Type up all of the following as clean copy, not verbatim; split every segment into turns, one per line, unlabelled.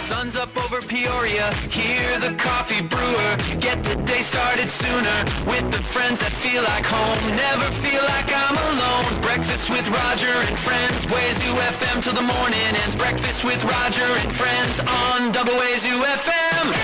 sun's up over Peoria, hear the coffee brewer. Get the day started sooner with the friends that feel like home. Never feel like I'm alone. Breakfast with Roger and friends. Wazoo FM till the morning ends. Breakfast with Roger and friends on Double Wazoo FM.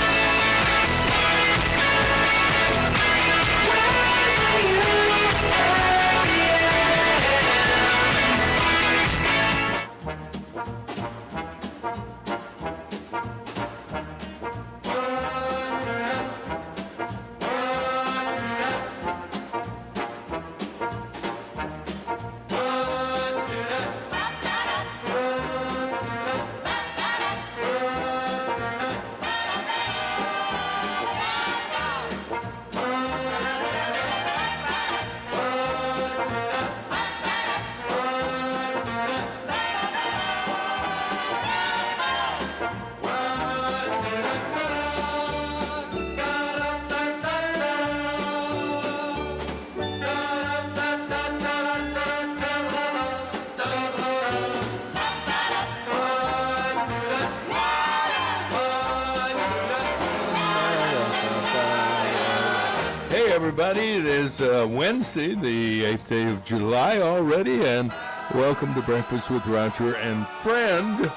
Everybody, it is Wednesday, the 8th day of July already, and welcome to Breakfast with Roger and Friend.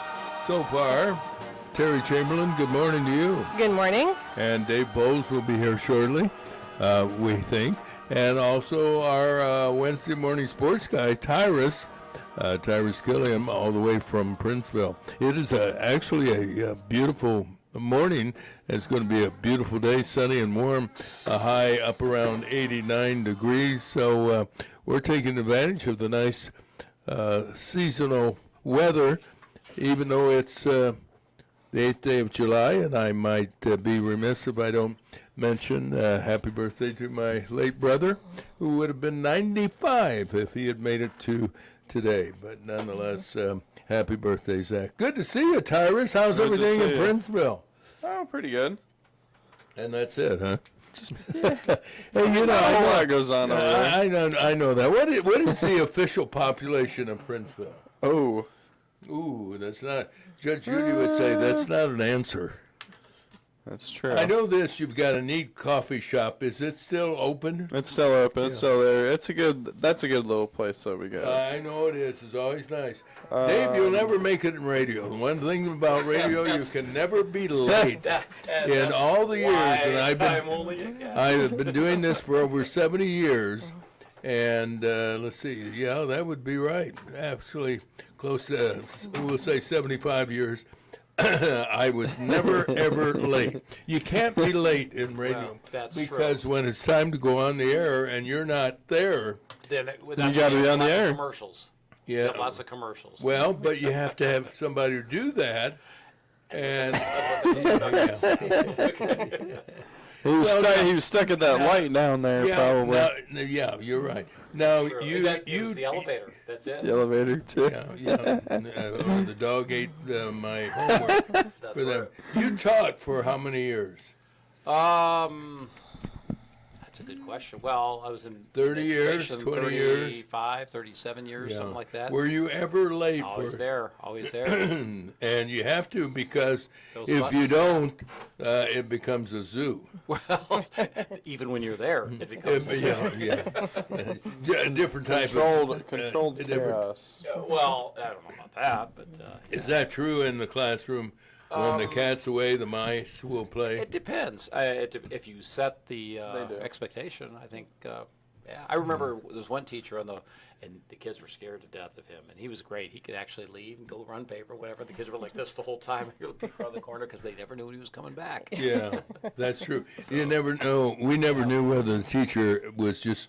So far, Teri Chamberlain, good morning to you.
Good morning.
And Dave Bowles will be here shortly, we think. And also our Wednesday morning sports guy, Tyrus Kileon, all the way from Princeville. It is actually a beautiful morning. It's going to be a beautiful day, sunny and warm, a high up around 89 degrees. So we're taking advantage of the nice seasonal weather, even though it's the 8th day of July, and I might be remiss if I don't mention happy birthday to my late brother, who would have been 95 if he had made it to today. But nonetheless, happy birthday, Zach. Good to see you, Tyrus. How's everything in Princeville?
Oh, pretty good.
And that's it, huh?
Yeah.
Hey, you know,
I know what goes on over there.
I know that. What is the official population of Princeville?
Oh.
Ooh, that's not. Judge Judy would say that's not an answer.
That's true.
I know this. You've got a neat coffee shop. Is it still open?
It's still open. It's still there. That's a good little place that we got.
I know it is. It's always nice. Dave, you'll never make it in radio. The one thing about radio, you can never be late. In all the years, and I've been doing this for over 70 years, and let's see, yeah, that would be right. Actually, close to, we'll say 75 years. I was never, ever late. You can't be late in radio because when it's time to go on the air and you're not there,
then
you got to be on the air.
Commercials.
Yeah,
lots of commercials.
Well, but you have to have somebody to do that, and
he was stuck at that light down there, probably.
Yeah, you're right. Now
you the elevator. That's it.
The elevator too.
Yeah. The dog ate my homework for them. You taught for how many years?
That's a good question. Well, I was in
30 years, 20 years,
35, 37 years, something like that.
Were you ever late?
Always there.
And you have to, because if you don't, it becomes a zoo.
Well, even when you're there, it becomes a zoo.
A different type
of controlled chaos.
Well, I don't know about that, but
is that true in the classroom? When the cat's away, the mice will play.
It depends. If you set the expectation, I think. I remember there was one teacher and the kids were scared to death of him, and he was great. He could actually leave and go run paper, whatever. The kids were like this the whole time. He would peek around the corner because they never knew when he was coming back.
Yeah, that's true. So, you never know. We never knew whether the teacher was just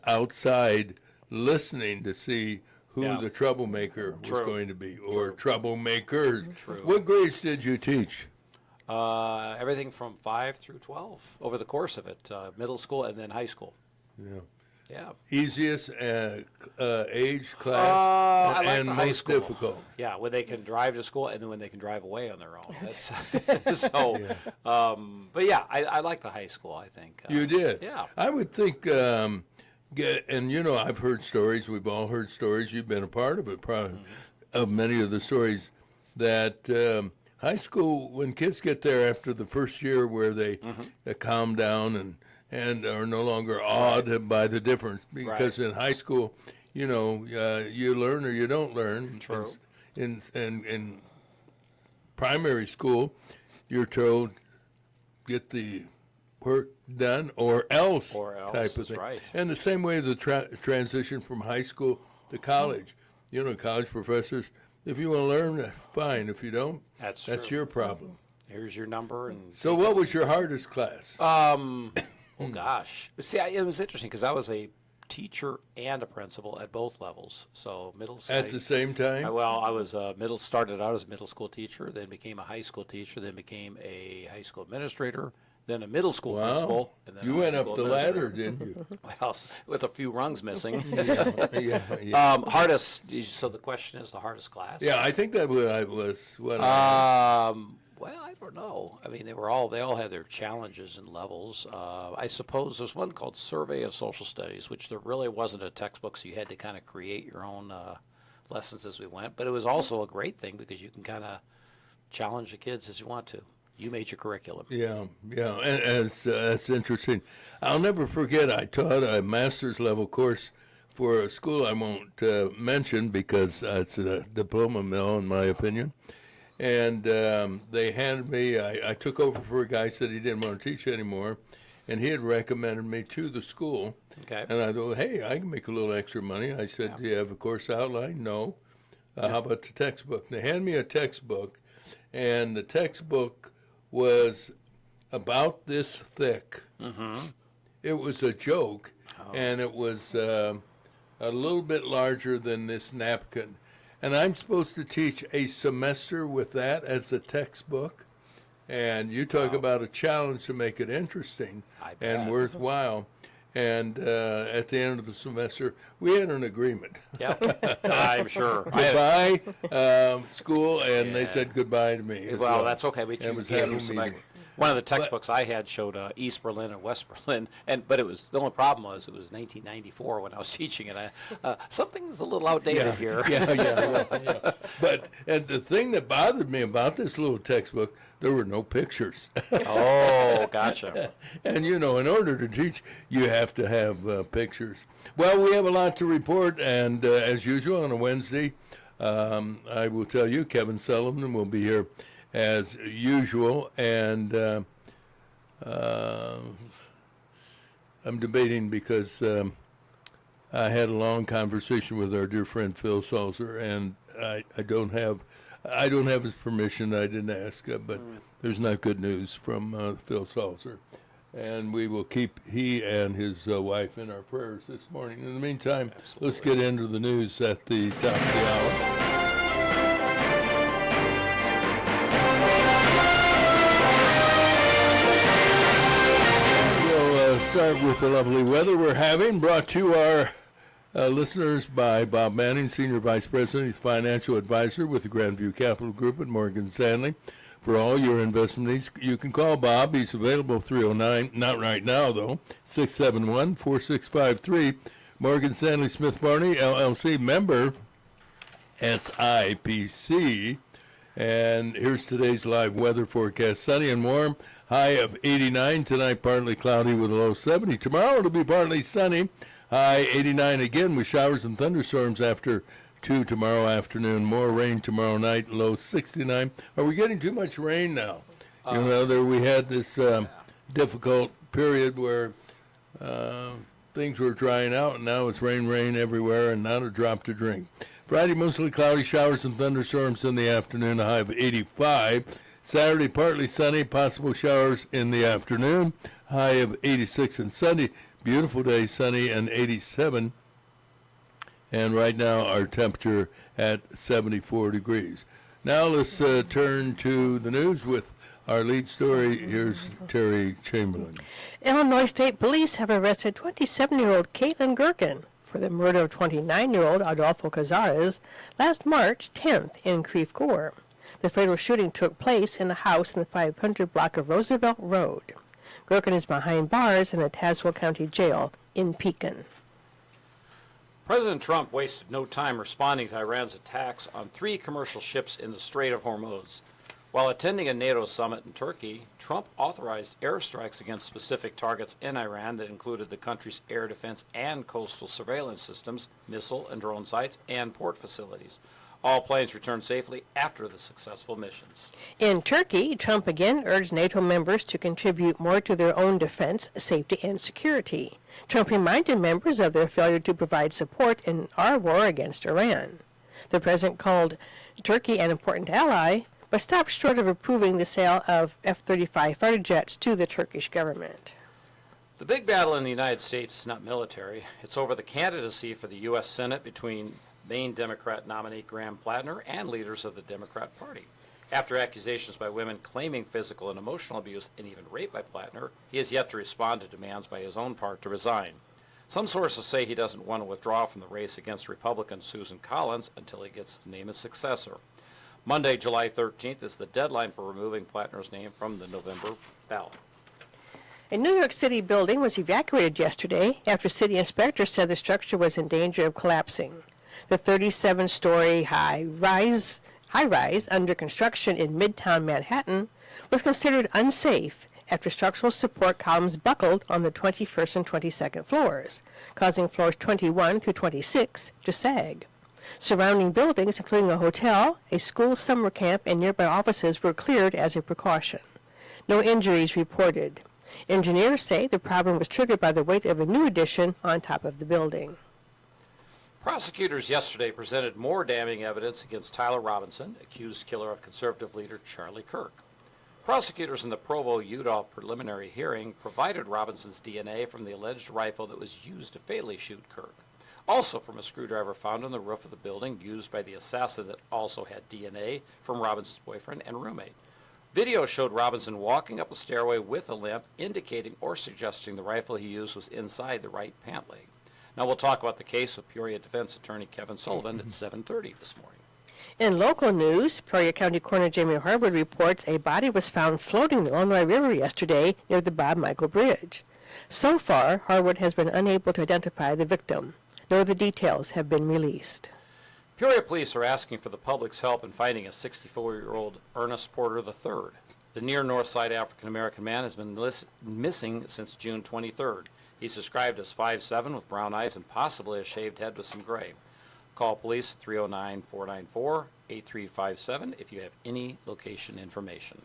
outside listening to see who the troublemaker was going to be, or troublemakers.
True.
What grades did you teach?
Everything from 5 through 12 over the course of it, middle school and then high school.
Yeah.
Yeah.
Easiest age, class,
I like
and
the high
most
school.
difficult.
Yeah, when they can drive to school and then when they can drive away on their own. That's so. Yeah. But yeah, I like the high school. I think.
You did.
Yeah.
I would think. And you know, I've heard stories. We've all heard stories. You've been a part of it, probably, of many of the stories that high school, when kids get there after the first year where they calm down and are no longer awed by the difference, because in high school, you know, you learn or you don't learn.
True.
In primary school, you're told get the work done or else type of thing.
Right.
And the same way the transition from high school to college. You know, college professors, if you want to learn, fine. If you don't, that's your problem.
Here's your number. And
so what was your hardest class?
Oh, gosh. See, it was interesting because I was a teacher and a principal at both levels. So middle school.
At the same time?
I was started out as a middle school teacher, then became a high school teacher, then became a high school administrator, then a middle school principal. And then
you went up the ladder, didn't you?
Well, with a few rungs missing.
yeah.
Hardest, so the question is the hardest class?
Yeah, I think that was what
well, I don't know. I mean, they all had their challenges and levels. I suppose there's one called Survey of Social Studies, which there really wasn't a textbook, so you had to kind of create your own lessons as we went. But it was also a great thing because you can kind of challenge the kids as you want to. You made your curriculum.
Yeah, and that's interesting. I'll never forget, I taught a master's level course for a school I won't mention because it's a diploma mill, in my opinion. And they handed me, I took over for a guy who said he didn't want to teach anymore, and he had recommended me to the school.
Okay.
And I thought, hey, I can make a little extra money. I said, do you have a course outline? No. How about the textbook? They handed me a textbook, and the textbook was about this thick. It was a joke, and it was a little bit larger than this napkin. And I'm supposed to teach a semester with that as a textbook. And you talk about a challenge to make it interesting and worthwhile. And at the end of the semester, we had an agreement.
Yeah, I'm sure.
Goodbye, school, and they said goodbye to me.
Well, that's okay. One of the textbooks I had showed East Berlin and West Berlin, but the only problem was it was 1994 when I was teaching it. Something's a little outdated here.
Yeah. But the thing that bothered me about this little textbook, there were no pictures.
Oh, gotcha.
And in order to teach, you have to have pictures. Well, we have a lot to report, and as usual on a Wednesday, I will tell you, Kevin Sullivan will be here as usual, and I'm debating because I had a long conversation with our dear friend Phil Salzer, and I don't have his permission. I didn't ask, but there's not good news from Phil Salzer, and we will keep he and his wife in our prayers this morning. In the meantime, let's get into the news at the top of the hour. Start with the lovely weather we're having, brought to our listeners by Bob Manning, Senior Vice President, Financial Advisor with the Grandview Capital Group at Morgan Stanley. For all your investment needs, you can call Bob. He's available 309, not right now though, 671-4653. Morgan Stanley Smith Barney, LLC, member SIPC. And here's today's live weather forecast. Sunny and warm. High of 89 tonight, partly cloudy with a low 70. Tomorrow it'll be partly sunny, high 89 again with showers and thunderstorms after 2 tomorrow afternoon. More rain tomorrow night, low 69. Are we getting too much rain now? We had this difficult period where things were drying out, and now it's rain everywhere and not a drop to drink. Friday, mostly cloudy, showers and thunderstorms in the afternoon, a high of 85. Saturday, partly sunny, possible showers in the afternoon, high of 86. And Sunday, beautiful day, sunny and 87. And right now, our temperature at 74 degrees. Now let's turn to the news with our lead story. Here's Teri Chamberlain.
Illinois State Police have arrested 27-year-old Caitlin Gherkin for the murder of 29-year-old Adolfo Cazares last March 10th in Creve Coeur. The fatal shooting took place in a house in the 500 block of Roosevelt Road. Gherkin is behind bars in the Tazewell County Jail in Pekin.
President Trump wasted no time responding to Iran's attacks on 3 commercial ships in the Strait of Hormuz. While attending a NATO summit in Turkey, Trump authorized airstrikes against specific targets in Iran that included the country's air defense and coastal surveillance systems, missile and drone sites, and port facilities. All planes returned safely after the successful missions.
In Turkey, Trump again urged NATO members to contribute more to their own defense, safety, and security. Trump reminded members of their failure to provide support in our war against Iran. The president called Turkey an important ally, but stopped short of approving the sale of F-35 fighter jets to the Turkish government.
The big battle in the United States is not military. It's over the candidacy for the U.S. Senate between Maine Democrat nominee Graham Plattner and leaders of the Democrat Party. After accusations by women claiming physical and emotional abuse and even rape by Plattner, he has yet to respond to demands by his own part to resign. Some sources say he doesn't want to withdraw from the race against Republican Susan Collins until he gets to name a successor. Monday, July 13th is the deadline for removing Plattner's name from the November ballot.
A New York City building was evacuated yesterday after city inspectors said the structure was in danger of collapsing. The 37-story high-rise under construction in Midtown Manhattan was considered unsafe after structural support columns buckled on the 21st and 22nd floors, causing floors 21 through 26 to sag. Surrounding buildings, including a hotel, a school summer camp, and nearby offices were cleared as a precaution. No injuries reported. Engineers say the problem was triggered by the weight of a new addition on top of the building.
Prosecutors yesterday presented more damning evidence against Tyler Robinson, accused killer of conservative leader Charlie Kirk. Prosecutors in the Provo, Utah preliminary hearing provided Robinson's DNA from the alleged rifle that was used to fatally shoot Kirk. Also from a screwdriver found on the roof of the building used by the assassin that also had DNA from Robinson's boyfriend and roommate. Video showed Robinson walking up a stairway with a limp, indicating or suggesting the rifle he used was inside the right pant leg. Now we'll talk about the case with Peoria defense attorney Kevin Sullivan at 7:30 this morning.
In local news, Peoria County Coroner Jamie Harwood reports a body was found floating in the Illinois River yesterday near the Bob Michael Bridge. So far, Harwood has been unable to identify the victim. No other details have been released.
Peoria police are asking for the public's help in finding a 64-year-old Ernest Porter III. The near north side African-American man has been missing since June 23rd. He's described as 5'7" with brown eyes and possibly a shaved head with some gray. Call police 309-494-8357 if you have any location information.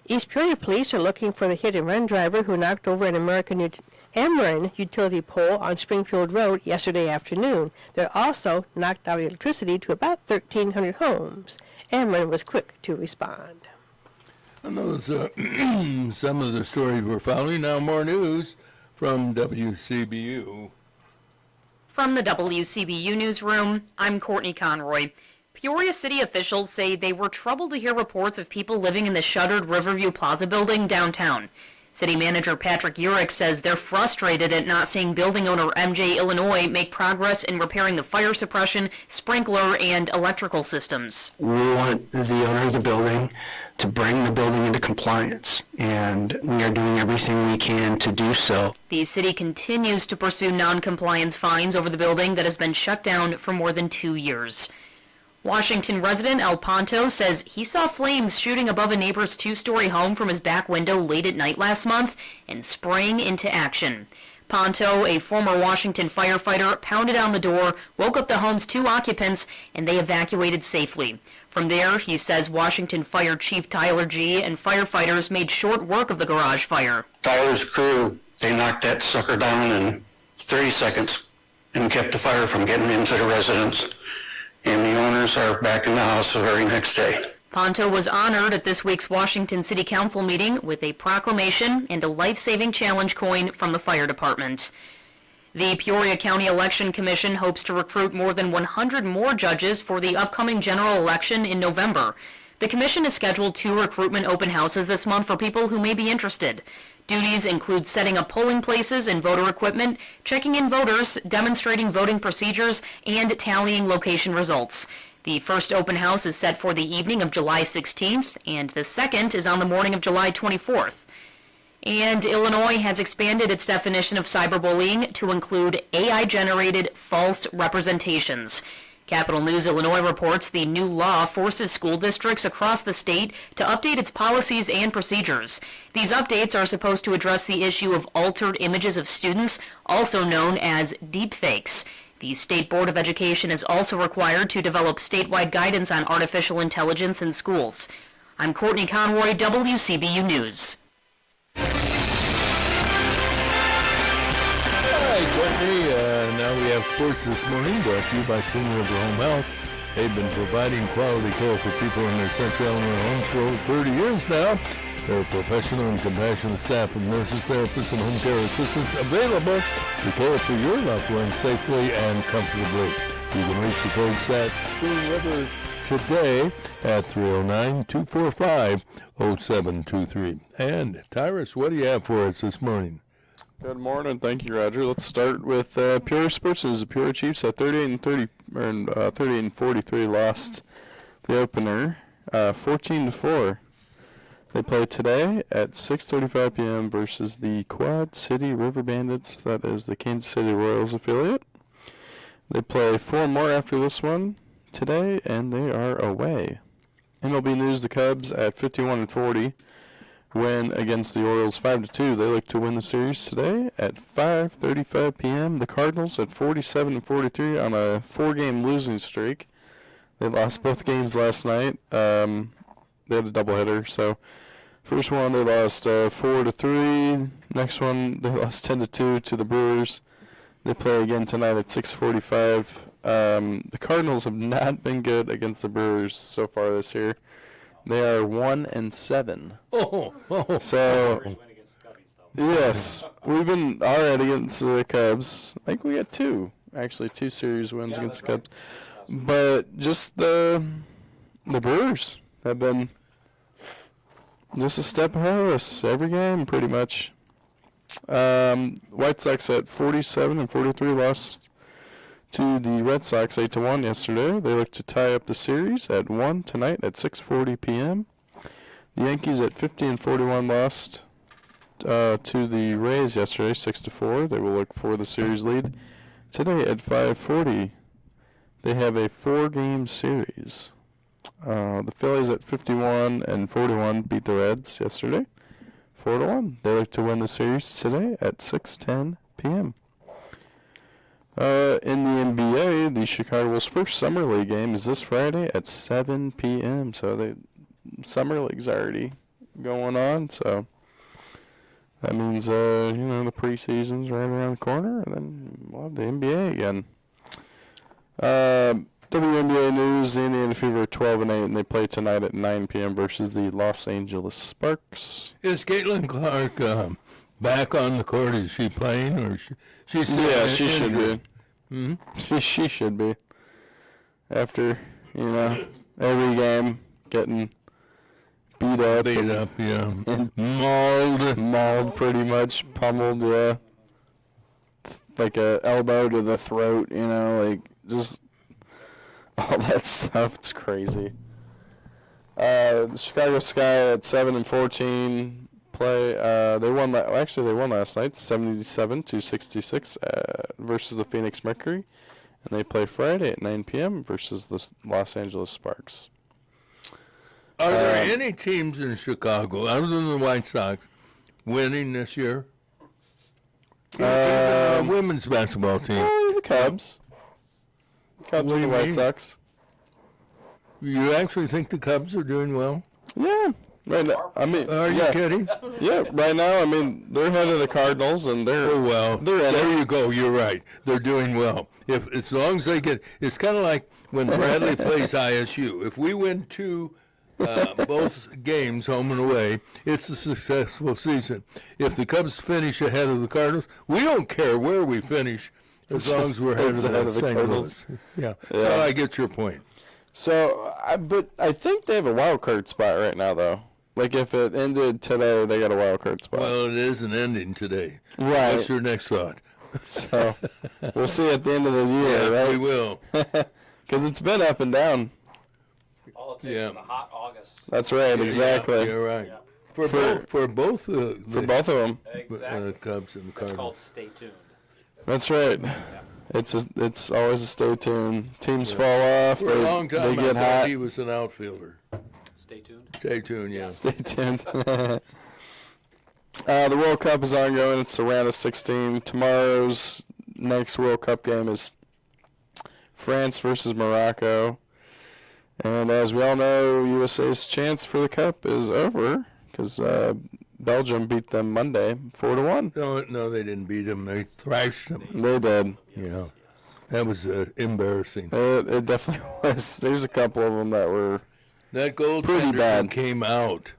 East Peoria police are looking for the hit-and-run driver who knocked over an Ameren utility pole on Springfield Road yesterday afternoon. They also knocked out electricity to about 1,300 homes. Ameren was quick to respond.
And those some of the stories we're following. Now more news from WCBU.
From the WCBU newsroom, I'm Courtney Conroy. Peoria city officials say they were troubled to hear reports of people living in the shuttered Riverview Plaza building downtown. City manager Patrick Urich says they're frustrated at not seeing building owner MJ Illinois make progress in repairing the fire suppression, sprinkler, and electrical systems.
We want the owner of the building to bring the building into compliance, and we are doing everything we can to do so.
The city continues to pursue non-compliance fines over the building that has been shut down for more than 2 years. Washington resident El Ponto says he saw flames shooting above a neighbor's two-story home from his back window late at night last month and sprang into action. Ponto, a former Washington firefighter, pounded on the door, woke up the home's 2 occupants, and they evacuated safely. From there, he says Washington Fire Chief Tyler G. and firefighters made short work of the garage fire.
Tyler's crew, they knocked that sucker down in 30 seconds and kept the fire from getting into the residence. And the owners are back in the house the very next day.
Ponto was honored at this week's Washington City Council meeting with a proclamation and a life-saving challenge coin from the fire department. The Peoria County Election Commission hopes to recruit more than 100 more judges for the upcoming general election in November. The commission has scheduled 2 recruitment open houses this month for people who may be interested. Duties include setting up polling places and voter equipment, checking in voters, demonstrating voting procedures, and tallying location results. The first open house is set for the evening of July 16th, and the second is on the morning of July 24th. And Illinois has expanded its definition of cyberbullying to include AI-generated false representations. Capital News Illinois reports the new law forces school districts across the state to update its policies and procedures. These updates are supposed to address the issue of altered images of students, also known as deepfakes. The State Board of Education is also required to develop statewide guidance on artificial intelligence in schools. I'm Courtney Conroy, WCBU News.
Hi, Courtney. Now we have sports this morning, brought to you by Spoon River Home Health. They've been providing quality care for people in their Central Illinois homes for over 30 years now. They're a professional and compassionate staff of nurses, therapists, and home care assistants available to care for your loved ones safely and comfortably. You can reach the folks at Spoon River today at 309-245-0723. And Tyrus, what do you have for us this morning?
Good morning, thank you, Roger. Let's start with Peoria Sports News. The Peoria Chiefs at 38-43 lost the opener, 14-4. They play today at 6:35 p.m. versus the Quad City River Bandits. That is the Kansas City Royals affiliate. They play 4 more after this one today, and they are away. MLB News: the Cubs at 51-40. Win against the Orioles 5-2. They look to win the series today at 5:35 p.m. The Cardinals at 47-43 on a 4-game losing streak. They lost both games last night. They had a doubleheader. So first one they lost 4-3. Next one they lost 10-2 to the Brewers. They play again tonight at 6:45. The Cardinals have not been good against the Brewers so far this year. They are 1-7. So, yes, we've been all right against the Cubs. I think we got 2 series wins against the Cubs. But just the Brewers have been just a step ahead of us every game, pretty much. White Sox at 47-43 lost to the Red Sox 8-1 yesterday. They look to tie up the series at 1 tonight at 6:40 p.m. The Yankees at 50-41 lost to the Rays yesterday 6-4. They will look for the series lead today at 5:40. They have a 4-game series. The Phillies at 51-41 beat the Reds yesterday 4-1. They look to win the series today at 6:10 p.m. In the NBA, the Chicago Bulls' first Summer League game is this Friday at 7 p.m. So the Summer League's already going on. So that means, the preseason's right around the corner, and then we'll have the NBA again. WNBA news: the Indiana Fever are 12-8, and they play tonight at 9 p.m. versus the Los Angeles Sparks.
Is Caitlin Clark back on the court? Is she playing, or she
should be. She should be. After every game getting beat up, and mauled, pretty much pummeled, like a elbow to the throat, just all that stuff. It's crazy. The Chicago Sky at 7-14. Play. They won last night, 77-66 versus the Phoenix Mercury, and they play Friday at 9 p.m. versus the Los Angeles Sparks.
Are there any teams in Chicago other than the White Sox winning this year? Women's basketball team.
The Cubs. And the White Sox.
You actually think the Cubs are doing well?
Yeah. Right now,
are you kidding?
Yeah, right now, they're ahead of the Cardinals, and they're in
there you go. You're right. They're doing well. As long as they get, it's kind of like when Bradley plays ISU. If we win both games, home and away, it's a successful season. If the Cubs finish ahead of the Cardinals, we don't care where we finish, as long as we're ahead of the Cardinals. Yeah. So I get your point.
So, but I think they have a wild card spot right now, though. Like, if it ended today, they got a wild card spot.
Well, it isn't ending today.
Right.
What's your next thought?
So, we'll see at the end of the year, right?
We will.
Because it's been up and down.
All it takes is a hot August.
That's right, exactly.
You're right.
Yeah.
For both
of them.
Exactly.
Cubs and the Cardinals.
It's called Stay Tuned.
That's right. It's always a stay tuned. Teams fall off.
For a long
They
time, I
get
thought
hot.
he was an outfielder.
Stay tuned.
Stay tuned, yeah.
Stay tuned. The World Cup is ongoing. It's the round of 16. Tomorrow's next World Cup game is France versus Morocco. And as we all know, USA's chance for the cup is over because Belgium beat them Monday 4-1.
No, they didn't beat him. They thrashed him.
They did.
Yeah. That was embarrassing.
It definitely was. There's a couple of them that were
That
pretty
goaltender
bad.
that came out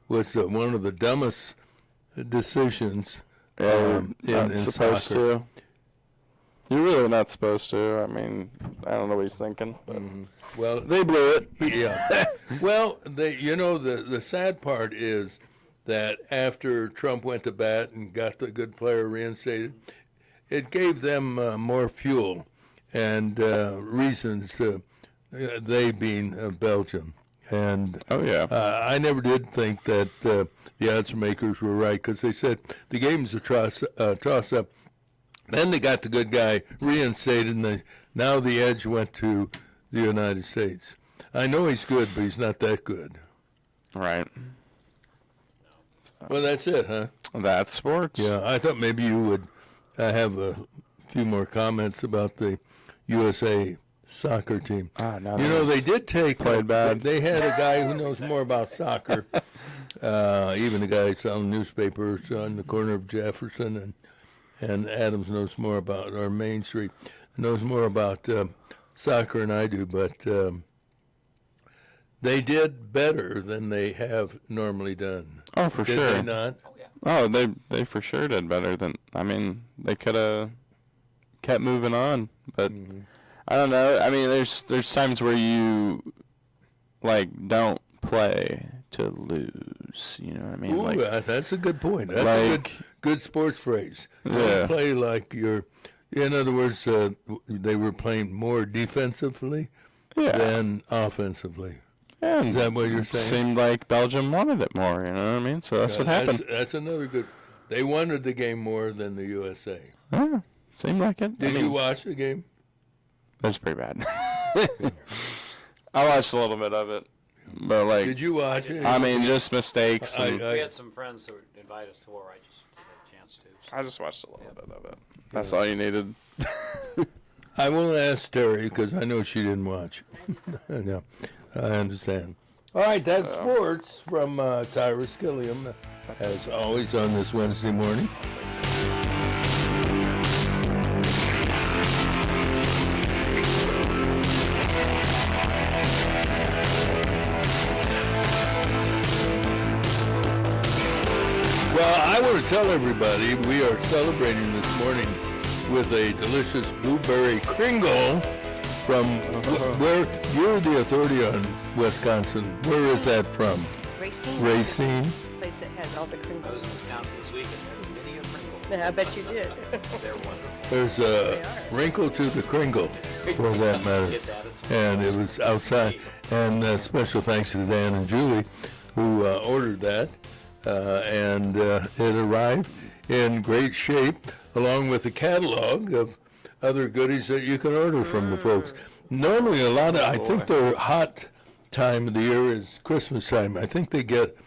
was one of the dumbest decisions
not
in
supposed
soccer.
to. You're really not supposed to. I mean, I don't know what he's thinking. But
Well,
they blew it.
yeah. Well, the sad part is that after Trump went to bat and got the good player reinstated, it gave them more fuel and reasons to, they being Belgium. And
Oh, yeah.
I never did think that the odds makers were right because they said the game's a toss-up. Then they got the good guy reinstated, and now the edge went to the United States. I know he's good, but he's not that good.
Right.
Well, that's it, huh?
That's sports.
Yeah, I thought maybe you would have a few more comments about the USA soccer team.
No,
You know, they did take
Played bad.
They had a guy who knows more about soccer. Even the guy selling newspapers on the corner of Jefferson and Adams knows more about, or Main Street knows more about soccer than I do. But they did better than they have normally done.
Oh, for
Did
sure.
they not?
Oh, they for sure did better than. I mean, they could have kept moving on, but I don't know. I mean, there's times where you don't play to lose. You know what I mean?
Ooh, that's a good point. That's a good sports phrase. You don't
Yeah.
play like you're. In other words, they were playing more defensively
yeah.
than offensively.
Yeah,
Is that what you're saying?
Seemed like Belgium wanted it more. You know what I mean? So that's what happened.
That's another good. They wanted the game more than the USA.
Yeah, seemed like it.
Did you watch the game?
That's pretty bad. I watched a little bit of it, but
Did you watch it?
I mean, just mistakes. And
We had some friends who would invite us to war. I just didn't have a chance to.
I just watched a little bit of it. That's all you needed.
I won't ask Terry because I know she didn't watch. No, I understand. All right, that's sports from Tyrus Kileon, as always on this Wednesday morning. Well, I want to tell everybody we are celebrating this morning with a delicious blueberry Kringle from where you're the authority on Wisconsin. Where is that from?
Racine.
Racine.
Place that has all the
I
Kringles.
was in Wisconsin this week and there were many a Pringle.
Yeah, I bet you did.
They're wonderful.
There's a wrinkle to the Kringle, for that matter.
Kids added some
And it
sauce.
was outside. And special thanks to Dan and Julie who ordered that. And it arrived in great shape, along with a catalog of other goodies that you can order from the folks. Normally, I think their hot time of the year is Christmas time. I think they get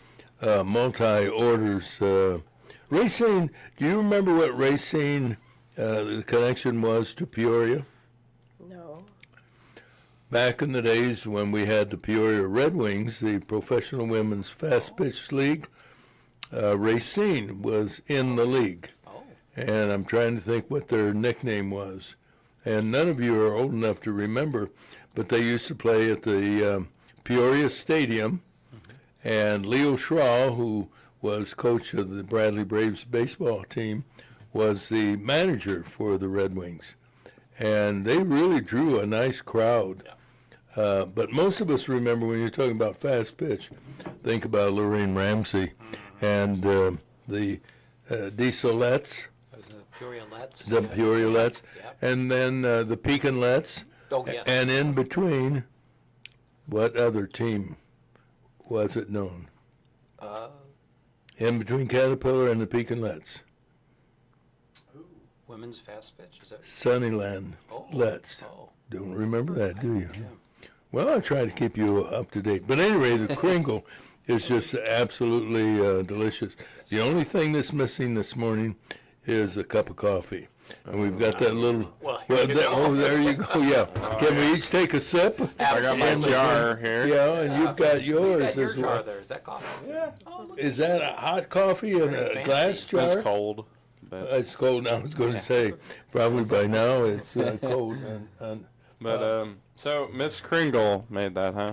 multi-orders. Racine, do you remember what Racine, the connection was to Peoria?
No.
Back in the days when we had the Peoria Red Wings, the Professional Women's Fast Pitch League, Racine was in the league.
Oh.
And I'm trying to think what their nickname was. And none of you are old enough to remember, but they used to play at the Peoria Stadium. And Leo Schraw, who was coach of the Bradley Braves baseball team, was the manager for the Red Wings. And they really drew a nice crowd. But most of us remember when you're talking about fast pitch, think about Lorraine Ramsey and the Dieselettes,
Those are the Peoria-lettes.
the Peoria-lettes,
Yep.
and then the Pekin-lettes.
Oh, yes.
And in between, what other team was it known? In between Caterpillar and the Pekin-lettes.
Women's fast pitch, is that?
Sunnyland.
Oh.
Let's.
Oh.
Don't remember that, do you?
Yeah.
Well, I try to keep you up to date. But anyway, the Kringle is just absolutely delicious. The only thing that's missing this morning is a cup of coffee. And we've got that little. There you go. Yeah. Can we each take a sip?
I got my jar here.
Yeah, and you've got yours
Your
as
jar
well.
there. Is that coffee?
Yeah.
Oh, look
Is that a hot coffee in
Very
a
fancy.
glass jar?
It's cold. But,
It's cold now. I was going to say, probably by now it's cold.
So Miss Kringle made that, huh?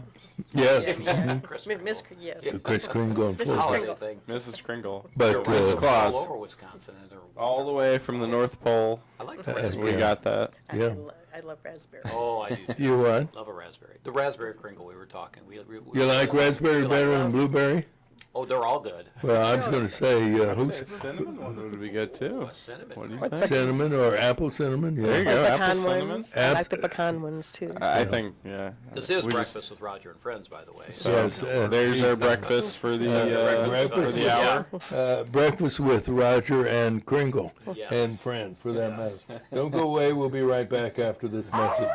Yes.
Chris
Miss, yes.
Chris Kringle.
Mrs.
holiday
Kringle.
thing.
Mrs. Kringle.
But,
Mrs.
uh,
Claus.
All over Wisconsin. And they're
All the way from the North Pole.
I like the
Uh,
raspberry.
We got that.
Yeah.
I love raspberry.
Oh, I do. too.
You what?
Love a raspberry. The raspberry Kringle we were talking. We
You like raspberry better than blueberry?
Oh, they're all good.
Well, I was going to say, who's
Cinnamon one would be good too.
Cinnamon.
What do you think?
cinnamon or apple cinnamon? Yeah.
There you go.
The
Apple
pecan
cinnamon.
ones. I like the pecan ones too.
I think, yeah.
This is
We just-
breakfast with Roger and Friends, by the way.
Yes,
There's our breakfast for the
breakfast.
hour.
Breakfast with Roger and Kringle
Yes.
and friend, for that
Yes.
matter. Don't go away. We'll be right back after this message.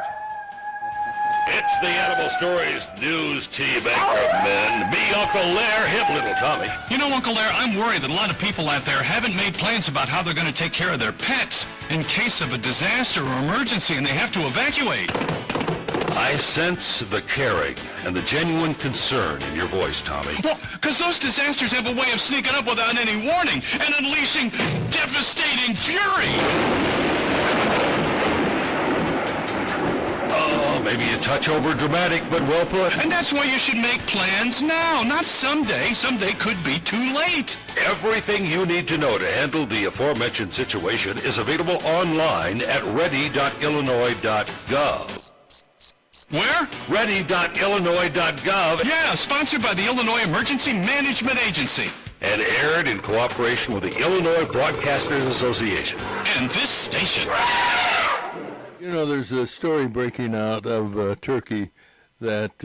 It's the Animal Stories News Team Anchorman. Me, Uncle Lair, him, little Tommy.
You know, Uncle Lair, I'm worried that a lot of people out there haven't made plans about how they're going to take care of their pets in case of a disaster or emergency and they have to evacuate.
I sense the caring and the genuine concern in your voice, Tommy.
Well, because those disasters have a way of sneaking up without any warning and unleashing devastating fury.
Oh, maybe a touch over dramatic, but well put.
And that's why you should make plans now, not someday. Someday could be too late.
Everything you need to know to handle the aforementioned situation is available online at ready.illinois.gov.
Where?
Ready.illinois.gov
Yeah, sponsored by the Illinois Emergency Management Agency.
and aired in cooperation with the Illinois Broadcasters Association.
And this station.
You know, there's a story breaking out of Turkey that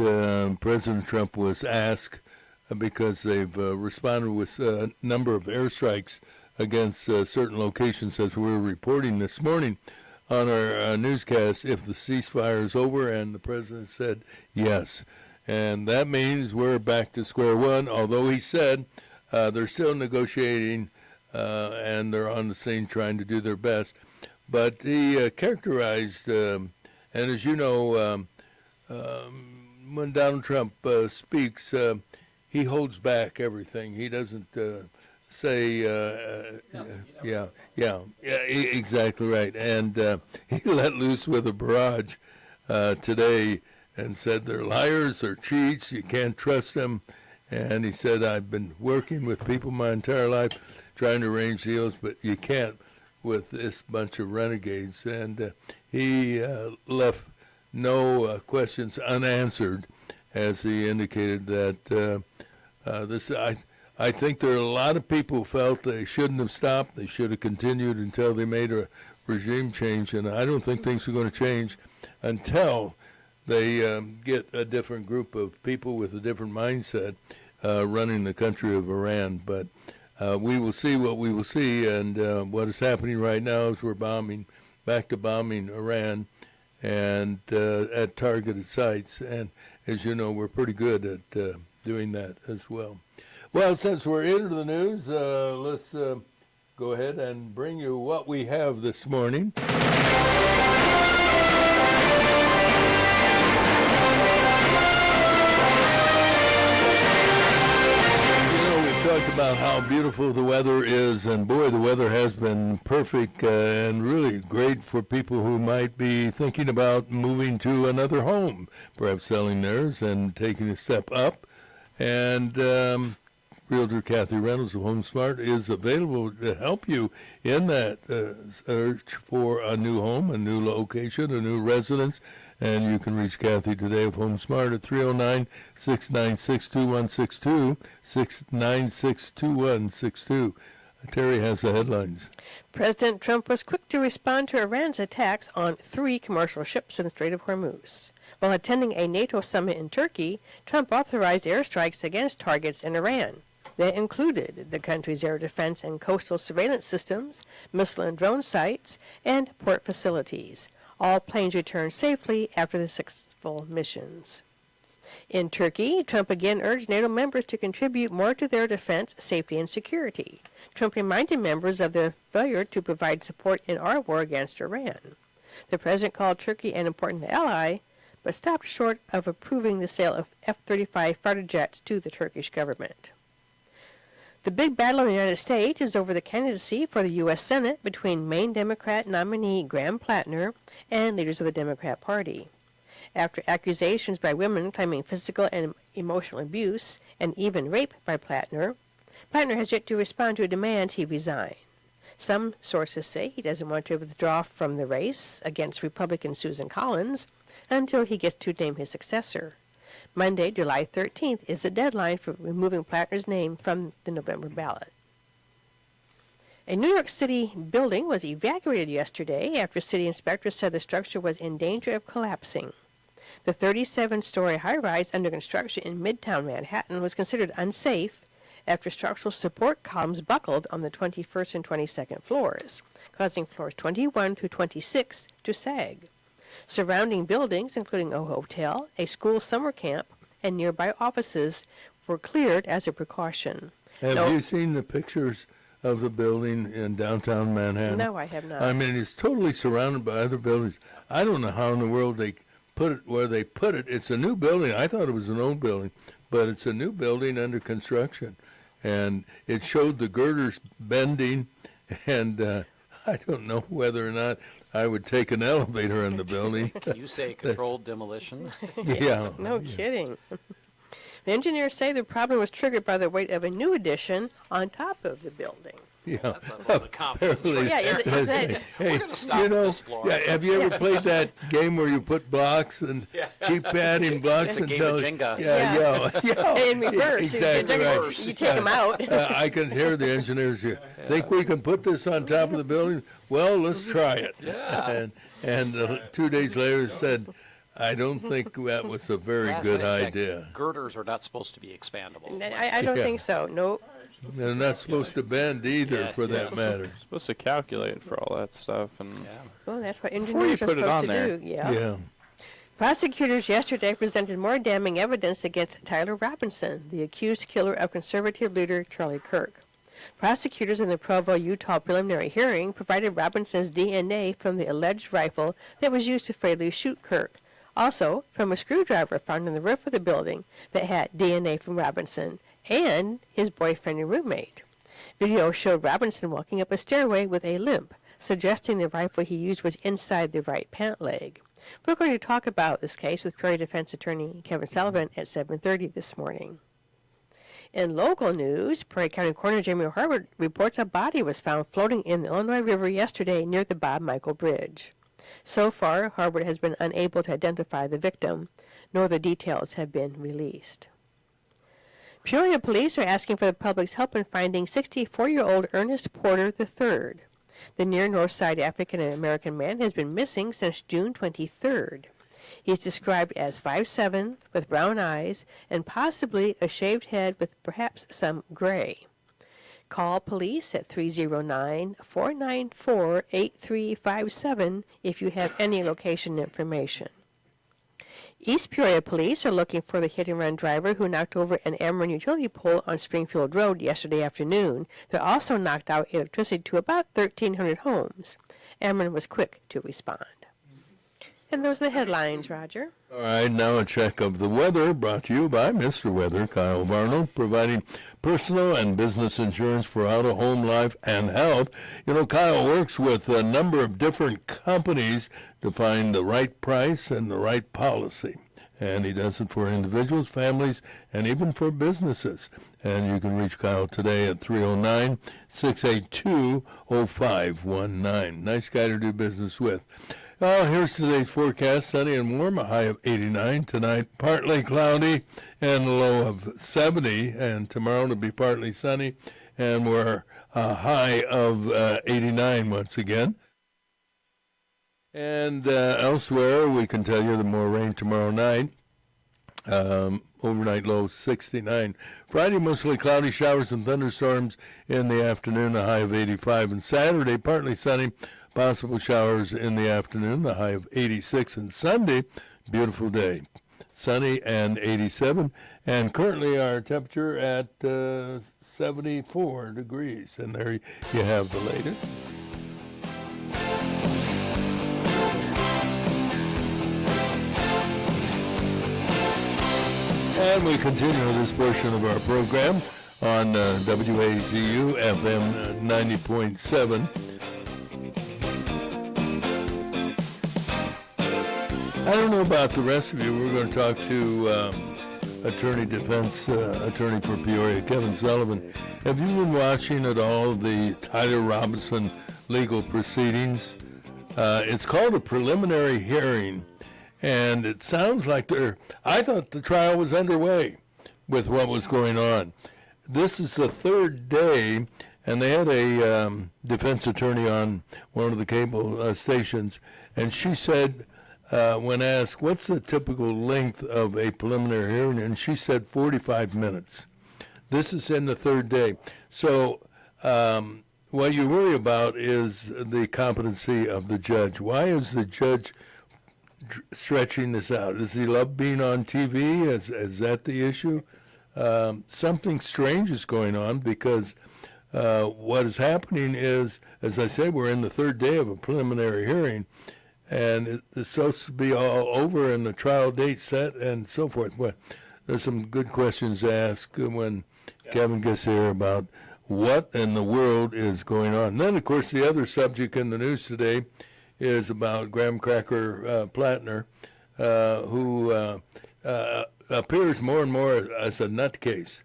President Trump was asked because they've responded with a number of airstrikes against certain locations, as we were reporting this morning on our newscast, if the ceasefire is over, and the president said yes. And that means we're back to square one, although he said they're still negotiating and they're on the scene trying to do their best. But he characterized, and as you know, when Donald Trump speaks, he holds back everything. He doesn't say, exactly right. And he let loose with a barrage today and said they're liars, they're cheats, you can't trust them. And he said, I've been working with people my entire life trying to arrange deals, but you can't with this bunch of renegades. And he left no questions unanswered, as he indicated that I think there are a lot of people who felt they shouldn't have stopped. They should have continued until they made a regime change. And I don't think things are going to change until they get a different group of people with a different mindset running the country of Iran. But we will see what we will see. And what is happening right now is we're back to bombing Iran and at targeted sites. And as you know, we're pretty good at doing that as well. Well, since we're into the news, let's go ahead and bring you what we have this morning. Talked about how beautiful the weather is, and boy, the weather has been perfect and really great for people who might be thinking about moving to another home, perhaps selling theirs and taking a step up. And Realtor Kathy Reynolds of HomeSmart is available to help you in that search for a new home, a new location, a new residence. And you can reach Kathy today of HomeSmart at 309-696-2162, 696-2162. Teri has the headlines.
President Trump was quick to respond to Iran's attacks on 3 commercial ships in the Strait of Hormuz. While attending a NATO summit in Turkey, Trump authorized airstrikes against targets in Iran. That included the country's air defense and coastal surveillance systems, missile and drone sites, and port facilities. All planes returned safely after the successful missions. In Turkey, Trump again urged NATO members to contribute more to their defense, safety, and security. Trump reminded members of their failure to provide support in our war against Iran. The president called Turkey an important ally, but stopped short of approving the sale of F-35 fighter jets to the Turkish government. The big battle in the United States is over the candidacy for the U.S. Senate between Maine Democrat nominee Graham Plattner and leaders of the Democrat Party. After accusations by women claiming physical and emotional abuse and even rape by Plattner, Plattner has yet to respond to demands he resign. Some sources say he doesn't want to withdraw from the race against Republican Susan Collins until he gets to name his successor. Monday, July 13th, is the deadline for removing Plattner's name from the November ballot. A New York City building was evacuated yesterday after city inspectors said the structure was in danger of collapsing. The 37-story high-rise under construction in Midtown Manhattan was considered unsafe after structural support columns buckled on the 21st and 22nd floors, causing floors 21 through 26 to sag. Surrounding buildings, including a hotel, a school summer camp, and nearby offices, were cleared as a precaution.
Have you seen the pictures of the building in downtown Manhattan?
No, I have not.
I mean, it's totally surrounded by other buildings. I don't know how in the world they put it where they put it. It's a new building. I thought it was an old building, but it's a new building under construction. And it showed the girders bending, and I don't know whether or not I would take an elevator in the building.
You say controlled demolition?
Yeah.
No kidding. The engineers say the problem was triggered by the weight of a new addition on top of the building.
Yeah.
That's a lot of confidence right
Yeah,
there.
is that,
Hey,
We're gonna stop at this floor.
yeah, have you ever played that game where you put blocks and keep adding blocks
It's a game of
until
Jenga.
yeah.
in reverse,
Exactly
you take them out.
I can hear the engineers here. Think we can put this on top of the building? Well, let's try it.
Yeah.
And 2 days later said, I don't think that was a very good idea.
Girders are not supposed to be expandable.
I don't think so. Nope.
They're not supposed to bend either, for that matter.
Supposed to calculate for all that stuff, and
Well, that's what
Before you
engineers are
put it
supposed
on
to
there.
do. Yeah.
Yeah.
Prosecutors yesterday presented more damning evidence against Tyler Robinson, the accused killer of conservative leader Charlie Kirk. Prosecutors in the Provo, Utah preliminary hearing provided Robinson's DNA from the alleged rifle that was used to fatally shoot Kirk. Also, from a screwdriver found in the roof of the building that had DNA from Robinson and his boyfriend and roommate. Video showed Robinson walking up a stairway with a limp, suggesting the rifle he used was inside the right pant leg. We're going to talk about this case with Peoria defense attorney Kevin Sullivan at 7:30 this morning. In local news, Peoria County Coroner Jamie Harwood reports a body was found floating in the Illinois River yesterday near the Bob Michael Bridge. So far, Harwood has been unable to identify the victim, nor the details have been released. Peoria police are asking for the public's help in finding 64-year-old Ernest Porter III. The near North Side African-American man has been missing since June 23rd. He's described as 5'7", with brown eyes, and possibly a shaved head with perhaps some gray. Call police at 309-494-8357 if you have any location information. East Peoria police are looking for the hit-and-run driver who knocked over an Ameren utility pole on Springfield Road yesterday afternoon. They also knocked out electricity to about 1,300 homes. Ameren was quick to respond. And those are the headlines, Roger.
All right, now a check of the weather brought to you by Mr. Weather, Kyle Barnard, providing personal and business insurance for auto, home, life, and health. You know, Kyle works with a number of different companies to find the right price and the right policy. And he does it for individuals, families, and even for businesses. And you can reach Kyle today at 309-682-0519. Nice guy to do business with. Here's today's forecast. Sunny and warm, a high of 89. Tonight, partly cloudy and a low of 70. And tomorrow it'll be partly sunny, and we're a high of 89 once again. And elsewhere, we can tell you the more rain tomorrow night. Overnight low 69. Friday, mostly cloudy, showers and thunderstorms in the afternoon, a high of 85. And Saturday, partly sunny, possible showers in the afternoon, a high of 86. And Sunday, beautiful day, sunny and 87. And currently our temperature at 74 degrees. And there you have the latest. And we continue this portion of our program on WAZU FM 90.7. I don't know about the rest of you. We're going to talk to attorney for Peoria, Kevin Sullivan. Have you been watching at all the Tyler Robinson legal proceedings? It's called a preliminary hearing. And it sounds like I thought the trial was underway with what was going on. This is the third day, and they had a defense attorney on one of the cable stations, and she said, when asked, what's the typical length of a preliminary hearing, and she said 45 minutes. This is in the third day. So what you worry about is the competency of the judge. Why is the judge stretching this out? Does he love being on TV? Is that the issue? Something strange is going on because what is happening is, as I say, we're in the third day of a preliminary hearing, and it's supposed to be all over and the trial date set and so forth. But there's some good questions to ask when Kevin gets here about what in the world is going on. And then, of course, the other subject in the news today is about Graham Cracker Plattner, who appears more and more as a nutcase.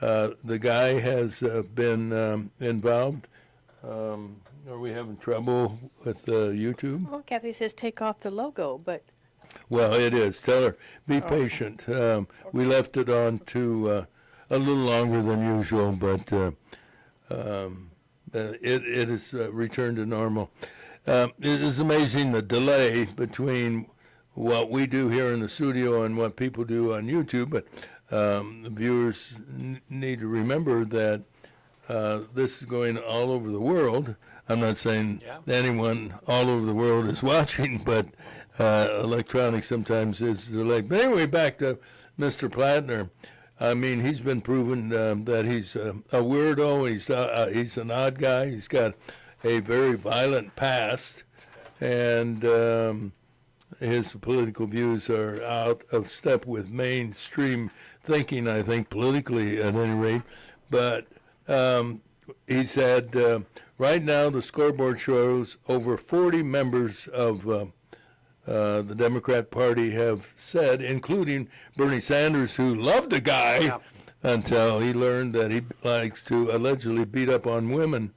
The guy has been involved. Are we having trouble with YouTube?
Well, Kathy says take off the logo, but...
Well, it is. Tell her, be patient. We left it on to a little longer than usual, but it is returned to normal. It is amazing the delay between what we do here in the studio and what people do on YouTube, but viewers need to remember that this is going all over the world. I'm not saying anyone all over the world is watching, but electronics sometimes is delayed. But anyway, back to Mr. Plattner. I mean, he's been proven that he's a weirdo. He's an odd guy. He's got a very violent past, and his political views are out of step with mainstream thinking, I think, politically at any rate. But he said, right now the scoreboard shows over 40 members of the Democrat Party have said, including Bernie Sanders, who loved the guy until he learned that he likes to allegedly beat up on women.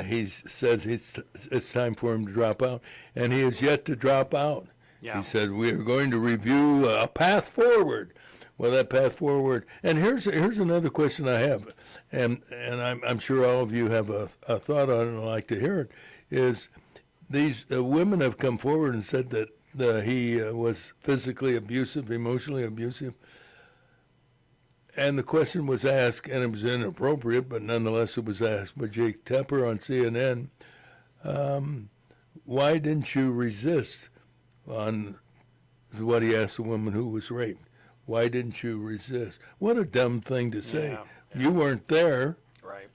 He says it's time for him to drop out, and he is yet to drop out. He said, we are going to review a path forward. Well, that path forward, and here's another question I have, and I'm sure all of you have a thought on it, and I'd like to hear it, is these women have come forward and said that he was physically abusive, emotionally abusive. And the question was asked, and it was inappropriate, but nonetheless it was asked by Jake Tepper on CNN. Why didn't you resist on what he asked the woman who was raped? Why didn't you resist? What a dumb thing to say. You weren't there.
Right.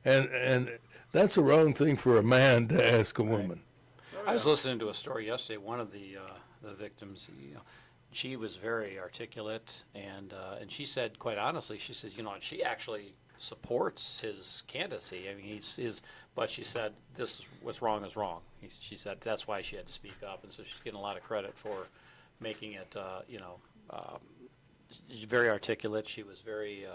And that's a wrong thing for a man to ask a woman.
I was listening to a story yesterday. One of the victims, she was very articulate, and she said, quite honestly, she says, and she actually supports his candidacy. I mean, but she said, this what's wrong is wrong. She said that's why she had to speak up, and so she's getting a lot of credit for making it, very articulate. She was very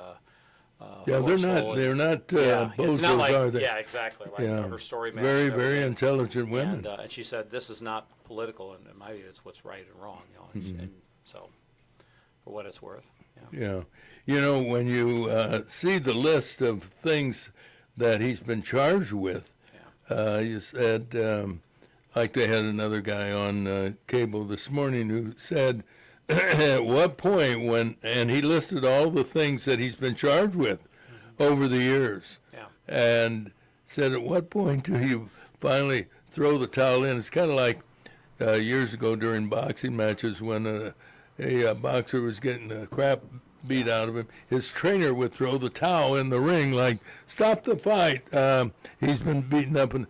they're not
it's not like,
are they?
Yeah, exactly. Like her story matched
very
everything.
intelligent women.
And she said, this is not political, and in my view, it's what's right and wrong. And so, for what it's worth.
When you see the list of things that he's been charged with, you said like they had another guy on cable this morning who said, at what point and he listed all the things that he's been charged with over the years. Yeah. And said, at what point do you finally throw the towel in? It's kind of like years ago during boxing matches when a boxer was getting the crap beat out of him. His trainer would throw the towel in the ring, like, stop the fight. He's been beaten up. And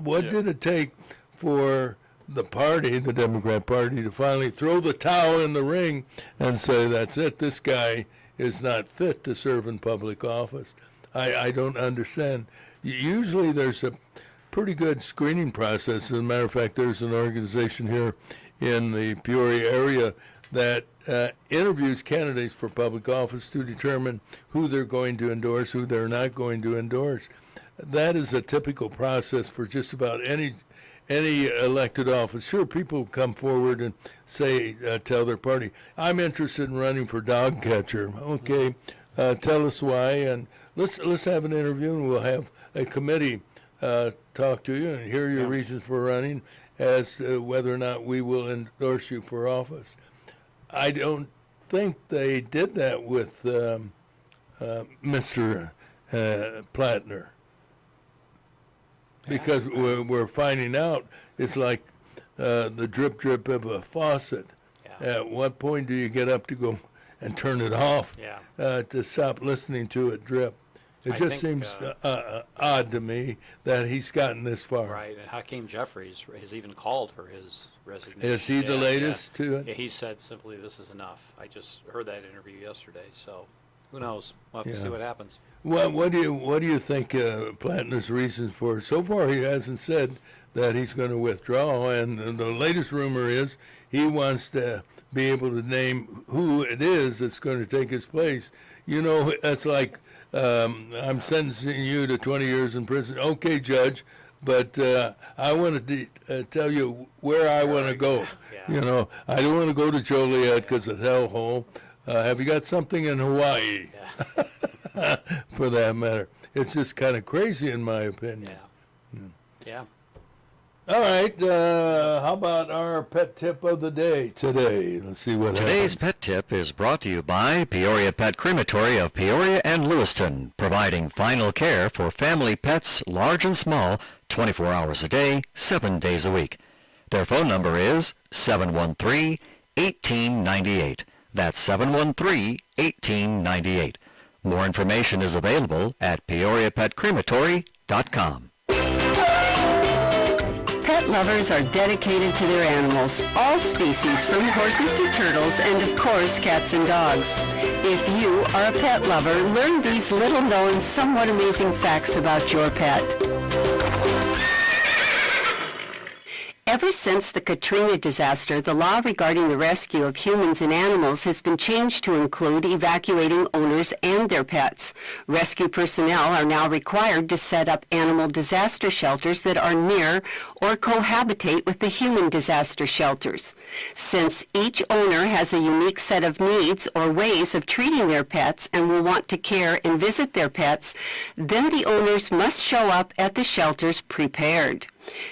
what did it take for the party, the Democrat Party, to finally throw the towel in the ring and say, that's it, this guy is not fit to serve in public office? I don't understand. Usually there's a pretty good screening process. As a matter of fact, there's an organization here in the Peoria area that interviews candidates for public office to determine who they're going to endorse, who they're not going to endorse. That is a typical process for just about any elected office. Sure, people come forward and say, tell their party, I'm interested in running for dog catcher. Okay, tell us why, and let's have an interview, and we'll have a committee talk to you and hear your reasons for running as to whether or not we will endorse you for office. I don't think they did that with Mr. Plattner, because we're finding out it's like the drip drip of a faucet. At what point do you get up to go and turn it off to stop listening to it drip? It just seems odd to me that he's gotten this far.
Right, and Hakeem Jeffries has even called for his resignation.
Is he the latest to it?
Yeah, he said simply, this is enough. I just heard that interview yesterday, so who knows? We'll have to see what happens.
What do you think Plattner's reasons for? So far, he hasn't said that he's going to withdraw, and the latest rumor is he wants to be able to name who it is that's going to take his place. You know, that's like, I'm sentencing you to 20 years in prison. Okay, Judge, but I want to tell you where I want to go. You know, I don't want to go to Joliet because it's hellhole. Have you got something in Hawaii? For that matter. It's just kind of crazy in my opinion.
Yeah.
All right, how about our pet tip of the day today? Let's see what
Today's pet tip is brought to you by Peoria Pet Crematory of Peoria and Lewiston, providing final care for family pets large and small, 24 hours a day, 7 days a week. Their phone number is 713-1898. That's 713-1898. More information is available at peoriapetcrematory.com.
Pet lovers are dedicated to their animals, all species from horses to turtles and of course cats and dogs. If you are a pet lover, learn these little-known, somewhat amazing facts about your pet. Ever since the Katrina disaster, the law regarding the rescue of humans and animals has been changed to include evacuating owners and their pets. Rescue personnel are now required to set up animal disaster shelters that are near or cohabitate with the human disaster shelters. Since each owner has a unique set of needs or ways of treating their pets and will want to care and visit their pets, then the owners must show up at the shelters prepared.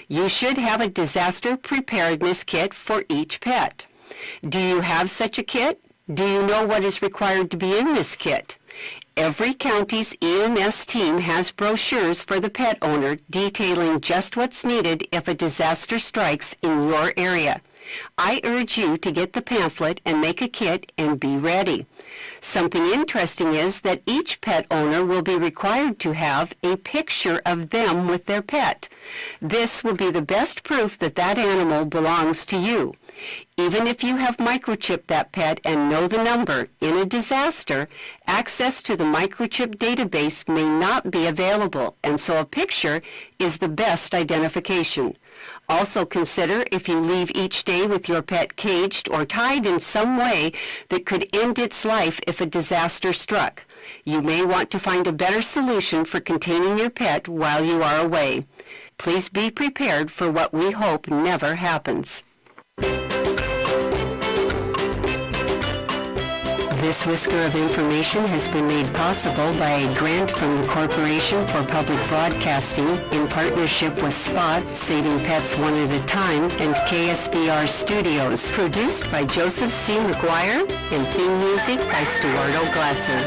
You should have a disaster preparedness kit for each pet. Do you have such a kit? Do you know what is required to be in this kit? Every county's EMS team has brochures for the pet owner detailing just what's needed if a disaster strikes in your area. I urge you to get the pamphlet and make a kit and be ready. Something interesting is that each pet owner will be required to have a picture of them with their pet. This will be the best proof that that animal belongs to you. Even if you have microchipped that pet and know the number, in a disaster, access to the microchip database may not be available, and so a picture is the best identification. Also consider if you leave each day with your pet caged or tied in some way that could end its life if a disaster struck. You may want to find a better solution for containing your pet while you are away. Please be prepared for what we hope never happens. This whisker of information has been made possible by a grant from the Corporation for Public Broadcasting in partnership with Spot, Saving Pets One at a Time, and KSBR Studios. Produced by Joseph C. McGuire and theme music by Stuardo Glasser.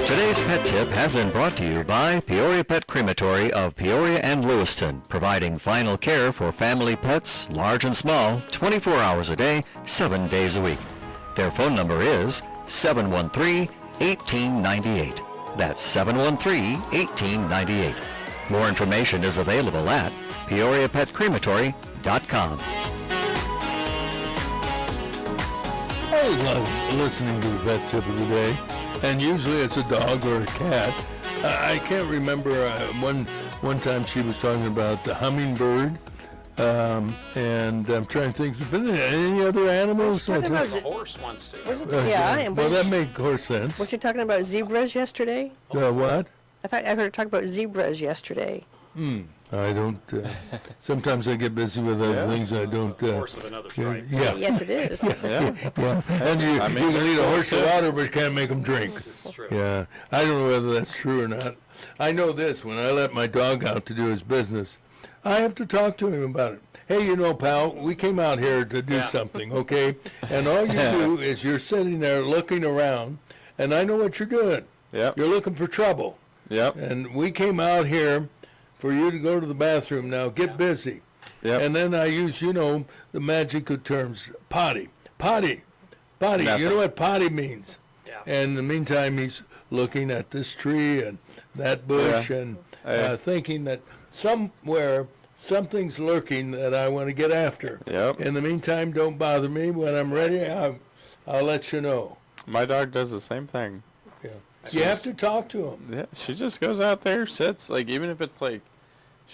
Today's pet tip has been brought to you by Peoria Pet Crematory of Peoria and Lewiston, providing final care for family pets, large and small, 24 hours a day, 7 days a week. Their phone number is 713-1898. That's 713-1898. More information is available at peoriapetcrematory.com.
I love listening to the pet tip of the day, and usually it's a dog or a cat. I can't remember, one time she was talking about the hummingbird, and I'm trying to think, has there been any other animals?
Talking about
The horse once too.
yeah, and
Well, that makes horse sense.
was she talking about zebras yesterday?
What?
I thought I heard her talk about zebras yesterday.
I don't, sometimes I get busy with other things I don't,
Horse of another stripe.
yeah.
Yes, it is.
Yeah, and you can lead a horse to water, but you can't make them drink.
This is true.
Yeah, I don't know whether that's true or not. I know this, when I let my dog out to do his business, I have to talk to him about it. Hey, you know, pal, we came out here to do something, okay? And all you do is you're sitting there looking around, and I know what you're doing.
Yep.
You're looking for trouble.
Yep.
And we came out here for you to go to the bathroom. Now get busy.
Yep.
And then I use, you know, the magical terms, potty. You
Nothing.
know what potty means?
Yeah.
And in the meantime, he's looking at this tree and that bush and thinking that somewhere something's lurking that I want to get after.
Yep.
In the meantime, don't bother me. When I'm ready, I'll let you know.
My dog does the same thing.
Yeah. You have to talk to him.
Yeah, she just goes out there, sits, like, even if it's like,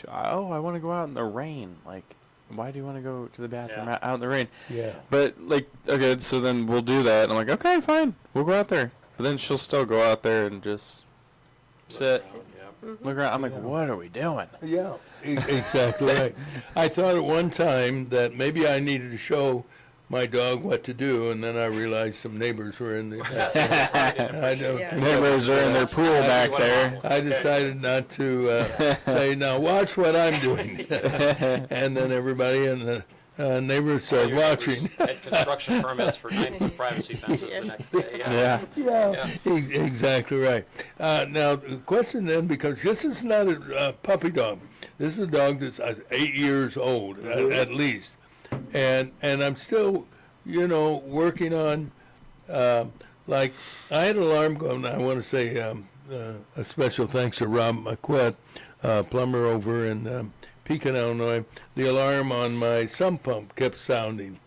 I want to go out in the rain. Like, why do you want to go to the bathroom out in the rain?
Yeah.
But, like, okay, so then we'll do that. And I'm like, okay, fine, we'll go out there. But then she'll still go out there and just sit, look around. I'm like, what are we doing?
Yeah, exactly right. I thought at one time that maybe I needed to show my dog what to do, and then I realized some neighbors were in the
Neighbors are in their pool back there.
I decided not to say, now watch what I'm doing. And then everybody in the neighbors started watching.
Had construction permits for 9-foot privacy fences the next day.
Exactly right. Now, the question then, because this is not a puppy dog. This is a dog that's 8 years old, at least. And I'm still, you know, working on, like, I had an alarm going. I want to say a special thanks to Rob McQuett, plumber over in Pekin, Illinois. The alarm on my sump pump kept sounding.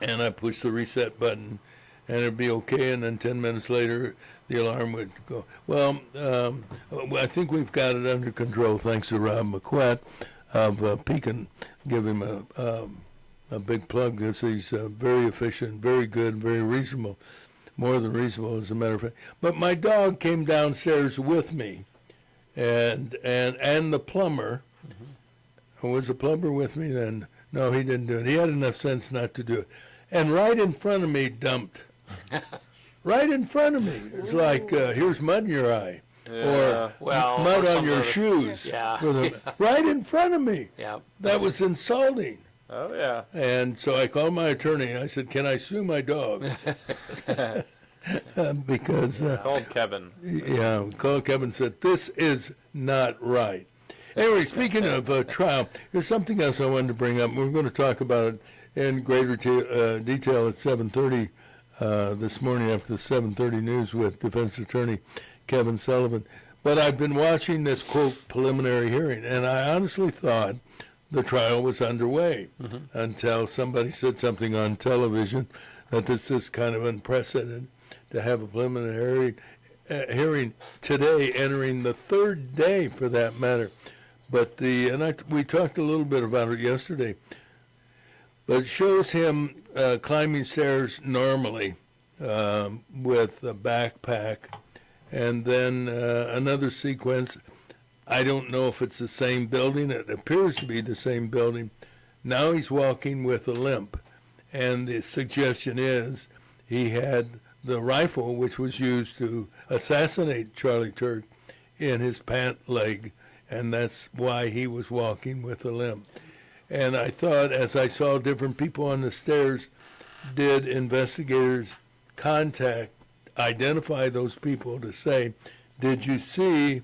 And I pushed the reset button, and it'd be okay, and then 10 minutes later, the alarm would go. Well, I think we've got it under control, thanks to Rob McQuett of Pekin. Give him a big plug, because he's very efficient, very good, very reasonable, more than reasonable, as a matter of fact. But my dog came downstairs with me, and the plumber. Was the plumber with me then? No, he didn't do it. He had enough sense not to do it. And right in front of me, dumped. Right in front of me. It's like, here's mud in your eye. Or mud on your shoes. Right in front of me.
Yeah.
That was insulting.
Oh, yeah.
And so I called my attorney, and I said, can I sue my dog? Because...
Called Kevin.
Yeah, called Kevin, said, this is not right. Anyway, speaking of trial, there's something else I wanted to bring up. We're going to talk about it in greater detail at 7:30 this morning after the 7:30 news with defense attorney Kevin Sullivan. But I've been watching this, quote, preliminary hearing, and I honestly thought the trial was underway until somebody said something on television that this is kind of unprecedented to have a preliminary hearing today, entering the third day for that matter. But we talked a little bit about it yesterday, but it shows him climbing stairs normally with a backpack, and then another sequence. I don't know if it's the same building. It appears to be the same building. Now he's walking with a limp, and the suggestion is he had the rifle, which was used to assassinate Charlie Kirk, in his pant leg, and that's why he was walking with a limp. And I thought, as I saw different people on the stairs, did investigators identify those people to say, did you see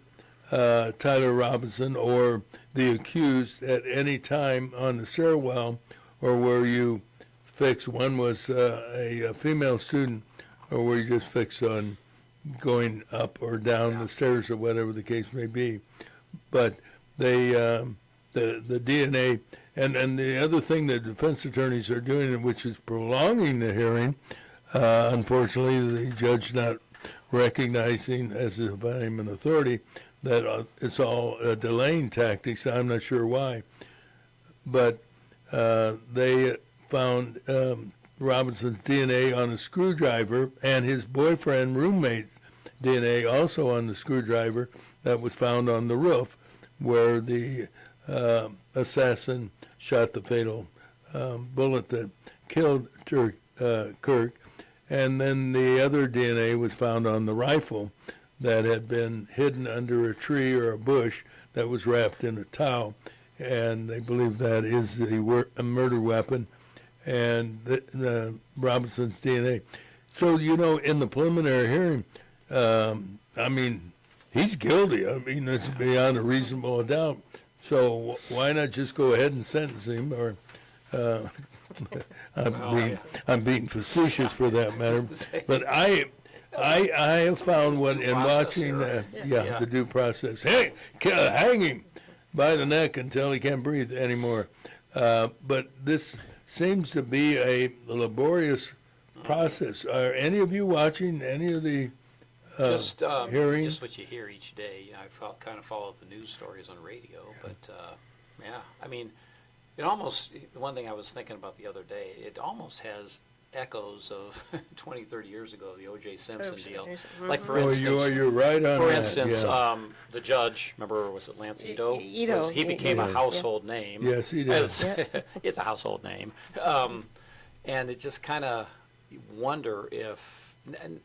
Tyler Robinson or the accused at any time on the stairwell, or were you fixed? One was a female student, or were you just fixed on going up or down the stairs, or whatever the case may be? But they, the DNA, and the other thing that defense attorneys are doing, which is prolonging the hearing, unfortunately, the judge not recognizing, as if I'm an authority, that it's all delaying tactics. I'm not sure why, but they found Robinson's DNA on a screwdriver, and his boyfriend roommate's DNA also on the screwdriver that was found on the roof where the assassin shot the fatal bullet that killed Kirk. And then the other DNA was found on the rifle that had been hidden under a tree or a bush that was wrapped in a towel, and they believe that is a murder weapon, and Robinson's DNA. So, you know, in the preliminary hearing, I mean, he's guilty. I mean, it's beyond a reasonable doubt. So why not just go ahead and sentence him? Or I'm being facetious for that matter. But I have found what in watching the due process. Hey, hang him by the neck until he can't breathe anymore. But this seems to be a laborious process. Are any of you watching any of the hearings?
Just what you hear each day. You know, I kind of follow the news stories on radio, but I mean, it almost, the one thing I was thinking about the other day, it almost has echoes of 20, 30 years ago, the O.J. Simpson deal. Like, for instance,
you're right on
for
that,
instance,
yeah.
The judge, remember, was it Lance Ito?
Ito.
He became a household name.
Yes, he did.
It's a household name. And it just kind of, you wonder if, and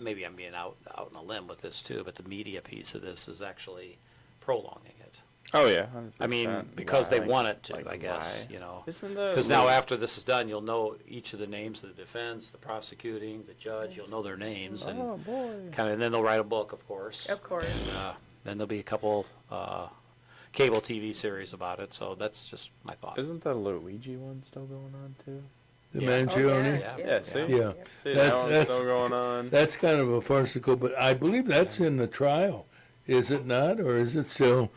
maybe I'm being out on a limb with this too, but the media piece of this is actually prolonging it.
Oh yeah, 100%.
I mean, because they want it to,
like,
I guess,
why?
you know.
Isn't the
Because now after this is done, you'll know each of the names of the defense, the prosecuting, the judge. You'll know their names, and kind of, and then they'll write a book, of course.
Of course.
Then there'll be a couple cable TV series about it. So that's just my thought.
Isn't the Luigi one still going on too?
The Mangione?
Yeah, see?
Yeah.
See, that one's still going on.
That's kind of a farcical, but I believe that's in the trial, is it not? Or is it still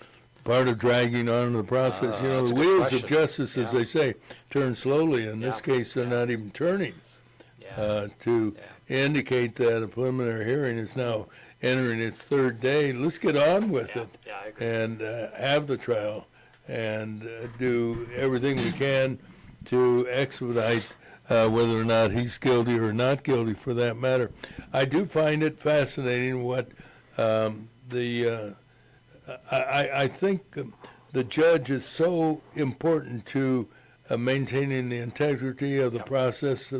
part of dragging on the process? You know,
that's
the
a good
wheels
question.
of justice, as they say, turn slowly. In this case, they're not even turning to indicate that a preliminary hearing is now entering its third day. Let's get on with it
I agree.
and have the trial and do everything we can to expedite whether or not he's guilty or not guilty, for that matter. I do find it fascinating what I think the judge is so important to maintaining the integrity of the process,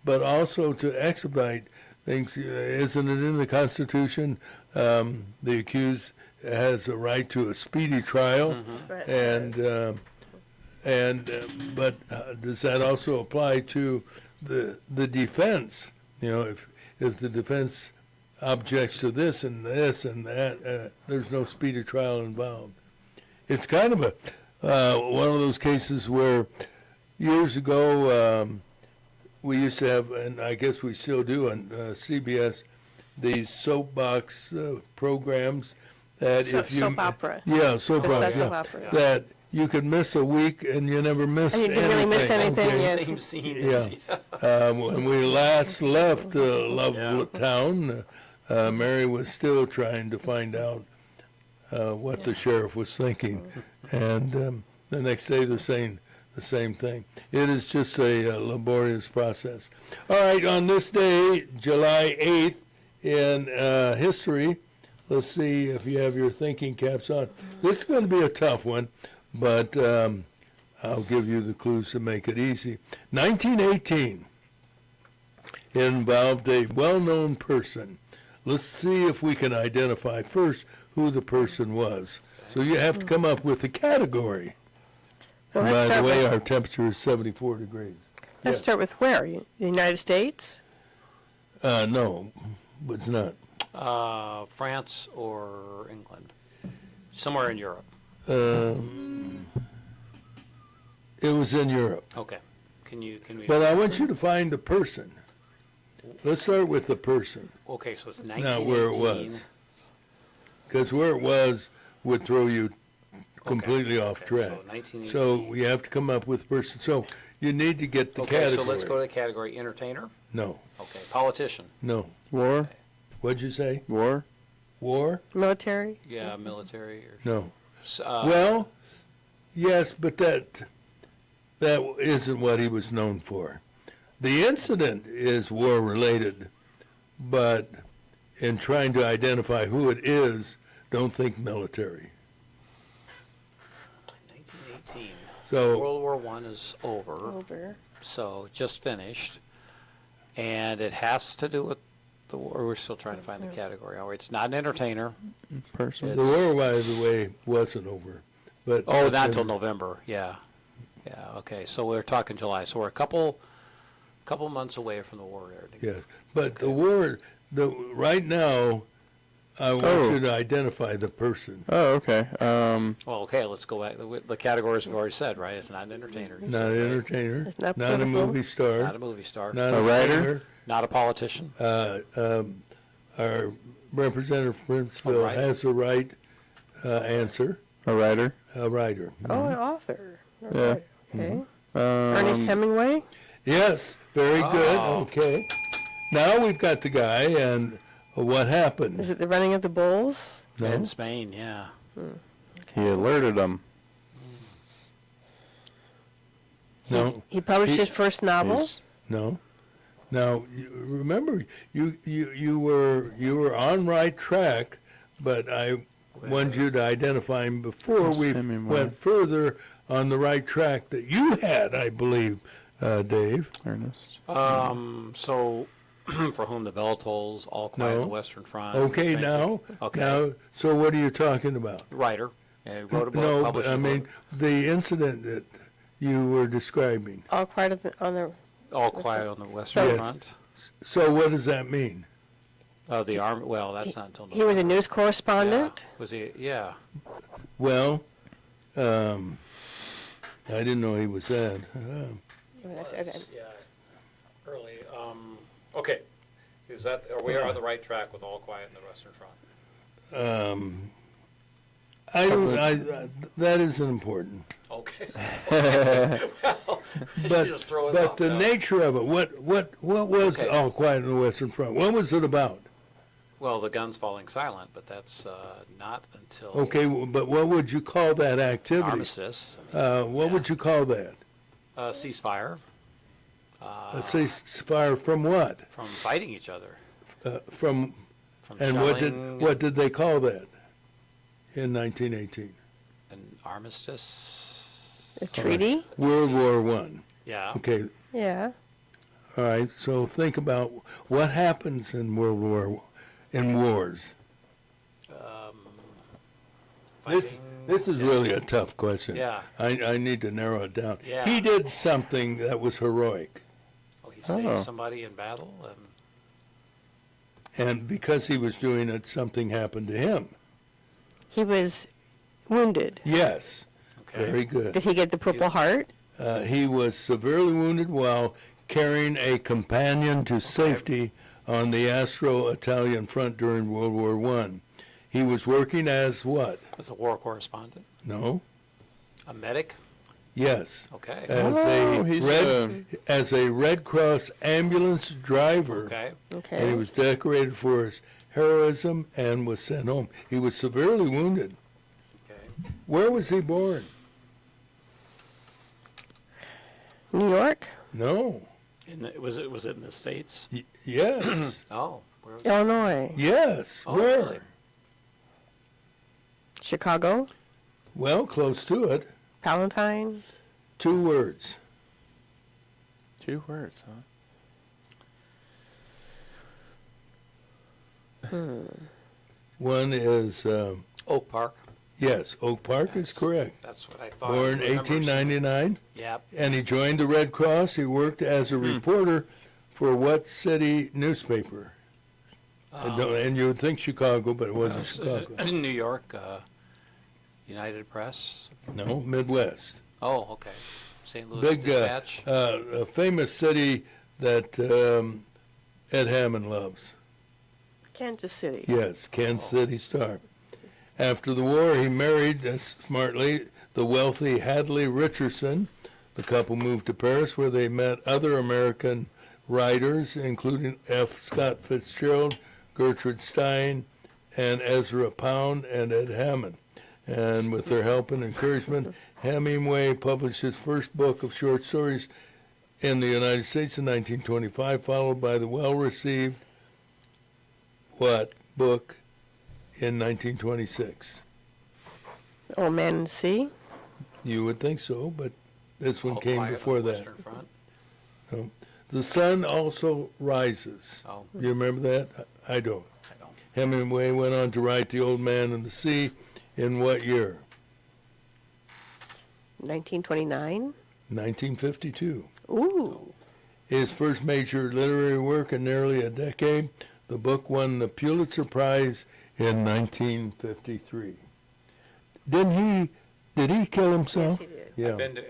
but also to expedite things. Isn't it in the Constitution? The accused has a right to a speedy trial, but does that also apply to the defense? You know, if the defense objects to this and that, there's no speedy trial involved. It's kind of one of those cases where years ago we used to have, and I guess we still do on CBS, these soapbox programs that
Soap opera.
Yeah, soap opera.
Soap opera.
That you could miss a week and you never missed
And you
anything.
didn't really miss anything,
Okay.
yes.
Same scene.
Yeah. When we last left Love Town, Mary was still trying to find out what the sheriff was thinking. And the next day they're saying the same thing. It is just a laborious process. All right, on this day, July 8th, in history, let's see if you have your thinking caps on. This is going to be a tough one, but I'll give you the clues to make it easy. 1918, It involved a well-known person. Let's see if we can identify first who the person was. So you have to come up with a category.
Well,
And
let's
by the
start
way,
with-
our temperature is 74 degrees.
Let's start with where? The United States?
No, it's not.
France or England? Somewhere in Europe.
It was in Europe.
Okay. Can we?
But I want you to find the person. Let's start with the person,
Okay, so it's 1918.
not where it was. Because where it was would throw you completely off
Okay,
track.
so 1918.
So we have to come up with person. So you need to get the
Okay,
category.
so let's go to the category entertainer.
No,
Okay, politician.
no.
War?
What'd you say?
War?
War?
Military?
Yeah, military. Or,
No.
uh,
Well, yes, but that isn't what he was known for. The incident is war-related, but in trying to identify who it is, don't think military.
1918.
So-
World War I is over,
Over.
so just finished, and it has to do with the war. We're still trying to find the category. Oh, it's not an entertainer.
Person?
The war, by the way, wasn't over. But
Oh, not until November. Yeah, yeah. Okay, so we're talking July. So we're a couple months away from the war.
Yeah, but the war, right now, I want
Oh.
you to identify the person,
Oh, okay.
Well, okay. Let's go back. The categories we've already said, right? It's not an entertainer. you
not
said,
an
right?
entertainer,
It's not
not a
political.
movie star,
Not a movie star.
not
A
a
writer?
singer.
Not a politician.
Our representative from Princeville
A writer.
has a right answer,
A writer?
a writer.
Oh, an author.
Yeah.
Okay. Ernest
Um,
Hemingway?
Yes, very good,
Oh.
okay. Now we've got the guy, and what happened?
Is it the running of the bulls?
No?
In Spain, yeah.
he alerted them.
No,
He published
He-
his first novel?
He's-
no. Now, remember, you were on right track, but I wanted you to identify him before
Who's
we
Hemingway?
went further on the right track that you had, I believe, Dave.
Ernest.
So, for whom the bell tolls, all quiet on
No.
the Western Front.
Okay,
Thank you.
now,
Okay.
now, so what are you talking about?
Writer. Yeah, he wrote a book,
No, but
published
I
a
mean,
book.
the incident that you were describing.
All part of on the.
All quiet on the Western
Yes.
Front.
So what does that mean?
Oh, the army. Well, that's not until.
He was a news
Yeah.
correspondent?
Was he? Yeah.
Well, I didn't know he was that.
Yeah. Early. Okay. Is that? Are we on the right track with all quiet in the Western Front?
I don't. That isn't important.
Okay. Well,
But
you just throw it
but
out.
the
No.
nature of it. What was
Okay.
All Quiet on the Western Front? What was it about?
Well, the guns falling silent, but that's not until
Okay, but what would you call that activity?
armistice.
What would you call that?
Ceasefire
A ceasefire from what?
from fighting each other.
From
From
and
shelling
what did they call that in 1918?
an armistice.
A treaty?
World War One.
Yeah.
Okay,
Yeah.
all right. So think about what happens in wars.
Fighting,
This is really a tough question.
Yeah.
I need to narrow it down.
Yeah.
He did something that was heroic,
Oh, he saved
Oh.
somebody in battle,
and because he was doing it, something happened to him.
He was wounded.
Yes,
okay.
very good.
Did he get the Purple Heart?
He was severely wounded while carrying a companion to safety on the Austro-Italian front during World War I. He was working as what?
Was a war correspondent,
No?
a medic.
Yes.
Okay.
As a Red Cross ambulance driver.
Okay.
Okay.
And he was decorated for his heroism and was sent home. He was severely wounded.
Okay.
Where was he born?
New York?
No.
Was it in the States?
Yes.
Oh. Where was
Illinois?
Yes.
Oh,
Where?
really?
Chicago?
Well, close to it.
Palatine?
2 words.
2 words, huh?
One is,
Oak Park.
yes, Oak Park is correct.
That's what I thought.
Born
I remember seeing.
1899,
Yep.
and he joined the Red Cross. He worked as a reporter for what city newspaper? And you would think Chicago, but it wasn't Chicago.
In New York, United Press.
No, Midwest.
Oh, okay. St. Louis
Big,
Dispatch.
a famous city that Ed Hammond loves.
Kansas City.
Yes, Kansas City Star. After the war, he married, smartly, the wealthy Hadley Richardson. The couple moved to Paris, where they met other American writers, including F. Scott Fitzgerald, Gertrude Stein, and Ezra Pound, and Ed Hammond. And with their help and encouragement, Hemingway published his first book of short stories in the United States in 1925, followed by the well-received book in 1926?
Old Man and the Sea.
You would think so, but this one came
Quiet on
before
the
that.
Western Front.
No. The Sun Also Rises.
Oh,
You remember that? I don't.
I don't.
Hemingway went on to write The Old Man and the Sea in what year?
1929.
1952.
Ooh.
His first major literary work in nearly a decade, the book won the Pulitzer Prize in 1953. Did he kill himself?
Yes, he did.
Yeah.
I've been to,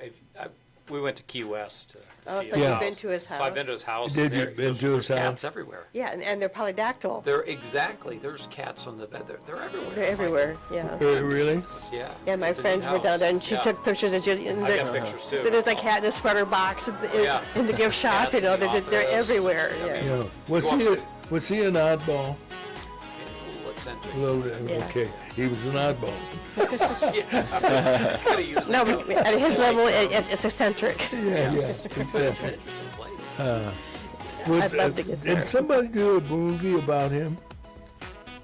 we went to Key West to
Oh,
see
so
his
you've
house.
been to his
So I've
house?
been to his house.
Did
and
you
there-
been to
there's
his
cats
house?
everywhere.
Yeah, and they're polydactyl.
There's cats on the bed. They're everywhere.
They're everywhere. Yeah.
Really?
Yeah.
Yeah, my
It's a neat
friends were down
house.
there, and she
Yeah.
took pictures of Judy.
I got pictures too.
There's a cat in a sweater box in the,
Yeah.
in the gift shop.
Cats
You know,
in the
they're
office.
everywhere.
I
Yeah.
mean,
Yeah. Was he an oddball?
It's a little eccentric.
Yeah.
Okay, he was an oddball.
Yeah. Coulda used
No,
it.
at his level, it's eccentric.
Yeah,
But it's
exactly.
an interesting place.
I'd love to get there.
Did somebody do a movie about him?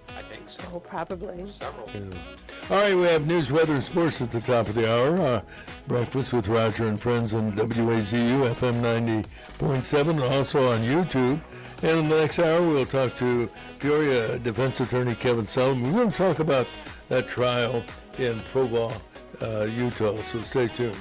I think so.
Oh, probably.
Several.
All right, we have news, weather, and sports at the top of the hour. Breakfast with Roger and Friends on WAZU FM 90.7, and also on YouTube. And in the next hour, we'll talk to Peoria defense attorney Kevin Sullivan. We're going to talk about that trial in Provo, Utah, so stay tuned.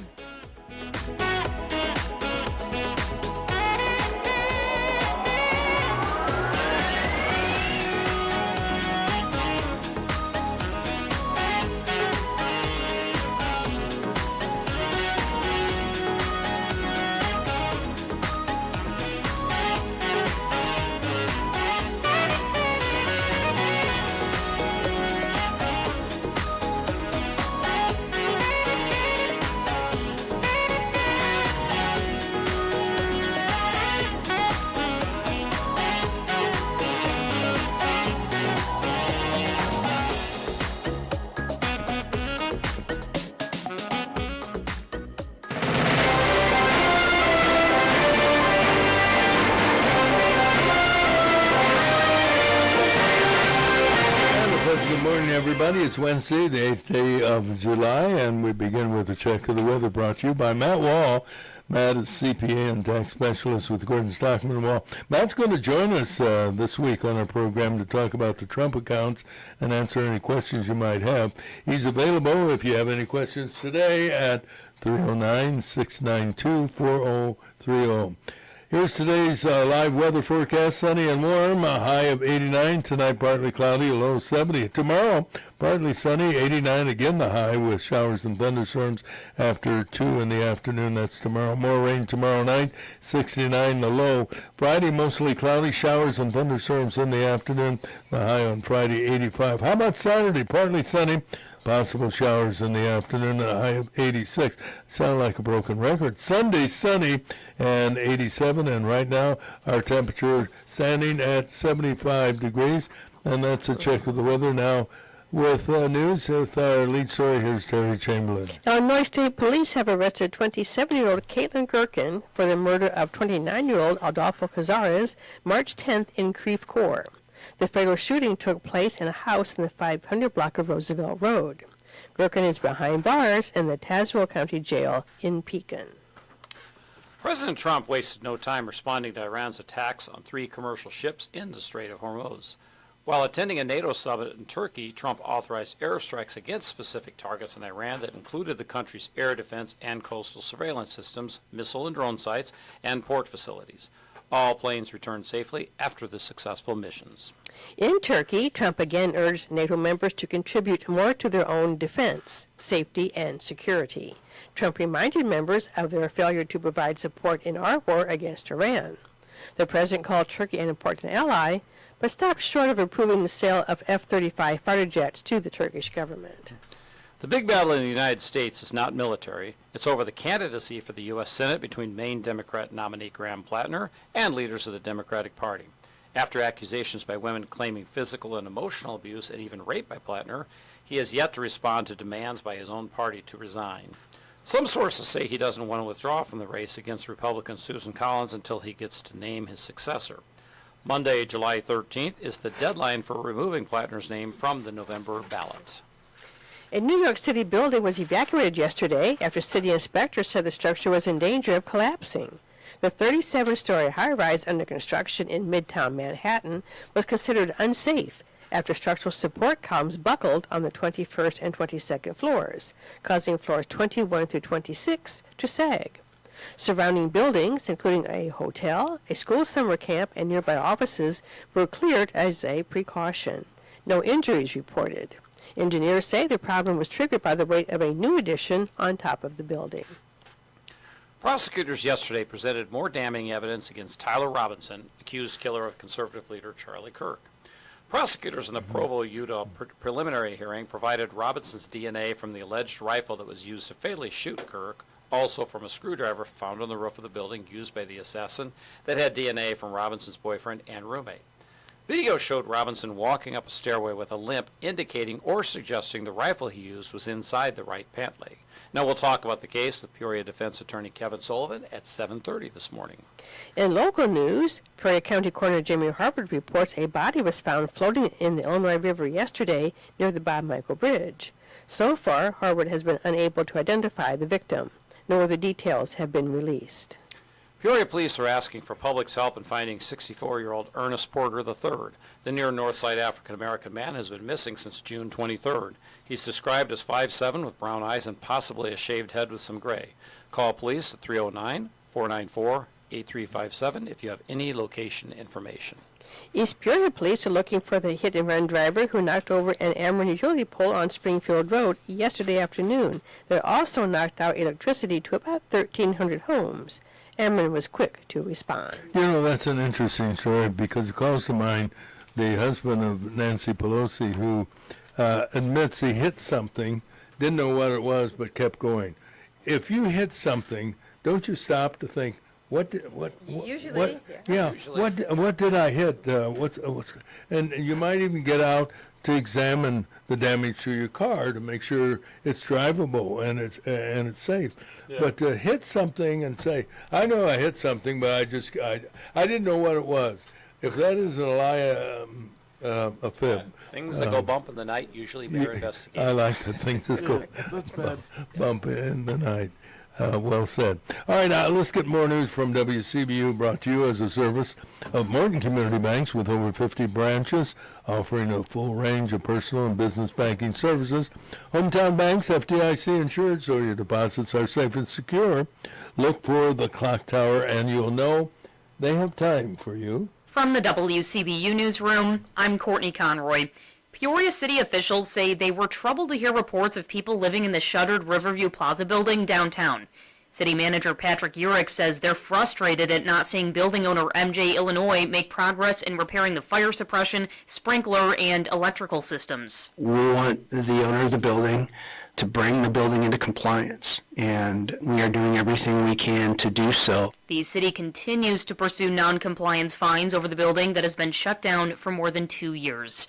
Good morning, everybody. It's Wednesday, the 8th day of July, and we begin with a check of the weather brought to you by Matt Wall. Matt is CPA and tax specialist with Gordon Stockman Wall. Matt's going to join us this week on our program to talk about the Trump accounts and answer any questions you might have. He's available if you have any questions today at 309-692-4030. Here's today's live weather forecast. Sunny and warm, a high of 89. Tonight, partly cloudy, a low of 70. Tomorrow, partly sunny, 89 again the high, with showers and thunderstorms after 2 in the afternoon. That's tomorrow. More rain tomorrow night, 69 the low. Friday, mostly cloudy, showers and thunderstorms in the afternoon. The high on Friday, 85. How about Saturday? Partly sunny. Possible showers in the afternoon, a high of 86. Sound like a broken record. Sunday, sunny and 87. And right now, our temperature standing at 75 degrees. And that's a check of the weather. Now, with news, with our lead story, here's Teri Chamberlain.
Illinois State Police have arrested 27-year-old Caitlin Gherkin for the murder of 29-year-old Adolfo Cazares March 10th in Creve Coeur. The fatal shooting took place in a house in the 500 block of Roosevelt Road. Gherkin is behind bars in the Tazewell County Jail in Pekin.
President Trump wasted no time responding to Iran's attacks on 3 commercial ships in the Strait of Hormuz. While attending a NATO summit in Turkey, Trump authorized airstrikes against specific targets in Iran that included the country's air defense and coastal surveillance systems, missile and drone sites, and port facilities. All planes returned safely after the successful missions.
In Turkey, Trump again urged NATO members to contribute more to their own defense, safety, and security. Trump reminded members of their failure to provide support in our war against Iran. The president called Turkey an important ally, but stopped short of approving the sale of F-35 fighter jets to the Turkish government.
The big battle in the United States is not military. It's over the candidacy for the U.S. Senate between Maine Democrat nominee Graham Plattner and leaders of the Democratic Party. After accusations by women claiming physical and emotional abuse and even rape by Plattner, he has yet to respond to demands by his own party to resign. Some sources say he doesn't want to withdraw from the race against Republican Susan Collins until he gets to name his successor. Monday, July 13th, is the deadline for removing Plattner's name from the November ballot.
A New York City building was evacuated yesterday after city inspectors said the structure was in danger of collapsing. The 37-story high-rise under construction in Midtown Manhattan was considered unsafe after structural support columns buckled on the 21st and 22nd floors, causing floors 21 through 26 to sag. Surrounding buildings, including a hotel, a school summer camp, and nearby offices, were cleared as a precaution. No injuries reported. Engineers say the problem was triggered by the weight of a new addition on top of the building.
Prosecutors yesterday presented more damning evidence against Tyler Robinson, accused killer of conservative leader Charlie Kirk. Prosecutors in the Provo, Utah preliminary hearing provided Robinson's DNA from the alleged rifle that was used to fatally shoot Kirk, also from a screwdriver found on the roof of the building used by the assassin that had DNA from Robinson's boyfriend and roommate. Video showed Robinson walking up a stairway with a limp, indicating or suggesting the rifle he used was inside the right pant leg. Now we'll talk about the case with Peoria defense attorney Kevin Sullivan at 7:30 this morning.
In local news, Peoria County Coroner Jimmy Harvard reports a body was found floating in the Illinois River yesterday near the Bob Michael Bridge. So far, Harvard has been unable to identify the victim. No other details have been released.
Peoria police are asking for public's help in finding 64-year-old Ernest Porter III. The near Northside African-American man has been missing since June 23rd. He's described as 5'7" with brown eyes and possibly a shaved head with some gray. Call police at 309-494-8357 if you have any location information.
East Peoria police are looking for the hit-and-run driver who knocked over an Ameren utility pole on Springfield Road yesterday afternoon. They also knocked out electricity to about 1,300 homes. Ameren was quick to respond.
You know, that's an interesting story because it calls to mind the husband of Nancy Pelosi who admits he hit something, didn't know what it was, but kept going. If you hit something, don't you stop to think, what did I hit? And you might even get out to examine the damage to your car to make sure it's drivable and it's safe. Yeah. But to hit something and say, I know I hit something, but I didn't know what it was. If that isn't a lie, a fib.
Things that go bump in the night usually bear investigation.
I like the things that go bump in the night. Well said. All right, now let's get more news from WCBU, brought to you as a service of Morgan Community Banks with over 50 branches, offering a full range of personal and business banking services. Hometown banks, FDIC insured, so your deposits are safe and secure. Look for the clock tower, and you'll know they have time for you.
From the WCBU Newsroom, I'm Courtney Conroy. Peoria city officials say they were troubled to hear reports of people living in the shuttered Riverview Plaza building downtown. City manager Patrick Urich says they're frustrated at not seeing building owner MJ Illinois make progress in repairing the fire suppression, sprinkler, and electrical systems.
We want the owner of the building to bring the building into compliance, and we are doing everything we can to do so.
The city continues to pursue non-compliance fines over the building that has been shut down for more than 2 years.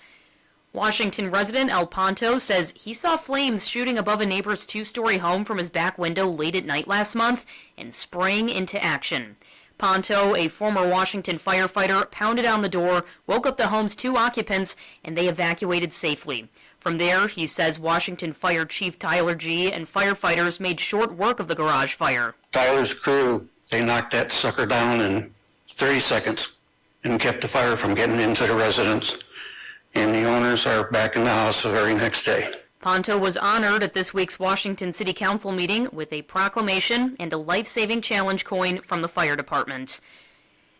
Washington resident El Ponto says he saw flames shooting above a neighbor's 2-story home from his back window late at night last month and sprang into action. Ponto, a former Washington firefighter, pounded on the door, woke up the home's 2 occupants, and they evacuated safely. From there, he says Washington Fire Chief Tyler G. and firefighters made short work of the garage fire.
Tyler's crew, they knocked that sucker down in 30 seconds and kept the fire from getting into the residence. and the owners are back in the house the very next day.
Ponto was honored at this week's Washington City Council meeting with a proclamation and a life-saving challenge coin from the fire department.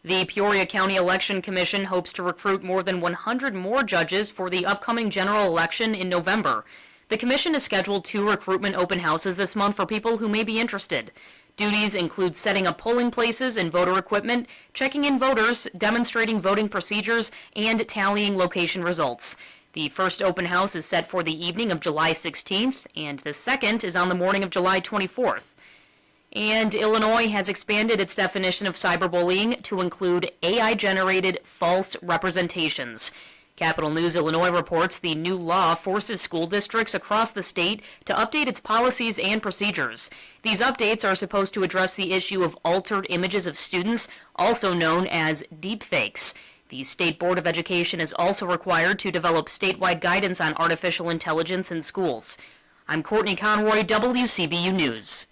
The Peoria County Election Commission hopes to recruit more than 100 more judges for the upcoming general election in November. The commission has scheduled 2 recruitment open houses this month for people who may be interested. Duties include setting up polling places and voter equipment, checking in voters, demonstrating voting procedures, and tallying location results. The first open house is set for the evening of July 16th, and the second is on the morning of July 24th. And Illinois has expanded its definition of cyberbullying to include AI-generated false representations. Capital News Illinois reports the new law forces school districts across the state to update its policies and procedures. These updates are supposed to address the issue of altered images of students, also known as deepfakes. The State Board of Education is also required to develop statewide guidance on artificial intelligence in schools. I'm Courtney Conroy, WCBU News.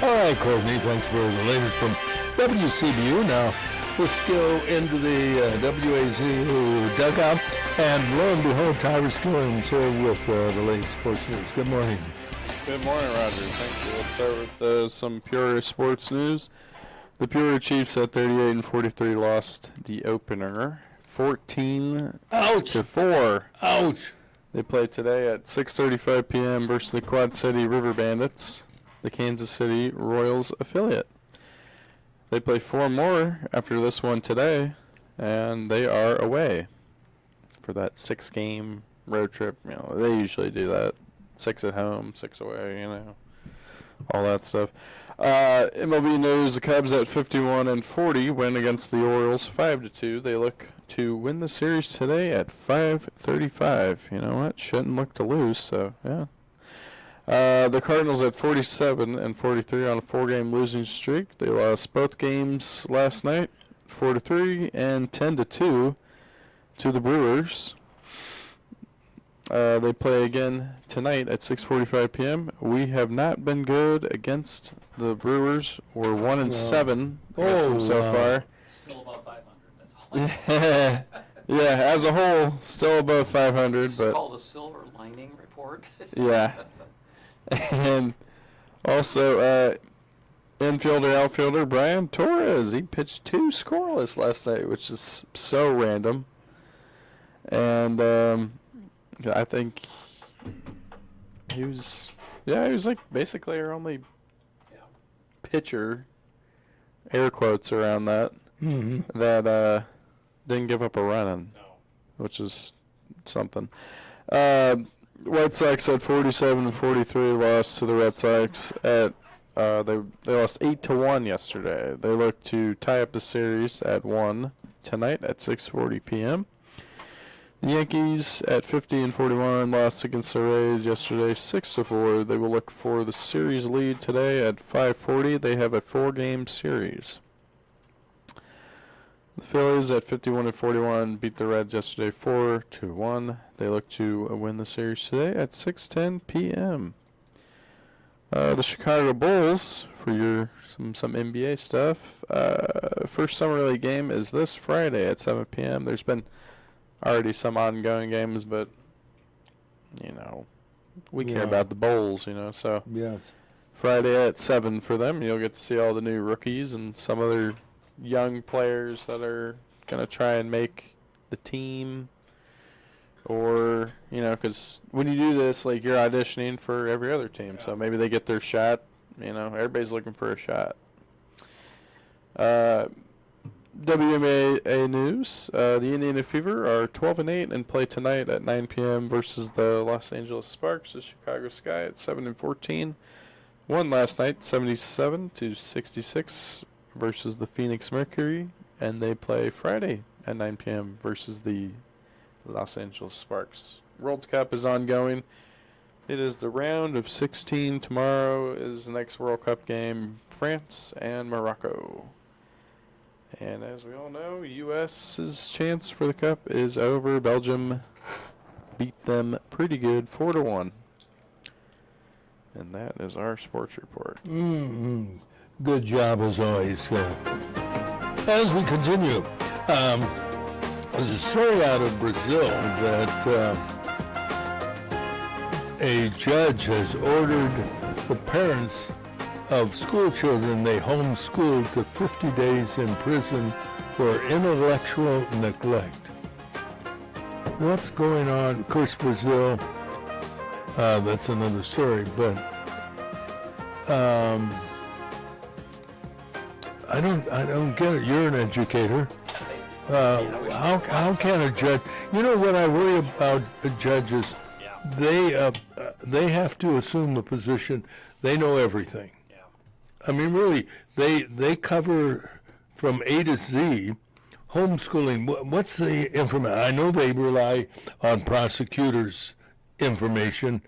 All right, Courtney, thanks for the latest from WCBU. Now, let's go into the WAZU dugout. And lo and behold, Tyrus Kileon's here with the latest sports news. Good morning.
Good morning, Roger. Thank you. Let's start with some Peoria sports news. The Peoria Chiefs at 38-43 lost the opener 14-4.
Ouch!
They play today at 6:35 p.m. versus the Quad City River Bandits, the Kansas City Royals affiliate. They play 4 more after this one today, and they are away for that 6-game road trip. You know, they usually do that. 6 at home, 6 away, you know, all that stuff. MLB news, the Cubs at 51-40 win against the Orioles 5-2. They look to win the series today at 5:35. You know what? Shouldn't look to lose, so yeah. The Cardinals at 47-43 on a 4-game losing streak. They lost both games last night, 4-3 and 10-2 to the Brewers. They play again tonight at 6:45 p.m. We have not been good against the Brewers. We're 1-7 against them so far.
Still above 500, that's all.
Yeah, as a whole, still above 500.
It's
but
called a silver lining report.
yeah. And also, infielder, outfielder Brian Torres, he pitched 2 scoreless last night, which is so random. And I think he was like basically our only pitcher, air quotes around that, that didn't give up a run, which is something. White Sox at 47-43 lost to the Red Sox at they lost 8-1 yesterday. They look to tie up the series at 1 tonight at 6:40 p.m. The Yankees at 50-41 lost against the Rays yesterday 6-4. They will look for the series lead today at 5:40. They have a 4-game series. The Phillies at 51-41 beat the Reds yesterday 4-1. They look to win the series today at 6:10 p.m. The Chicago Bulls, for your some NBA stuff. First summer league game is this Friday at 7 p.m. There's been already some ongoing games, but you know, we care about the Bulls, you know. So Friday at 7 for them. You'll get to see all the new rookies and some other young players that are gonna try and make the team, or you know, because when you do this, like, you're auditioning for every other team, so maybe they get their shot. You know, everybody's looking for a shot. WNBA news: the Indiana Fever are 12-8 and play tonight at 9 p.m. versus the Los Angeles Sparks. The Chicago Sky at 7-14 won last night 77-66 versus the Phoenix Mercury, and they play Friday at 9 p.m. versus the Los Angeles Sparks. World Cup is ongoing. It is the round of 16. Tomorrow is the next World Cup game, France and Morocco. And as we all know, U.S.'s chance for the Cup is over. Belgium beat them pretty good, 4-1. And that is our sports report.
Good job as always. As we continue, there's a story out of Brazil that a judge has ordered the parents of school children they homeschooled to 50 days in prison for intellectual neglect. What's going on? Of course, Brazil, that's another story, but I don't get it. You're an educator. How can a judge? You know what I worry about judges? They have to assume the position. They know everything.
Yeah.
I mean, really, they cover from A to Z. Homeschooling. What's the information? I know they rely on prosecutors' information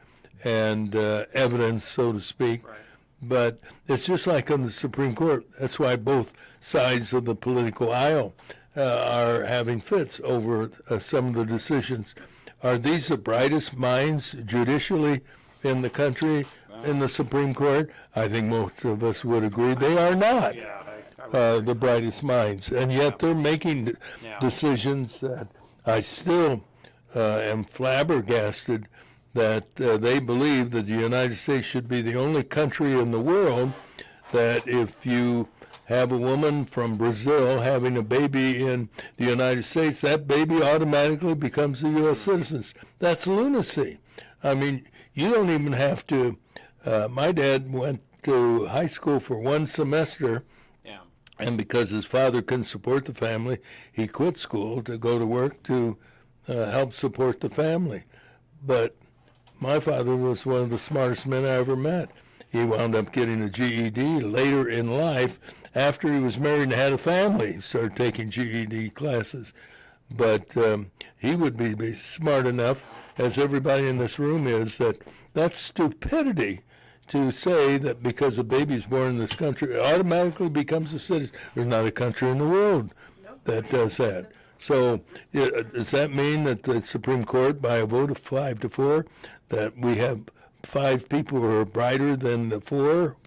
and evidence, so to speak.
Right.
But it's just like on the Supreme Court. That's why both sides of the political aisle are having fits over some of the decisions. Are these the brightest minds judicially in the country, in the Supreme Court? I think most of us would agree they are not the brightest minds. And yet they're making decisions that I still am flabbergasted that they believe that the United States should be the only country in the world that if you have a woman from Brazil having a baby in the United States, that baby automatically becomes a U.S. citizen. That's lunacy. I mean, you don't even have to. My dad went to high school for one semester, and because his father couldn't support the family, he quit school to go to work to help support the family. But my father was one of the smartest men I ever met. He wound up getting a GED later in life after he was married and had a family. He started taking GED classes. But he would be smart enough, as everybody in this room is, that that's stupidity to say that because a baby's born in this country, it automatically becomes a citizen. There's not a country in the world that does that. So does that mean that the Supreme Court, by a vote of 5-4, that we have 5 people who are brighter than the 4,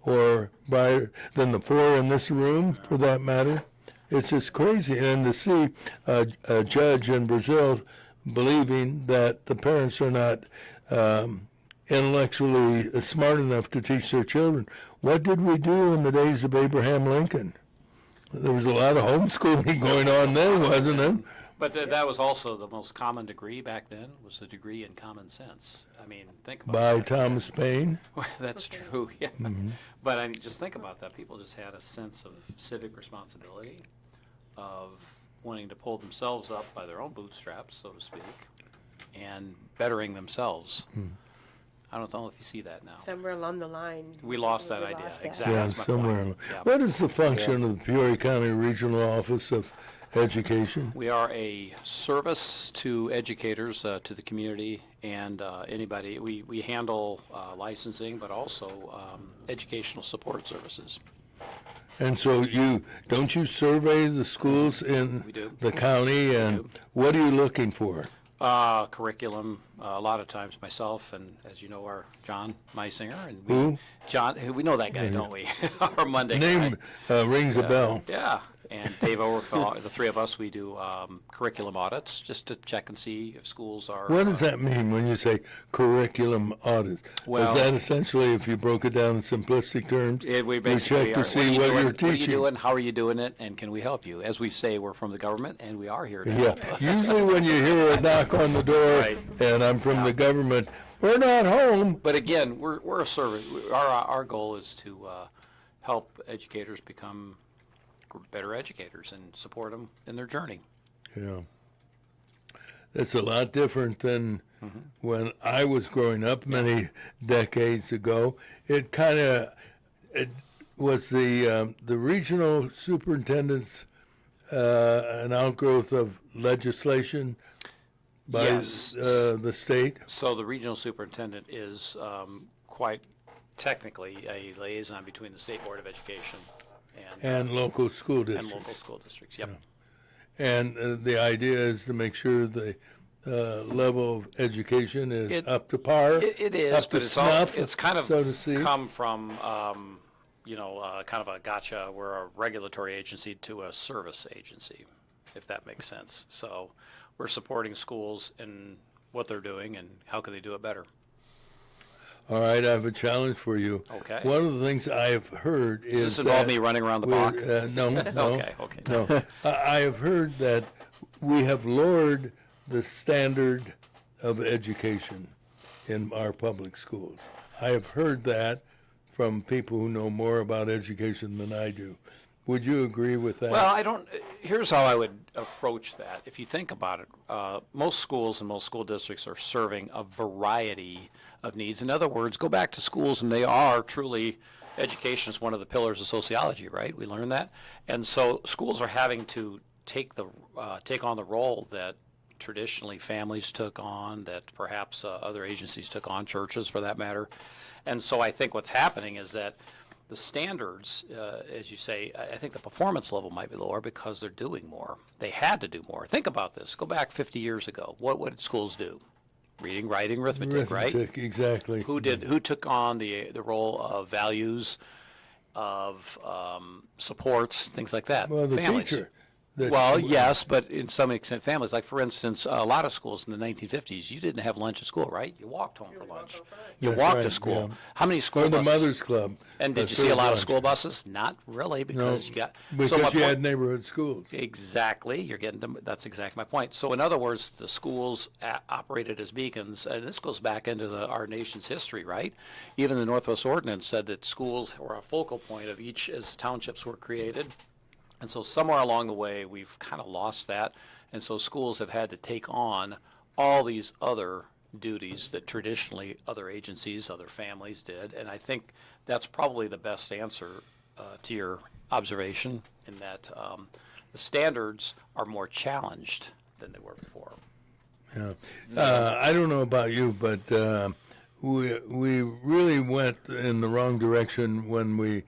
or brighter than the 4 in this room, for that matter? It's just crazy. And to see a judge in Brazil believing that the parents are not intellectually smart enough to teach their children. What did we do in the days of Abraham Lincoln? There was a lot of homeschooling going on then, wasn't there?
But that was also the most common degree back then, was the degree in common sense. I mean, think about
By
that.
Thomas Paine?
That's true, yeah. But I mean, just think about that. People just had a sense of civic responsibility, of wanting to pull themselves up by their own bootstraps, so to speak, and bettering themselves. I don't know if you see that now.
Somewhere along the line.
We lost that idea,
lost that.
exactly.
Yeah,
That's my
somewhere.
point. Yeah.
What is the function of the Peoria County Regional Office of Education?
We are a service to educators, to the community, and anybody. We handle licensing, but also educational support services.
And so don't you survey the schools in
We do.
the county, and what are you looking for?
Curriculum, a lot of times myself, and as you know, our John Meisinger, and
Who?
John, we know that guy, don't we? Our Monday
Name
guy.
rings a bell.
Yeah, and Dave Overfell, the three of us, we do curriculum audits just to check and see if schools are.
What does that mean when you say curriculum audit?
Well-
Is that essentially, if you broke it down in simplistic terms,
We
you
basically
check to
are,
see what you're
What are you
teaching?
doing? How are you doing it? And can we help you? As we say, we're from the government, and we are here to
Yeah,
help.
usually when you hear a knock on the door,
Right.
and I'm from the government, we're not home.
But again, we're a service. Our goal is to help educators become better educators and support them in their journey.
Yeah. That's a lot different than when I was growing up many decades ago. It was the regional superintendents an outgrowth of legislation by
Yes.
the state?
So the regional superintendent is quite technically a liaison between the State Board of Education
And local school
and
districts.
local school districts. Yep.
And the idea is to make sure the level of education is
It-
up to par.
It is,
up to
but
snuff,
it's kind of
so to speak.
come from kind of a gotcha. We're a regulatory agency to a service agency, if that makes sense. So we're supporting schools in what they're doing and how can they do it better.
All right, I have a challenge for you.
Okay.
One of the things I have heard is
Does this involve me running around the block?
No, no.
Okay.
No. I have heard that we have lowered the standard of education in our public schools. I have heard that from people who know more about education than I do. Would you agree with that?
Well, here's how I would approach that. If you think about it, most schools and most school districts are serving a variety of needs. In other words, go back to schools and they are truly, education is one of the pillars of sociology, right? We learned that. And so schools are having to take on the role that traditionally families took on, that perhaps other agencies took on, churches for that matter. And so I think what's happening is that the standards, as you say, I think the performance level might be lower because they're doing more. They had to do more. Think about this. Go back 50 years ago. What did schools do? Reading, writing, arithmetic, right?
Exactly.
Who took on the role of values, of supports, things like that?
Well, the
families.
teacher.
Yes, but in some extent, families. Like, for instance, a lot of schools in the 1950s, you didn't have lunch at school, right? You walked home for lunch. You
That's
walked
right,
to school.
yeah.
How many school
Or the
buses?
Mothers Club.
And did you see a lot of school buses? Not really, because you got...
Because you had neighborhood schools.
Exactly. That's exactly my point. So in other words, the schools operated as beacons, and this goes back into our nation's history, right? Even the Northwest Ordinance said that schools were a focal point of each as townships were created. And so somewhere along the way, we've kind of lost that. And so schools have had to take on all these other duties that traditionally other agencies, other families did. And I think that's probably the best answer to your observation, in that the standards are more challenged than they were before.
Yeah. I don't know about you, but we really went in the wrong direction when we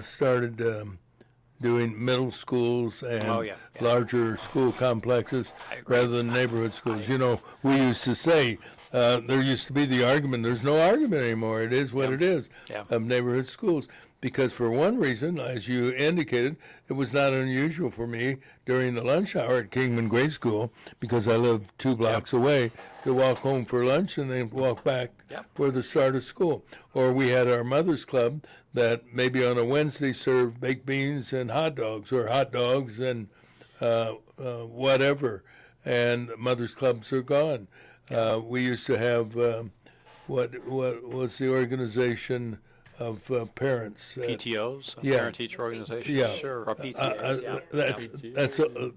started doing middle schools and larger school complexes rather than neighborhood schools. You know, we used to say, there used to be the argument, there's no argument anymore, it is what it is, of neighborhood schools. Because for one reason, as you indicated, it was not unusual for me during the lunch hour at Kingman Grade School, because I lived 2 blocks away, to walk home for lunch and then walk back for the start of school. Or we had our Mothers Club that maybe on a Wednesday served baked beans and hot dogs, or hot dogs and whatever. And Mothers Clubs are gone. We used to have, what was the organization of parents?
PTOs, parent-teacher organizations, sure, or PTAs.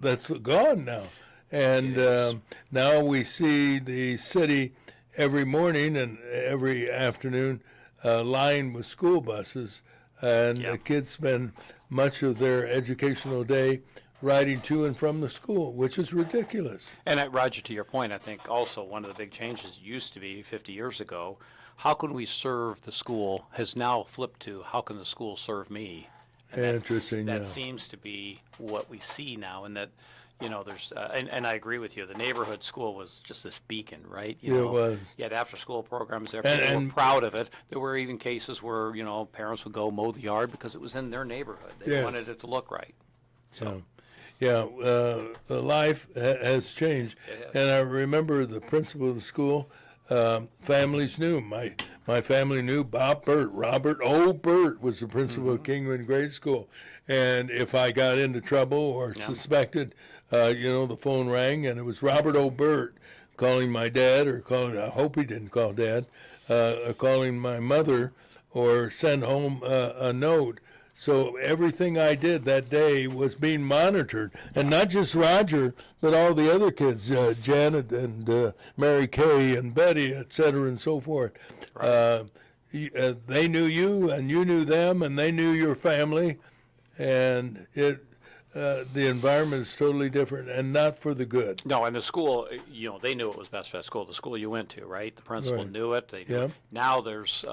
That's gone now. And now we see the city every morning and every afternoon lined with school buses, and the kids spend much of their educational day riding to and from the school, which is ridiculous.
And Roger, to your point, I think also one of the big changes used to be 50 years ago, how can we serve the school, has now flipped to how can the school serve me? And
Interesting.
That seems to be what we see now, and that, you know, there's, and I agree with you, the neighborhood school was just this beacon, right? You know,
it was.
You had after-school programs there, people were proud of it. There were even cases where, you know, parents would go mow the yard because it was in their neighborhood. They wanted it to look right. So.
The life has changed. And I remember the principal of the school, families knew. My family knew Bob Burt. Robert O. Burt was the principal of Kingman Grade School. And if I got into trouble or suspected, the phone rang and it was Robert O. Burt calling my dad, or calling, I hope he didn't call dad, calling my mother, or send home a note. So everything I did that day was being monitored, and not just Roger, but all the other kids, Janet and Mary Kay and Betty, et cetera, and so forth. Right. They knew you, and you knew them, and they knew your family, and it the environment is totally different and not for the good.
No, and the school, they knew it was best for that school. The school you went to, right? The principal
Right.
knew it. They knew
Yeah.
it. Now there's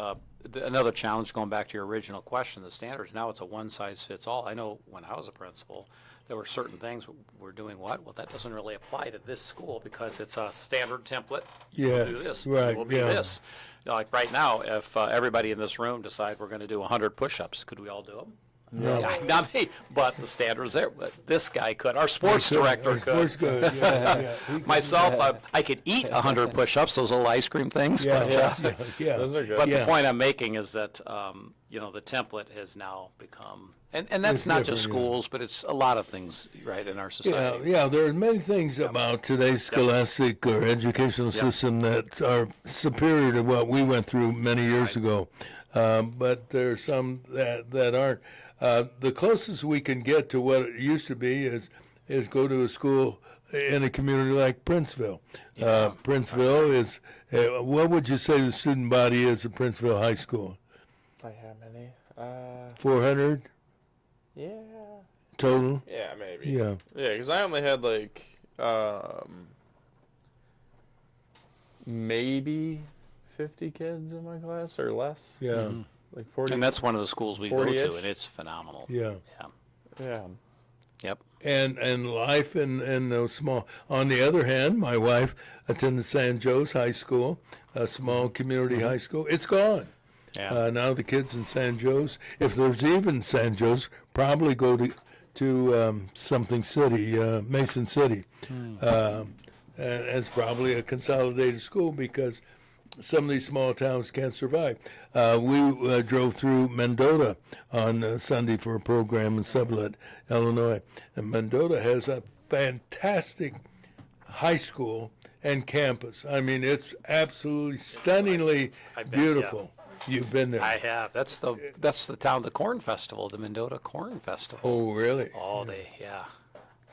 another challenge going back to your original question, the standards. Now it's a one-size-fits-all. I know when I was a principal, there were certain things we're doing what? Well, that doesn't really apply to this school because it's a standard template. You will do
Yes,
this.
right,
You will do
yeah.
this. Like right now, if everybody in this room decide we're going to do 100 push-ups, could we all do them?
No.
Yeah, not me, but the standard's there. But this guy could. Our sports director could.
Sports good. Yeah. He could
Myself,
do that.
I could eat 100 push-ups, those little ice cream things.
Yeah,
but,
yeah.
Those are good.
but
Yeah.
the point I'm making is that the template has now become, and that's
It's
not just
different, yeah.
schools, but it's a lot of things, right, in our society.
Yeah, there are many things about today's scholastic or educational system that are superior to what we went through many years ago. But there are some that aren't. The closest we can get to what it used to be is go to a school in a community like Princeville. Princeville is, what would you say the student body is at Princeville High School?
Like how many?
400
Yeah.
total?
Yeah, maybe.
Yeah.
Yeah, because I only had like maybe 50 kids in my class or less.
Yeah.
Like 40.
And that's one of the schools we go to,
40-ish.
and it's phenomenal.
Yeah.
Yeah.
Yep.
And life in those small. On the other hand, my wife attended San Joe's High School, a small community high school. It's gone.
Yeah.
Now the kids in San Joe's, if there's even San Joe's, probably go to something city, Mason City. And it's probably a consolidated school because some of these small towns can't survive. We drove through Mendota on Sunday for a program in Sublette, Illinois. And Mendota has a fantastic high school and campus. I mean, it's absolutely stunningly
I bet,
beautiful. You've been there.
I have. That's the town, the Corn Festival, the Mendota Corn Festival.
Oh, really?
Oh,
Yeah.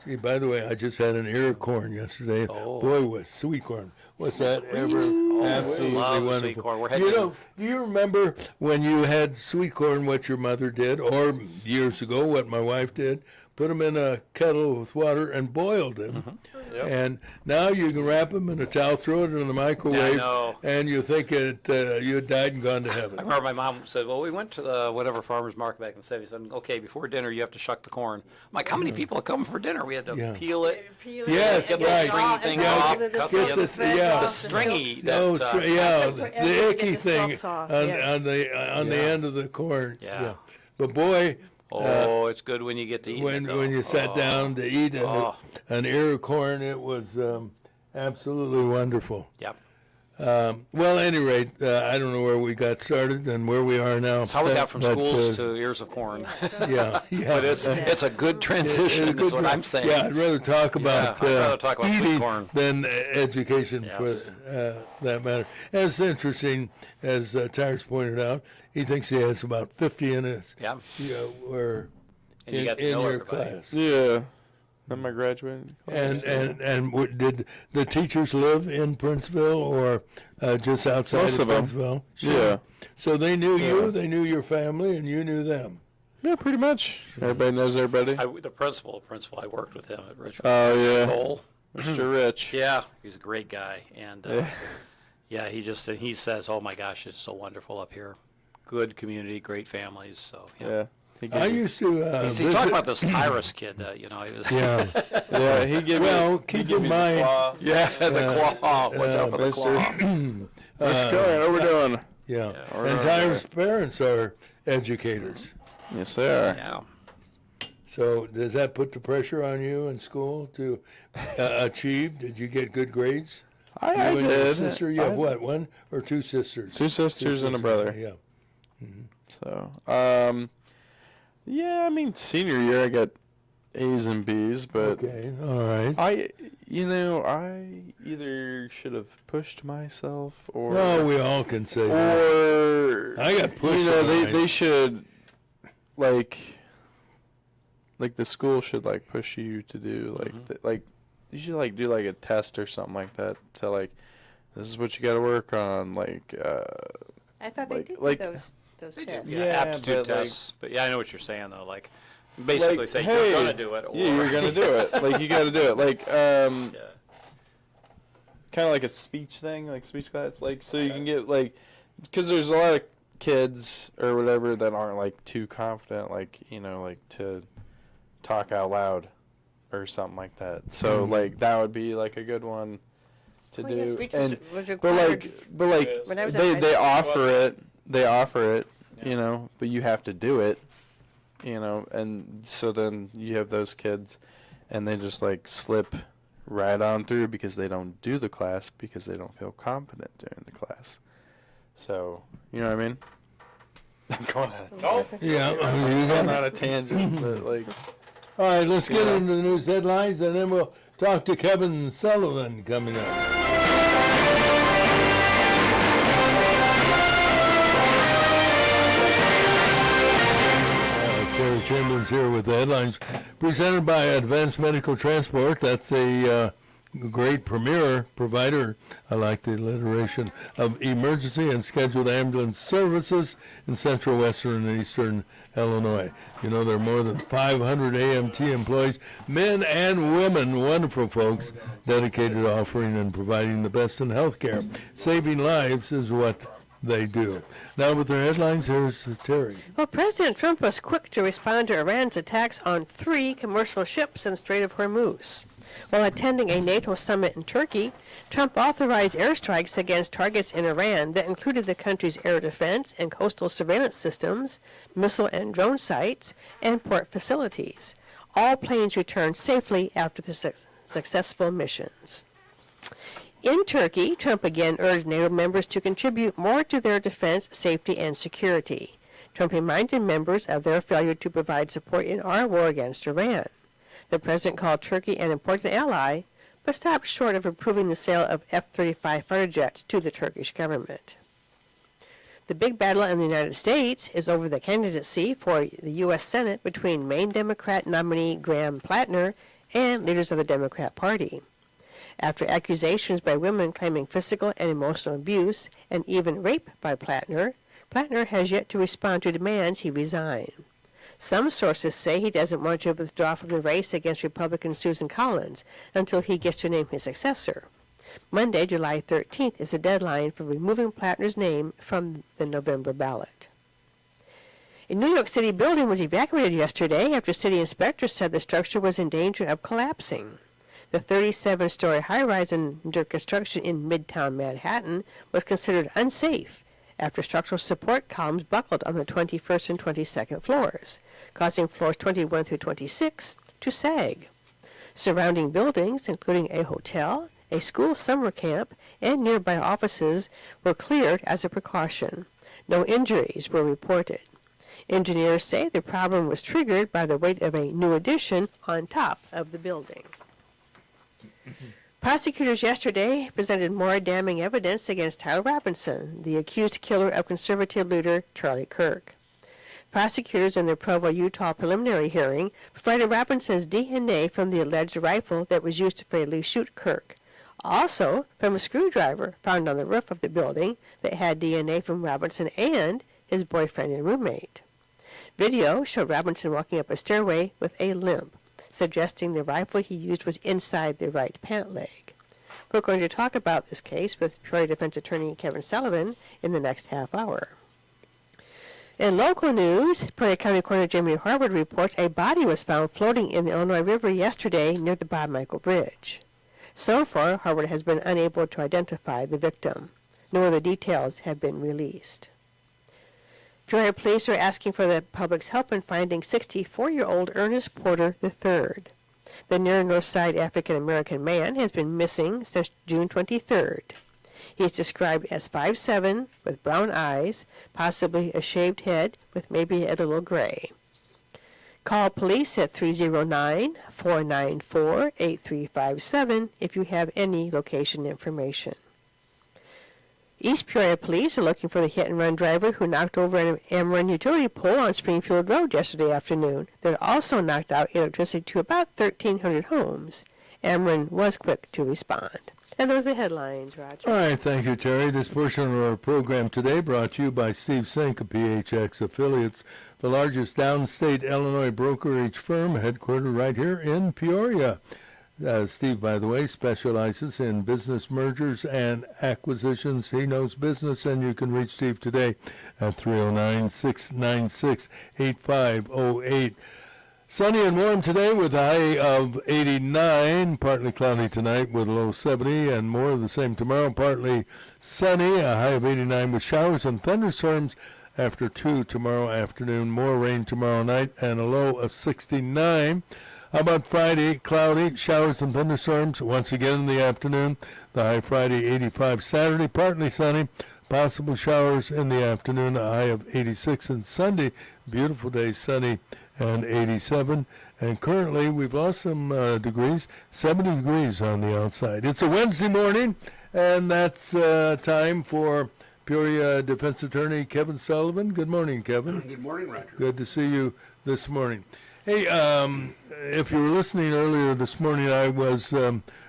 See, by the way, I just had an ear of corn yesterday.
Oh.
Boy, was sweet corn. Was that ever absolutely
love the
wonderful?
sweet corn. We're heading
do you remember when you had sweet corn, what your mother did, or years ago, what my wife did? Put them in a kettle with water and boiled them. And now you can wrap them in a towel, throw it in the microwave, and you think you had died and gone to heaven.
I remember my mom said, well, we went to the whatever farmer's market back in the 70s. And okay, before dinner, you have to shuck the corn. I'm like, how many people are coming for dinner? We had to peel it.
Yes,
get the
right.
stringy thing
Yeah,
off.
get
cut
this-
the,
yeah.
the stringy.
The icky
the
thing
stalks off,
on
yes.
the end of the corn.
Yeah.
But boy,
Oh, it's good when you get to eat it, though.
when you sat down to eat an ear of corn, it was absolutely wonderful.
Yep.
Well, at any rate, I don't know where we got started and where we are now.
That's how we got from
but,
schools to ears of corn.
Yeah.
But it's a good transition, is what I'm saying.
Yeah, I'd rather talk about,
I'd rather talk about sweet
eating
corn.
than education
Yes.
for that matter. And it's interesting, as Tyrus pointed out, he thinks he has about 50 in his,
Yeah.
were
And you
in
got to know
your
everybody.
class.
Yeah. Then my graduating class.
And did the teachers live in Princeville or just outside
Most
of
of 'em.
Princeville?
Yeah.
So they knew you,
Yeah.
they knew your family, and you knew them.
Yeah, pretty much. Everybody knows everybody.
The principal, I worked with him at Richmond.
Oh, yeah.
Cole.
Mr. Rich.
Yeah, he's a great guy. And he says, oh my gosh, it's so wonderful up here. Good community, great families. So,
Yeah.
I used to
He
visit.
talked about this Tyrus kid, he was.
Yeah.
Yeah, he gave
Well,
me.
keep
he gave
in
me
mind-
The claw.
Yeah, the claw. Watch out for the claw.
Mr. Kileon, what we're doing?
Yeah.
Or
And
not
Tyrus' parents are educators.
Yes, they are.
Yeah.
So does that put the pressure on you in school to achieve? Did you get good grades?
I
You and your
did.
sister, you have what, one or two sisters?
Two sisters and a brother.
Yeah.
So, yeah, I mean, senior year I got A's and B's, but
Okay, all right.
I either should have pushed myself or
Well, we all can say that.
or
I got pushed.
they should like the school should like push you to do like you should like do like a test or something like that to like this is what you got to work on like
I thought they
like-
did
like-
those
They do,
tests.
yeah,
Yeah,
aptitude
but, like-
tests. But yeah, I know what you're saying though. Like, Basically
like,
say
hey,
you're gonna do it. Or
yeah, you're gonna do it. Like you got to do it. Like kind of like a speech thing, like speech class. Like so you can get like, because there's a lot of kids or whatever that aren't like too confident, like like to talk out loud or something like that. So like that would be like a good one to do. And but like they offer it. They offer it. But you have to do it. And so then you have those kids, and they just like slip right on through because they don't do the class because they don't feel confident during the class. So you know what I mean? I'm going on going on a tangent, but like.
All right, let's get into the news headlines, and then we'll talk to Kevin Sullivan coming up. Sarah Chamberlain's here with the headlines, presented by Advanced Medical Transport. That's a great premier provider, I like the alliteration, of emergency and scheduled ambulance services in central, western, and eastern Illinois. There are more than 500 AMT employees, men and women, wonderful folks, dedicated to offering and providing the best in healthcare. Saving lives is what they do. Now with their headlines, here's Teri.
Well, President Trump was quick to respond to Iran's attacks on 3 commercial ships in the Strait of Hormuz. While attending a NATO summit in Turkey, Trump authorized airstrikes against targets in Iran that included the country's air defense and coastal surveillance systems, missile and drone sites, and port facilities. All planes returned safely after the successful missions. In Turkey, Trump again urged NATO members to contribute more to their defense, safety, and security. Trump reminded members of their failure to provide support in our war against Iran. The president called Turkey an important ally, but stopped short of approving the sale of F-35 fighter jets to the Turkish government. The big battle in the United States is over the candidacy for the U.S. Senate between Maine Democrat nominee Graham Plattner and leaders of the Democrat Party. After accusations by women claiming physical and emotional abuse and even rape by Plattner, Plattner has yet to respond to demands he resign. Some sources say he doesn't want to withdraw from the race against Republican Susan Collins until he gets to name his successor. Monday, July 13th, is the deadline for removing Plattner's name from the November ballot. A New York City building was evacuated yesterday after city inspectors said the structure was in danger of collapsing. The 37-story high-rise under construction in Midtown Manhattan was considered unsafe after structural support columns buckled on the 21st and 22nd floors, causing floors 21 through 26 to sag. Surrounding buildings, including a hotel, a school summer camp, and nearby offices, were cleared as a precaution. No injuries were reported. Engineers say the problem was triggered by the weight of a new addition on top of the building. Prosecutors yesterday presented more damning evidence against Tyler Robinson, the accused killer of conservative leader Charlie Kirk. Prosecutors in their Provo, Utah preliminary hearing provided Robinson's DNA from the alleged rifle that was used to fatally shoot Kirk. Also, from a screwdriver found on the roof of the building that had DNA from Robinson and his boyfriend and roommate. Video showed Robinson walking up a stairway with a limp, suggesting the rifle he used was inside the right pant leg. We're going to talk about this case with Peoria Defense Attorney Kevin Sullivan in the next half hour. In local news, Peoria County Coroner Jamie Harwood reports a body was found floating in the Illinois River yesterday near the Bob Michael Bridge. So far, Harwood has been unable to identify the victim. No other details have been released. Peoria police are asking for the public's help in finding 64-year-old Ernest Porter III. The near North Side African-American man has been missing since June 23rd. He is described as 5'7", with brown eyes, possibly a shaved head with maybe a little gray. Call police at 309-494-8357 if you have any location information. East Peoria police are looking for the hit-and-run driver who knocked over an Ameren utility pole on Springfield Road yesterday afternoon that also knocked out electricity to about 1,300 homes. Ameren was quick to respond. And those are the headlines, Roger.
All right, thank you, Terry. This portion of our program today brought to you by Steve Sink of PHX Affiliates, the largest downstate Illinois brokerage firm, headquartered right here in Peoria. Steve, by the way, specializes in business mergers and acquisitions. He knows business, and you can reach Steve today at 309-696-8508. Sunny and warm today with a high of 89, partly cloudy tonight with a low 70, and more of the same tomorrow, partly sunny, a high of 89 with showers and thunderstorms after 2 tomorrow afternoon, more rain tomorrow night, and a low of 69. How about Friday? Cloudy, showers and thunderstorms once again in the afternoon, the high Friday 85. Saturday, partly sunny, possible showers in the afternoon, a high of 86. And Sunday, beautiful day, sunny and 87. And currently, we've lost some degrees, 70 degrees on the outside. It's a Wednesday morning, and that's time for Peoria Defense Attorney Kevin Sullivan. Good morning, Kevin.
Good morning, Roger.
Good to see you this morning. Hey, if you were listening earlier this morning, I was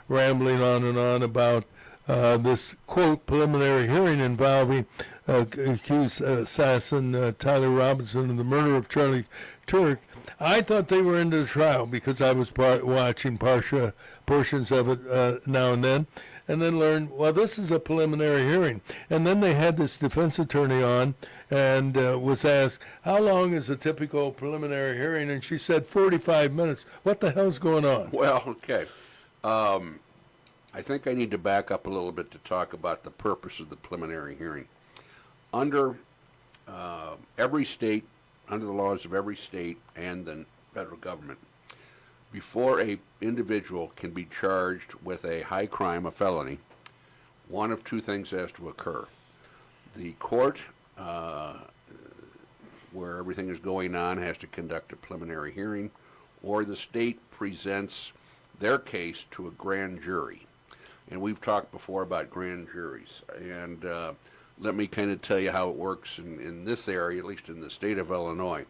rambling on and on about this, quote, preliminary hearing involving accused assassin Tyler Robinson and the murder of Charlie Turk. I thought they were into the trial because I was watching portions of it now and then learned, well, this is a preliminary hearing. And then they had this defense attorney on and was asked, how long is a typical preliminary hearing? And she said 45 minutes. What the hell's going on?
Well, okay. I think I need to back up a little bit to talk about the purpose of the preliminary hearing. Under every state, under the laws of every state and the federal government, before a individual can be charged with a high crime, a felony, one of two things has to occur. The court, where everything is going on, has to conduct a preliminary hearing, or the state presents their case to a grand jury. And we've talked before about grand juries. And let me kind of tell you how it works in this area, at least in the state of Illinois.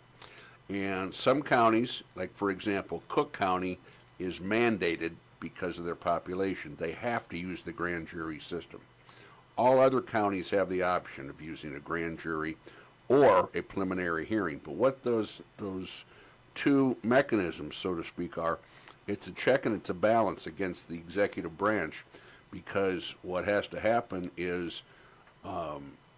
And some counties, like for example, Cook County, is mandated because of their population. They have to use the grand jury system. All other counties have the option of using a grand jury or a preliminary hearing. But what those two mechanisms, so to speak, are, it's a check and it's a balance against the executive branch, because what has to happen is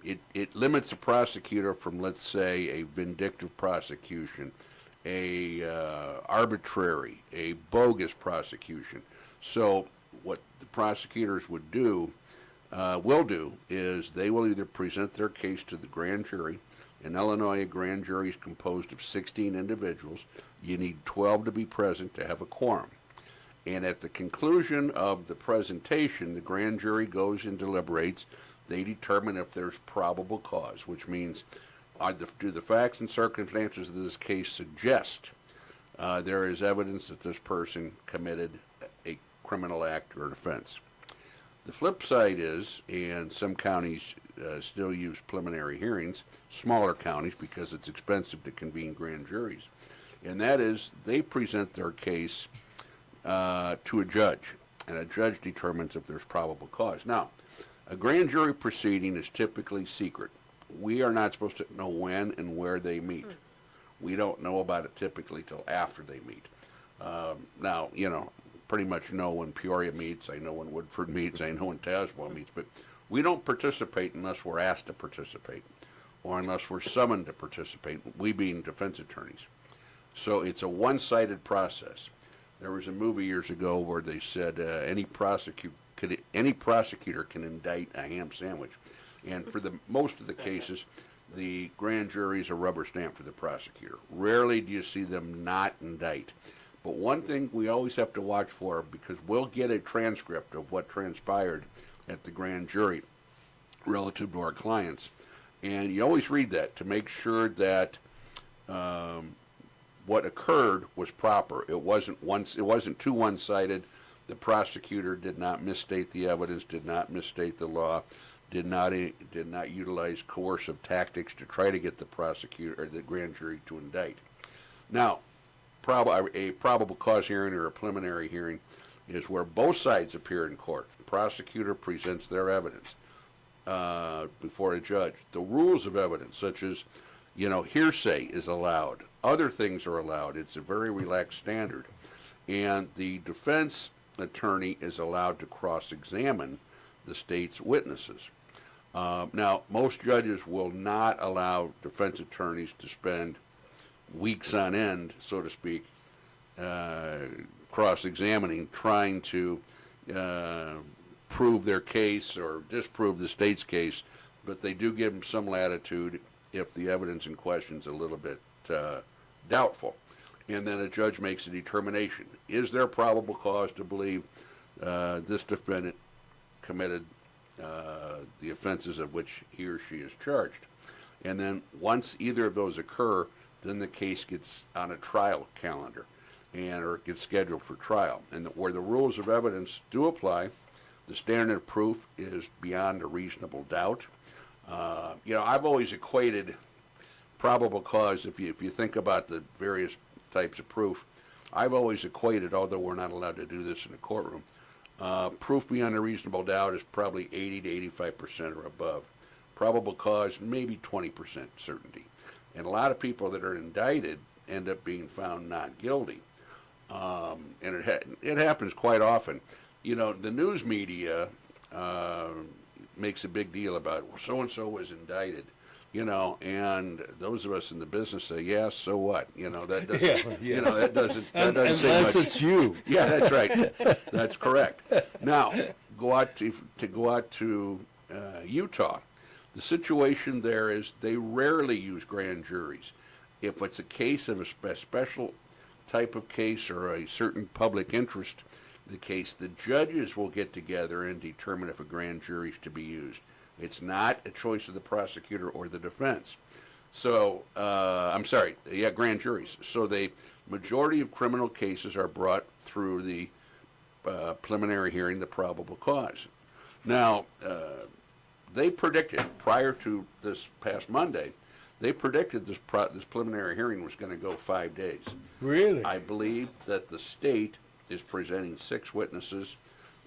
it limits a prosecutor from, let's say, a vindictive prosecution, a arbitrary, a bogus prosecution. So what the prosecutors will do is they will either present their case to the grand jury. In Illinois, a grand jury is composed of 16 individuals. You need 12 to be present to have a quorum. And at the conclusion of the presentation, the grand jury goes and deliberates. They determine if there's probable cause, which means do the facts and circumstances of this case suggest there is evidence that this person committed a criminal act or offense. The flip side is, and some counties still use preliminary hearings, smaller counties, because it's expensive to convene grand juries, and that is they present their case to a judge, and a judge determines if there's probable cause. Now, a grand jury proceeding is typically secret. We are not supposed to know when and where they meet. We don't know about it typically till after they meet. Now, pretty much know when Peoria meets. I know when Woodford meets. I know when Tazewell meets. But we don't participate unless we're asked to participate or unless we're summoned to participate, we being defense attorneys. So it's a one-sided process. There was a movie years ago where they said any prosecutor can indict a ham sandwich. And for the most of the cases, the grand jury is a rubber stamp for the prosecutor. Rarely do you see them not indict. But one thing we always have to watch for, because we'll get a transcript of what transpired at the grand jury relative to our clients, and you always read that to make sure that what occurred was proper. It wasn't too one-sided. The prosecutor did not misstate the evidence, did not misstate the law, did not utilize coercive tactics to try to get the prosecutor or the grand jury to indict. Now, a probable cause hearing or a preliminary hearing is where both sides appear in court. The prosecutor presents their evidence before a judge. The rules of evidence, such as, Hearsay is allowed. Other things are allowed. It's a very relaxed standard. And the defense attorney is allowed to cross-examine the state's witnesses. Now, most judges will not allow defense attorneys to spend weeks on end, so to speak, cross-examining, trying to prove their case or disprove the state's case, but they do give them some latitude if the evidence in question is a little bit doubtful. And then a judge makes a determination. Is there probable cause to believe this defendant committed the offenses of which he or she is charged? And then once either of those occur, then the case gets on a trial calendar or it gets scheduled for trial. And where the rules of evidence do apply, the standard of proof is beyond a reasonable doubt. I've always equated probable cause, if you think about the various types of proof, I've always equated, although we're not allowed to do this in a courtroom, proof beyond a reasonable doubt is probably 80 to 85% or above. Probable cause, maybe 20% certainty. And a lot of people that are indicted end up being found not guilty. And it happens quite often. The news media makes a big deal about so-and-so was indicted, and those of us in the business say, yeah, so what? That doesn't, that doesn't say much.
Unless it's you.
Yeah, that's right. That's correct. Now, go out to Utah. The situation there is they rarely use grand juries. If it's a case of a special type of case or a certain public interest, the case, the judges will get together and determine if a grand jury is to be used. It's not a choice of the prosecutor or the defense. So, grand juries. So the majority of criminal cases are brought through the preliminary hearing, the probable cause. Now, they predicted prior to this past Monday, they predicted this preliminary hearing was going to go 5 days.
Really?
I believe that the state is presenting 6 witnesses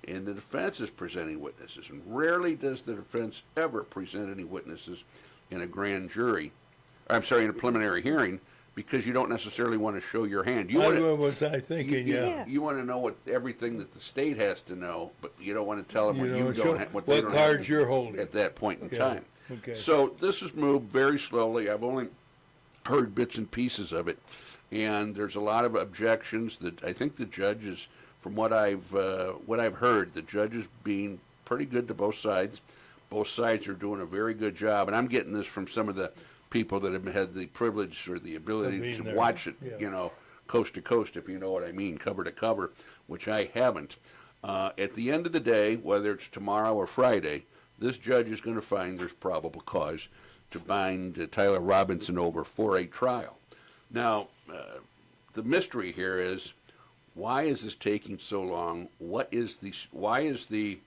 and the defense is presenting witnesses. And rarely does the defense ever present any witnesses in a grand jury, in a preliminary hearing, because you don't necessarily want to show your hand.
What was I thinking, yeah.
You want to know everything that the state has to know, but you don't want to tell them what
cards you're holding
at that point in time.
Okay.
So this has moved very slowly. I've only heard bits and pieces of it, and there's a lot of objections that I think the judges, from what I've heard, the judges being pretty good to both sides. Both sides are doing a very good job, and I'm getting this from some of the people that have had the privilege or the ability to watch it, coast to coast, if you know what I mean, cover to cover, which I haven't. At the end of the day, whether it's tomorrow or Friday, this judge is going to find there's probable cause to bind Tyler Robinson over for a trial. Now, the mystery here is, why is this taking so long? Why is the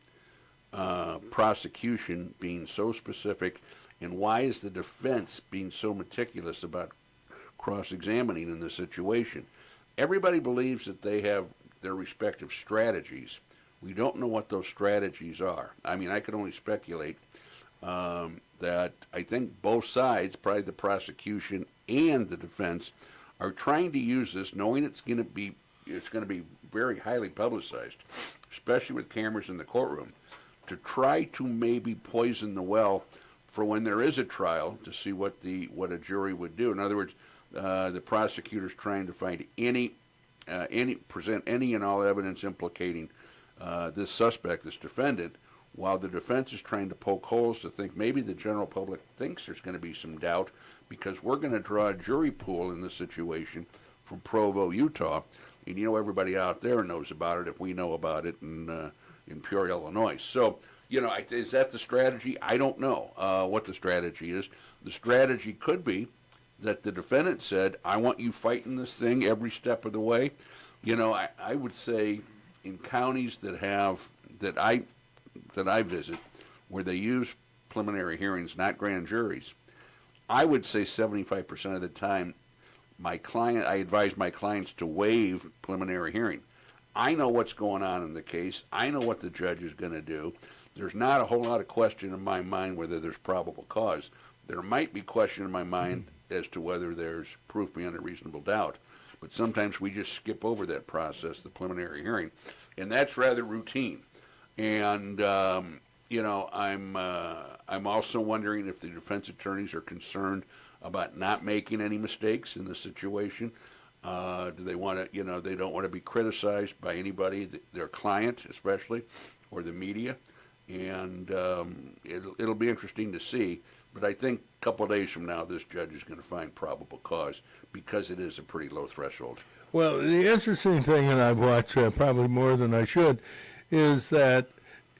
prosecution being so specific, and why is the defense being so meticulous about cross-examining in this situation? Everybody believes that they have their respective strategies. We don't know what those strategies are. I mean, I can only speculate that I think both sides, probably the prosecution and the defense, are trying to use this, knowing it's going to be very highly publicized, especially with cameras in the courtroom, to try to maybe poison the well for when there is a trial, to see what a jury would do. In other words, the prosecutor's trying to find present any and all evidence implicating this suspect, this defendant, while the defense is trying to poke holes to think maybe the general public thinks there's going to be some doubt, because we're going to draw a jury pool in this situation from Provo, Utah, and everybody out there knows about it if we know about it in Peoria, Illinois. So, is that the strategy? I don't know what the strategy is. The strategy could be that the defendant said, I want you fighting this thing every step of the way. I would say in counties that I visit, where they use preliminary hearings, not grand juries, I would say 75% of the time, I advise my clients to waive preliminary hearing. I know what's going on in the case. I know what the judge is going to do. There's not a whole lot of question in my mind whether there's probable cause. There might be question in my mind as to whether there's proof beyond a reasonable doubt. But sometimes we just skip over that process, the preliminary hearing, and that's rather routine. And I'm also wondering if the defense attorneys are concerned about not making any mistakes in the situation. Do they want to, they don't want to be criticized by anybody, their client especially, or the media. And it'll be interesting to see. But I think a couple of days from now, this judge is going to find probable cause because it is a pretty low threshold.
Well, the interesting thing, and I've watched probably more than I should, is that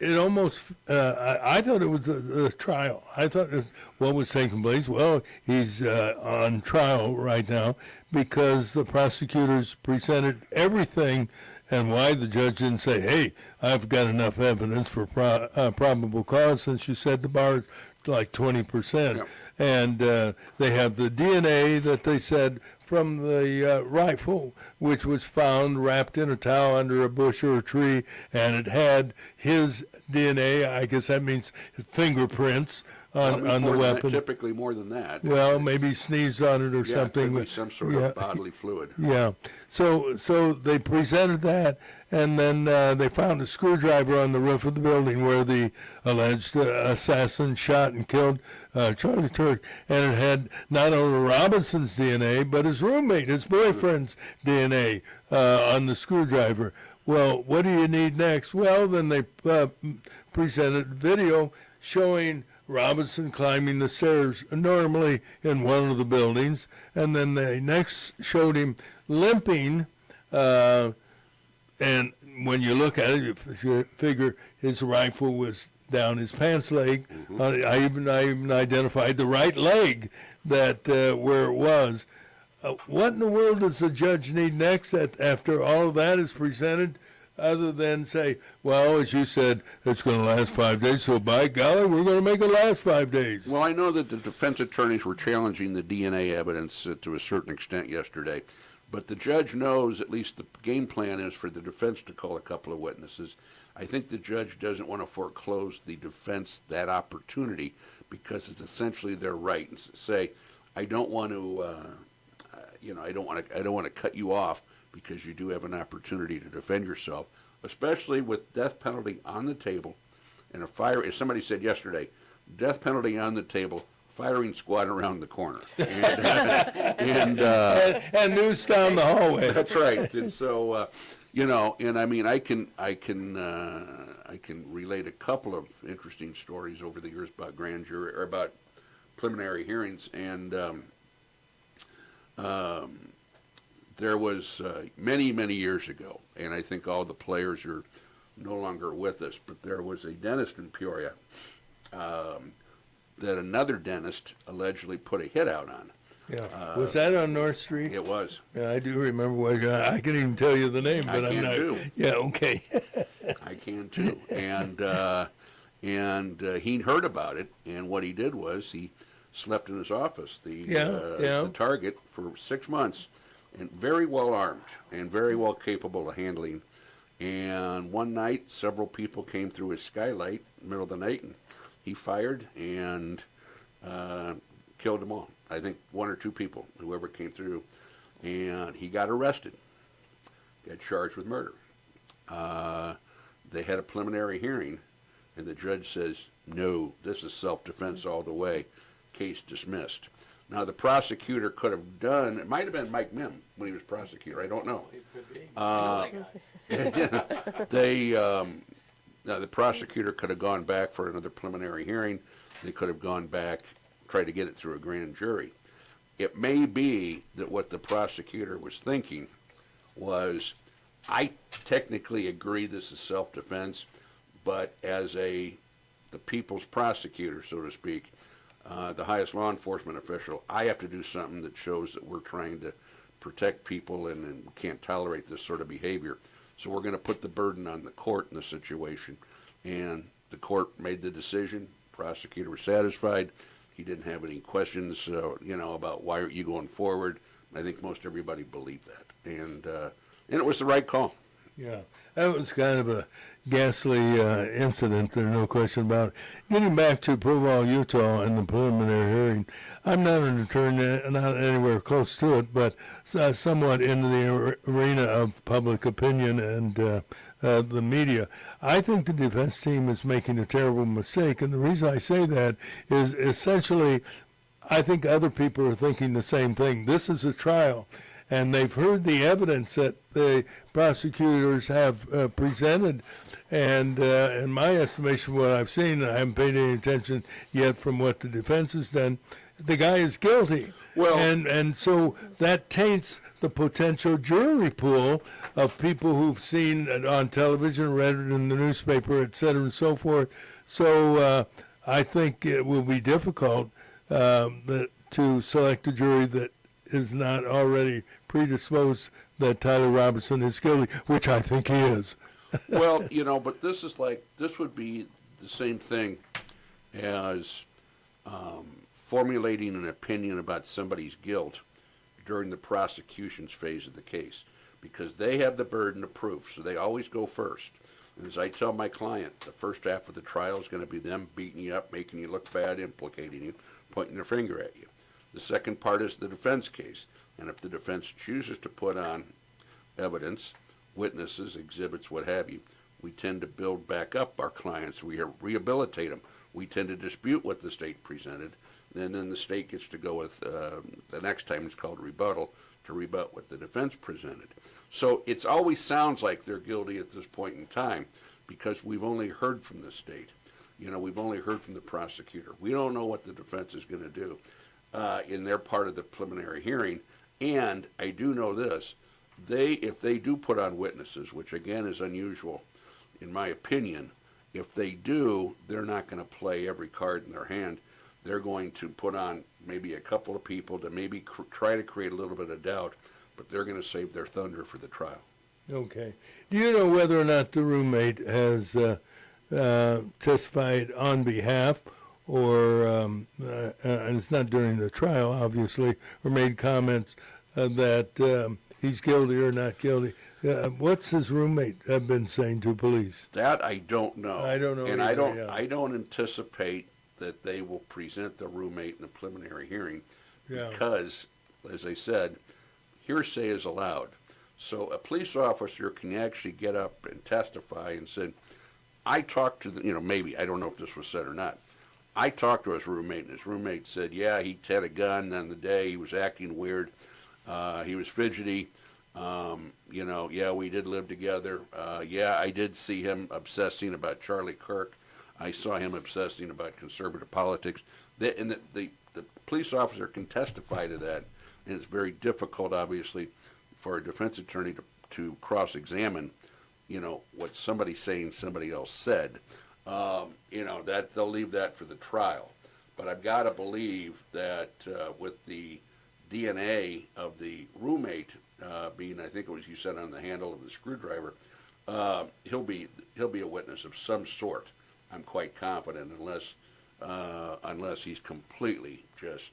it almost, I thought it was a trial. I thought what was taking place, well, he's on trial right now because the prosecutors presented everything, and why the judge didn't say, hey, I've got enough evidence for probable cause, since you said the bar is like 20%.
Yep.
And they have the DNA that they said from the rifle, which was found wrapped in a towel under a bush or a tree, and it had his DNA. I guess that means fingerprints on the weapon.
Typically more than that.
Well, maybe sneezed on it or something.
Could be some sort of bodily fluid.
Yeah. So they presented that, and then they found a screwdriver on the roof of the building where the alleged assassin shot and killed Charlie Turk, and it had not only Robinson's DNA, but his roommate, his boyfriend's DNA on the screwdriver. Well, what do you need next? Well, then they presented video showing Robinson climbing the stairs normally in one of the buildings, and then they next showed him limping, and when you look at it, you figure his rifle was down his pants leg. I even identified the right leg that where it was. What in the world does the judge need next after all of that is presented, other than say, well, as you said, it's going to last 5 days, so by golly, we're going to make it last 5 days.
Well, I know that the defense attorneys were challenging the DNA evidence to a certain extent yesterday, but the judge knows, at least the game plan is for the defense to call a couple of witnesses. I think the judge doesn't want to foreclose the defense that opportunity because it's essentially their right, and say, I don't want to, I don't want to cut you off because you do have an opportunity to defend yourself, especially with death penalty on the table and a fire. As somebody said yesterday, death penalty on the table, firing squad around the corner, and
news down the hallway.
That's right. And so, and I mean, I can relate a couple of interesting stories over the years about grand jury or about preliminary hearings, and there was many years ago, and I think all the players are no longer with us, but there was a dentist in Peoria that another dentist allegedly put a hit out on.
Yeah. Was that on North Street?
It was.
Yeah, I do remember what I can even tell you the name, but I'm not.
Too.
Yeah, okay.
I can too. And he heard about it, and what he did was he slept in his office, the target, for 6 months, and very well armed and very well capable of handling. And one night, several people came through his skylight in the middle of the night, and he fired and killed them all. I think 1 or 2 people, whoever came through. And he got arrested, got charged with murder. They had a preliminary hearing, and the judge says, no, this is self-defense all the way. Case dismissed. Now, the prosecutor could have done, it might have been Mike Mim when he was prosecutor, I don't know.
It could be.
The prosecutor could have gone back for another preliminary hearing. They could have gone back, tried to get it through a grand jury. It may be that what the prosecutor was thinking was, I technically agree this is self-defense, but as the people's prosecutor, so to speak, the highest law enforcement official, I have to do something that shows that we're trying to protect people and can't tolerate this sort of behavior. So we're going to put the burden on the court in the situation. And the court made the decision. Prosecutor was satisfied. He didn't have any questions, about why aren't you going forward. I think most everybody believed that. And it was the right call.
Yeah, that was kind of a ghastly incident. There's no question about it. Getting back to Proval, Utah, and the preliminary hearing, I'm not an attorney, not anywhere close to it, but somewhat in the arena of public opinion and the media. I think the defense team is making a terrible mistake, and the reason I say that is essentially, I think other people are thinking the same thing. This is a trial, and they've heard the evidence that the prosecutors have presented. And in my estimation, what I've seen, I haven't paid any attention yet from what the defense has done, the guy is guilty.
Well,
and so that taints the potential jury pool of people who've seen it on television, read it in the newspaper, et cetera, and so forth. So I think it will be difficult to select a jury that is not already predisposed that Tyler Robinson is guilty, which I think he is.
Well, but this would be the same thing as formulating an opinion about somebody's guilt during the prosecution's phase of the case, because they have the burden of proof, so they always go first. And as I tell my client, the first half of the trial is going to be them beating you up, making you look bad, implicating you, pointing their finger at you. The second part is the defense case, and if the defense chooses to put on evidence, witnesses, exhibits, what have you, we tend to build back up our clients. We rehabilitate them. We tend to dispute what the state presented, and then the state gets to go with, the next time it's called rebuttal, to rebut what the defense presented. So it always sounds like they're guilty at this point in time because we've only heard from the state. We've only heard from the prosecutor. We don't know what the defense is going to do in their part of the preliminary hearing. And I do know this. If they do put on witnesses, which again is unusual in my opinion, if they do, they're not going to play every card in their hand. They're going to put on maybe a couple of people to maybe try to create a little bit of doubt, but they're going to save their thunder for the trial.
Okay. Do you know whether or not the roommate has testified on behalf or, and it's not during the trial, obviously, or made comments that he's guilty or not guilty? What's his roommate have been saying to police?
That I don't know.
I don't know
and
either,
I don't anticipate that they will present the roommate in the preliminary hearing because, as I said, hearsay is allowed. So a police officer can actually get up and testify and say, I talked to maybe, I don't know if this was said or not, I talked to his roommate, and his roommate said, yeah, he had a gun on the day, he was acting weird, he was fidgety, yeah, we did live together, yeah, I did see him obsessing about Charlie Kirk, I saw him obsessing about conservative politics. The police officer can testify to that, and it's very difficult, obviously, for a defense attorney to cross-examine, what somebody's saying somebody else said. That they'll leave that for the trial. But I've got to believe that with the DNA of the roommate being, I think it was you said on the handle of the screwdriver, he'll be a witness of some sort. I'm quite confident, unless he's completely just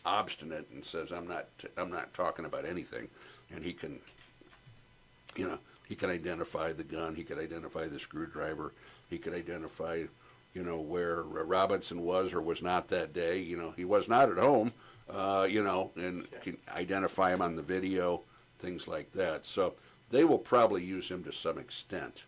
obstinate and says I'm not talking about anything, and he can identify the gun, he could identify the screwdriver, he could identify where Robinson was or was not that day. He was not at home, and can identify him on the video, things like that. So they will probably use him to some extent.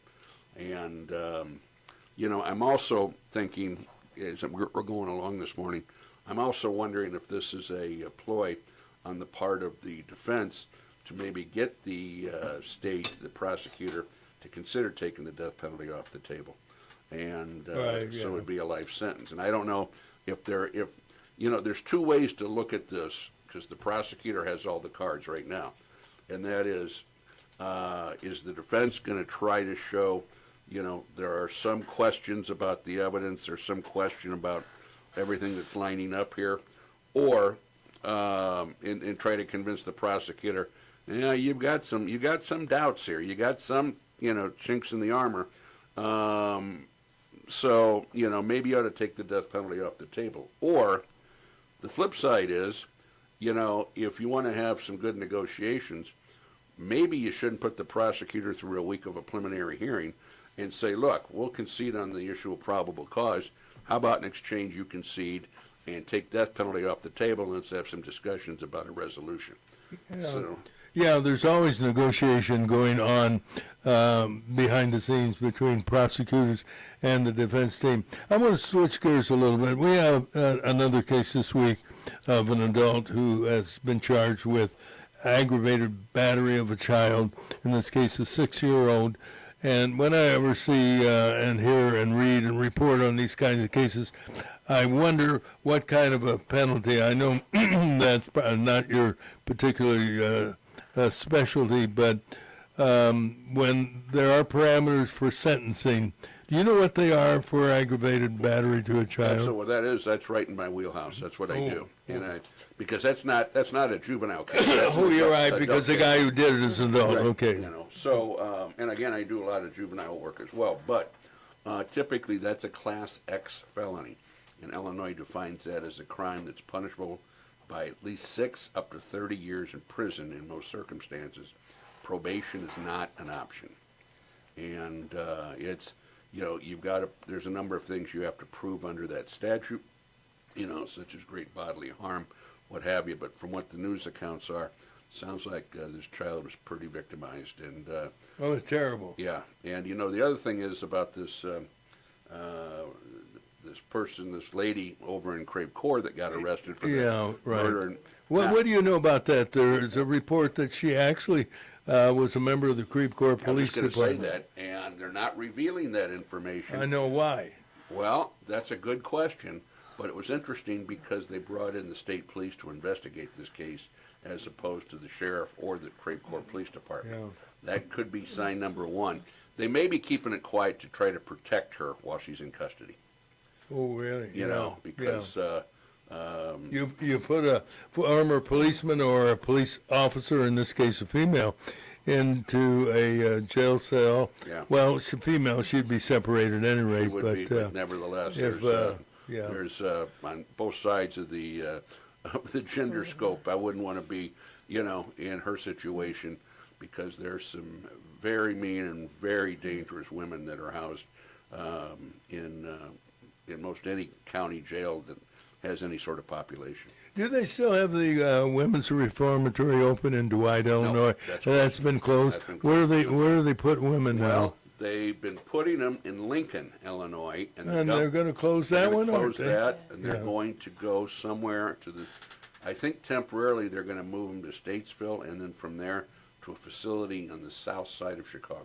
And I'm also thinking, as we're going along this morning, I'm also wondering if this is a ploy on the part of the defense to maybe get the state, the prosecutor, to consider taking the death penalty off the table. And so it would be a life sentence. And I don't know if there's two ways to look at this, because the prosecutor has all the cards right now. And that is the defense going to try to show, there are some questions about the evidence, there's some question about everything that's lining up here, or and try to convince the prosecutor, you got some doubts here, you got some chinks in the armor, so maybe you ought to take the death penalty off the table. Or the flip side is, if you want to have some good negotiations, maybe you shouldn't put the prosecutor through a week of a preliminary hearing and say, look, we'll concede on the issue of probable cause. How about in exchange you concede and take death penalty off the table, and let's have some discussions about a resolution.
Yeah.
So,
Yeah, there's always negotiation going on behind the scenes between prosecutors and the defense team. I want to switch gears a little bit. We have another case this week of an adult who has been charged with aggravated battery of a child, in this case a 6-year-old. And when I ever see and hear and read and report on these kinds of cases, I wonder what kind of a penalty. I know that's not your particular specialty, but when there are parameters for sentencing, do you know what they are for aggravated battery to a child?
so what that is, that's right in my wheelhouse. That's what I do. And because that's not a juvenile case.
Oh, you're right, because the guy who did it is an adult.
Right,
Okay.
So, and again, I do a lot of juvenile work as well, but typically that's a Class X felony. And Illinois defines that as a crime that's punishable by at least 6 up to 30 years in prison in most circumstances. Probation is not an option. And it's, there's a number of things you have to prove under that statute, such as great bodily harm, what have you. But from what the news accounts are, sounds like this child was pretty victimized. And
Oh, it's terrible.
yeah, and the other thing is about this this lady over in Creve Coeur that got arrested for the murder. And
What do you know about that? There is a report that she actually was a member of the Creve Coeur Police
Department. I was
Department.
going to say that, and they're not revealing that information.
I know why.
Well, that's a good question, but it was interesting because they brought in the state police to investigate this case as opposed to the sheriff or the Creve Coeur Police Department.
Yeah.
That could be sign number one. They may be keeping it quiet to try to protect her while she's in custody.
Oh, really?
Because
you put a former policeman or a police officer, in this case a female, into a jail cell.
Yeah.
Well, female, she'd be separated at any rate.
It would be, but nevertheless, there's on both sides of the gender scope. I wouldn't want to be, in her situation, because there's some very mean and very dangerous women that are housed in most any county jail that has any sort of population.
Do they still have the women's reformatory open in Dwight, Illinois? That's been closed. Where do they put women now?
Well, they've been putting them in Lincoln, Illinois, and
they're going to close that one.
Close that, and they're going to go somewhere to the. I think temporarily they're going to move them to Statesville, and then from there to a facility on the south side of Chicago.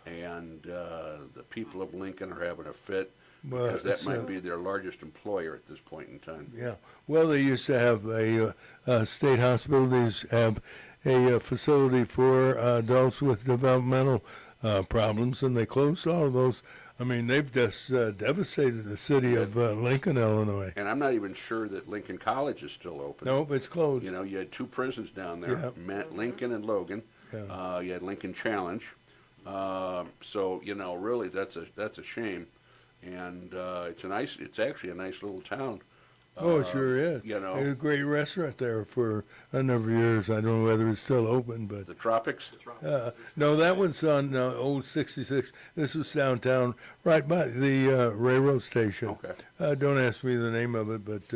And the people of Lincoln are having a fit. Because that might be their largest employer at this point in time.
Yeah. Well, they used to have a state hospital. They used to have a facility for adults with developmental problems, and they closed all of those. I mean, they've just devastated the city of Lincoln, Illinois.
And I'm not even sure that Lincoln College is still open.
Nope, it's closed.
You had 2 prisons down there, Lincoln and Logan.
Yeah.
You had Lincoln Challenge. So, really, that's a shame. And it's actually a nice little town.
Oh, it sure is. There's a great restaurant there for a number of years. I don't know whether it's still open, but
the Tropics.
No, that one's on Old 66. This was downtown, right by the railroad station.
Okay.
Don't ask me the name of it, but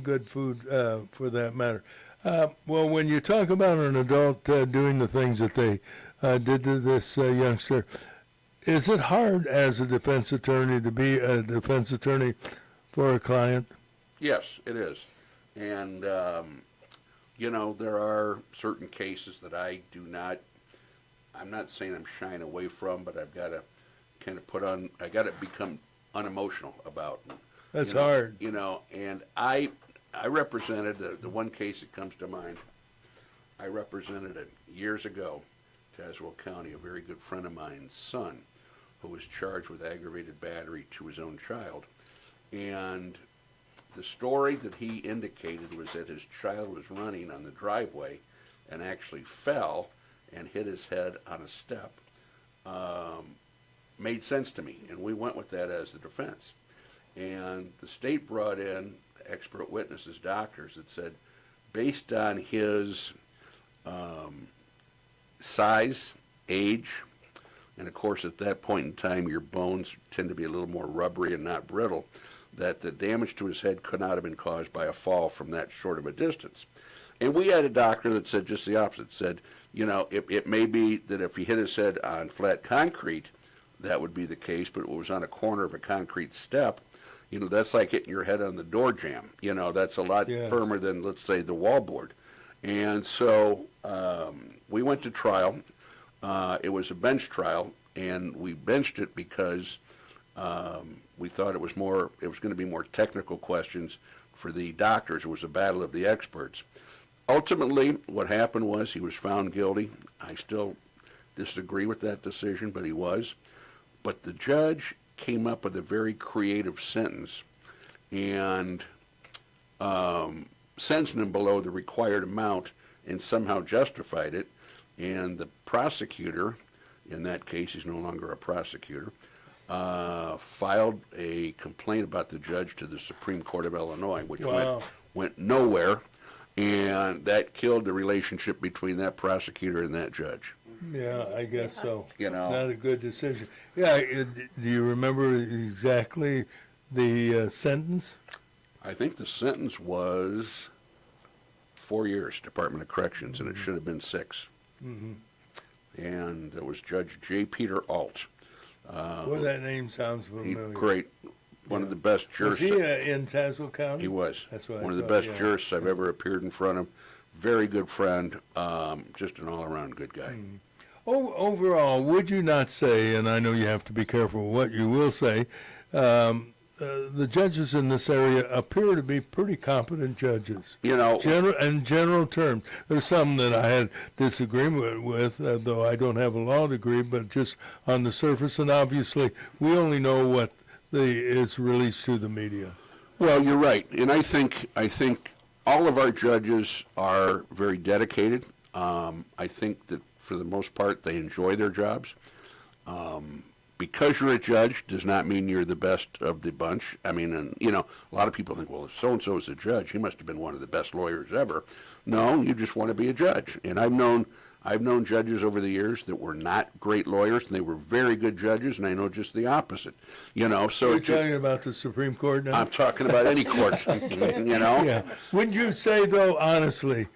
good food for that matter. Well, when you talk about an adult doing the things that they did to this youngster, is it hard as a defense attorney to be a defense attorney for a client?
Yes, it is. And, there are certain cases that I'm not saying I'm shying away from, but I've got to kind of I got to become unemotional about.
That's hard.
And I represented, the one case that comes to mind, I represented it years ago, Tazewell County, a very good friend of mine's son, who was charged with aggravated battery to his own child. And the story that he indicated was that his child was running on the driveway and actually fell and hit his head on a step. Made sense to me, and we went with that as the defense. And the state brought in expert witnesses, doctors, that said, based on his size, age, and of course at that point in time your bones tend to be a little more rubbery and not brittle, that the damage to his head could not have been caused by a fall from that short of a distance. And we had a doctor that said just the opposite, said, you know, it may be that if he hit his head on flat concrete, that would be the case, but if it was on a corner of a concrete step, you know, that's like hitting your head on the door jamb. You know, that's a lot firmer than, let's say, the wallboard. And so we went to trial. It was a bench trial, and we benched it because we thought it was going to be more technical questions for the doctors. It was a battle of the experts. Ultimately, what happened was he was found guilty. I still disagree with that decision, but he was. But the judge came up with a very creative sentence and sentenced him below the required amount and somehow justified it. And the prosecutor, in that case, he's no longer a prosecutor, filed a complaint about the judge to the Supreme Court of Illinois, which went nowhere. And that killed the relationship between that prosecutor and that judge.
Yeah, I guess so.
You know,
not a good decision. Yeah, do you remember exactly the sentence?
I think the sentence was 4 years, Department of Corrections, and it should have been 6. Mm-hmm. And it was Judge J. Peter Alt.
Well, that name sounds familiar.
Great. One of the best jurists.
Was he in Tazewell County?
He was.
That's what
one of the best jurists I've ever appeared in front of. Very good friend. Just an all-around good guy.
Mm. Overall, would you not say, and I know you have to be careful what you will say, the judges in this area appear to be pretty competent judges.
You know,
in general terms, there's some that I had disagreement with, though I don't have a law degree, but just on the surface, and obviously we only know what is released to the media.
Well, you're right, and I think all of our judges are very dedicated. I think that for the most part they enjoy their jobs. Because you're a judge does not mean you're the best of the bunch. I mean, and you know, a lot of people think, well, if so-and-so is a judge, he must have been one of the best lawyers ever. No, you just want to be a judge. And I've known judges over the years that were not great lawyers, and they were very good judges, and I know just the opposite. You know, so
you're talking about the Supreme Court now?
I'm talking about any court. You know.
Yeah. Wouldn't you say, though, honestly,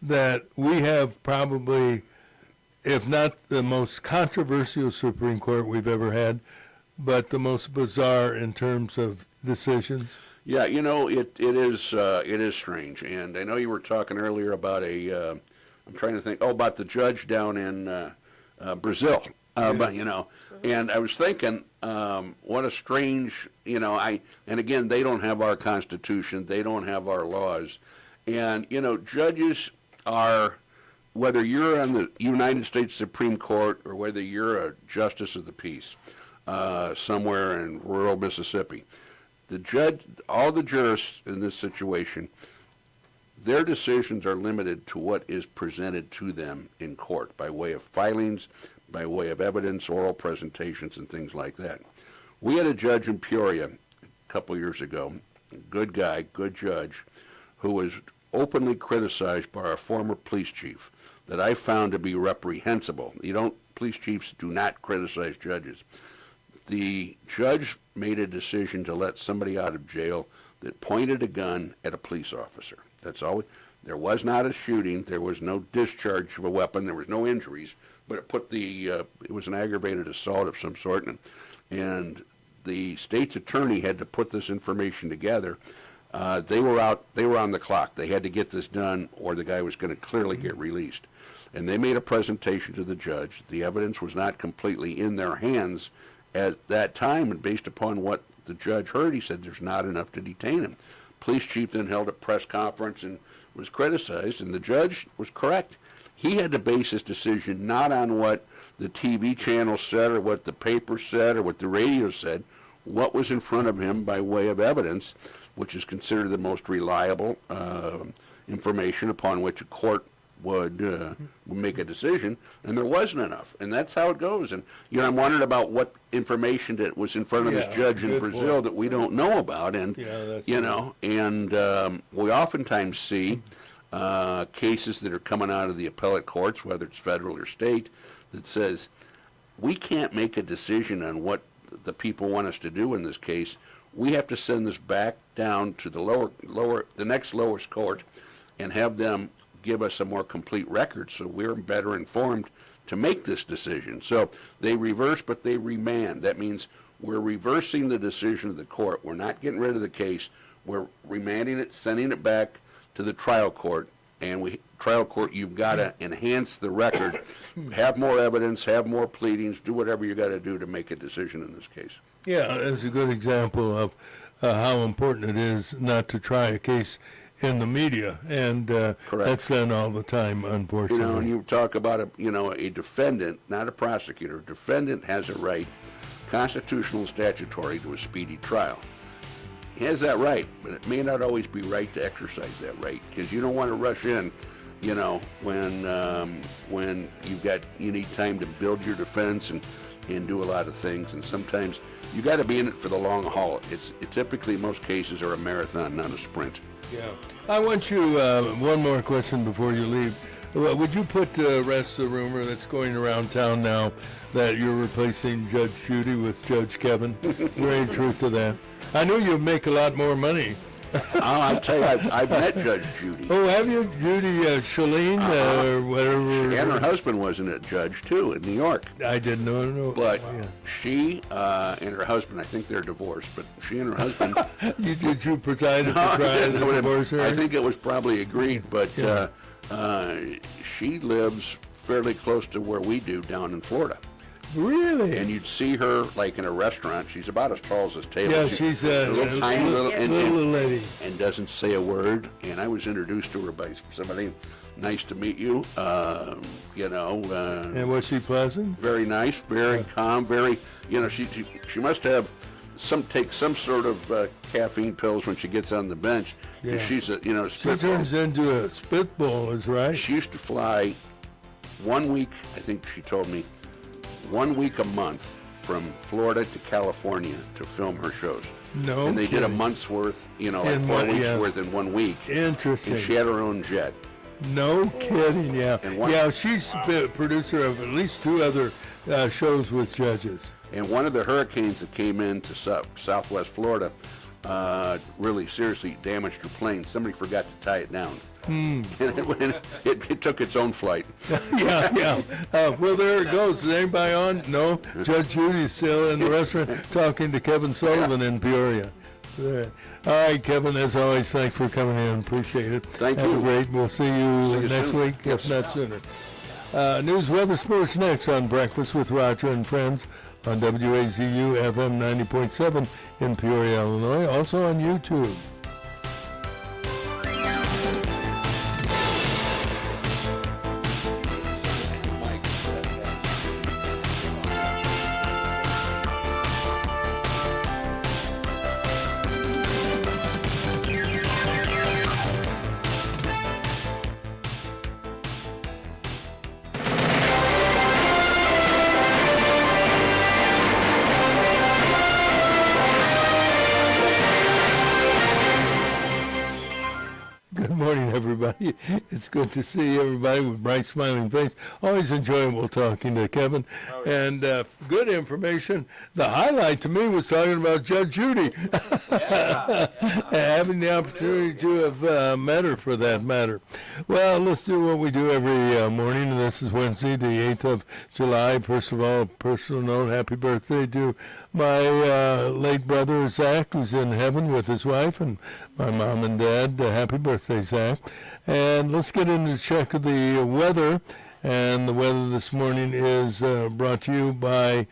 that we have probably, if not the most controversial Supreme Court we've ever had, but the most bizarre in terms of decisions?
Yeah, you know, it is strange, and I know you were talking earlier about I'm trying to think, about the judge down in Brazil, but you know, and I was thinking, what a strange, you know, and again, they don't have our Constitution, they don't have our laws, and you know, judges are, whether you're on the United States Supreme Court or whether you're a justice of the peace somewhere in rural Mississippi, all the jurists in this situation, their decisions are limited to what is presented to them in court by way of filings, by way of evidence, oral presentations, and things like that. We had a judge in Peoria a couple years ago, good guy, good judge, who was openly criticized by our former police chief that I found to be reprehensible. Police chiefs do not criticize judges. The judge made a decision to let somebody out of jail that pointed a gun at a police officer. That's all. There was not a shooting. There was no discharge of a weapon. There was no injuries. But it was an aggravated assault of some sort, and the state's attorney had to put this information together. They were on the clock. They had to get this done, or the guy was going to clearly get released. And they made a presentation to the judge. The evidence was not completely in their hands at that time, and based upon what the judge heard, he said there's not enough to detain him. Police chief then held a press conference and was criticized, and the judge was correct. He had to base his decision not on what the TV channel said or what the paper said or what the radio said, what was in front of him by way of evidence, which is considered the most reliable information upon which a court would make a decision, and there wasn't enough, and that's how it goes. And you know, I'm wondering about what information that was in front of this judge in Brazil that we don't know about, and you know, and we oftentimes see cases that are coming out of the appellate courts, whether it's federal or state, that says we can't make a decision on what the people want us to do in this case. We have to send this back down to the next lowest court and have them give us a more complete record so we're better informed to make this decision. So they reverse, but they remand. That means we're reversing the decision of the court. We're not getting rid of the case. We're remanding it, sending it back to the trial court. And trial court, you've got to enhance the record, have more evidence, have more pleadings, do whatever you got to do to make a decision in this case.
Yeah, it's a good example of how important it is not to try a case in the media, and that's done all the time, unfortunately.
You know, and you talk about a defendant, not a prosecutor. A defendant has a right, constitutional and statutory, to a speedy trial. He has that right, but it may not always be right to exercise that right, because you don't want to rush in, when you need time to build your defense and do a lot of things, and sometimes you got to be in it for the long haul. It typically, most cases, are a marathon, not a sprint.
Yeah. I want you, one more question before you leave. Would you put to rest the rumor that's going around town now that you're replacing Judge Judy with Judge Kevin? Is there any truth to that? I know you'd make a lot more money.
I'll tell you, I've met Judge Judy.
Oh, have you? Judy Shalene, or whatever.
And her husband wasn't a judge, too, in New York.
I didn't know.
But she and her husband, I think they're divorced, but she and her husband...
Did you preside at the trial to divorce her?
I think it was probably agreed, but she lives fairly close to where we do down in Florida.
Really?
And you'd see her like in a restaurant. She's about as tall as this table.
Yeah, she's a
little tiny little
lady.
And doesn't say a word. And I was introduced to her by somebody. Nice to meet you.
And was she pleasant?
Very nice, very calm, very. She must have take some sort of caffeine pills when she gets on the bench.
Yeah.
She's a
She turns into a spitball, is right.
She used to fly 1 week. I think she told me. 1 week a month from Florida to California to film her shows.
No.
And they did a month's worth, like 4 weeks worth in 1 week.
Interesting.
And she had her own jet.
No kidding, yeah. She's the producer of at least 2 other shows with judges.
And one of the hurricanes that came into southwest Florida really seriously damaged her plane. Somebody forgot to tie it down. And it took its own flight.
Yeah. Well, there it goes. Is anybody on? No. Judge Judy's still in the restaurant talking to Kevin Sullivan in Peoria. All right, Kevin, as always, thanks for coming in. Appreciate it.
Thank
you.
Have a
great. We'll see you next
soon.
week, if not sooner. News, weather, sports next on Breakfast with Roger and Friends on WAZU FM 90.7 in Peoria, Illinois. Also on YouTube. Everybody, it's good to see everybody with bright smiling face. Always enjoyable talking to Kevin. And good information. The highlight to me was talking about Judge Judy. Having the opportunity to have met her for that matter. Well, let's do what we do every morning, and this is Wednesday, the 8th of July. First of all, a personal note, happy birthday to my late brother, Zach, who's in heaven with his wife, and my mom and dad. Happy birthday, Zach. And let's get into check of the weather. And the weather this morning is brought to you by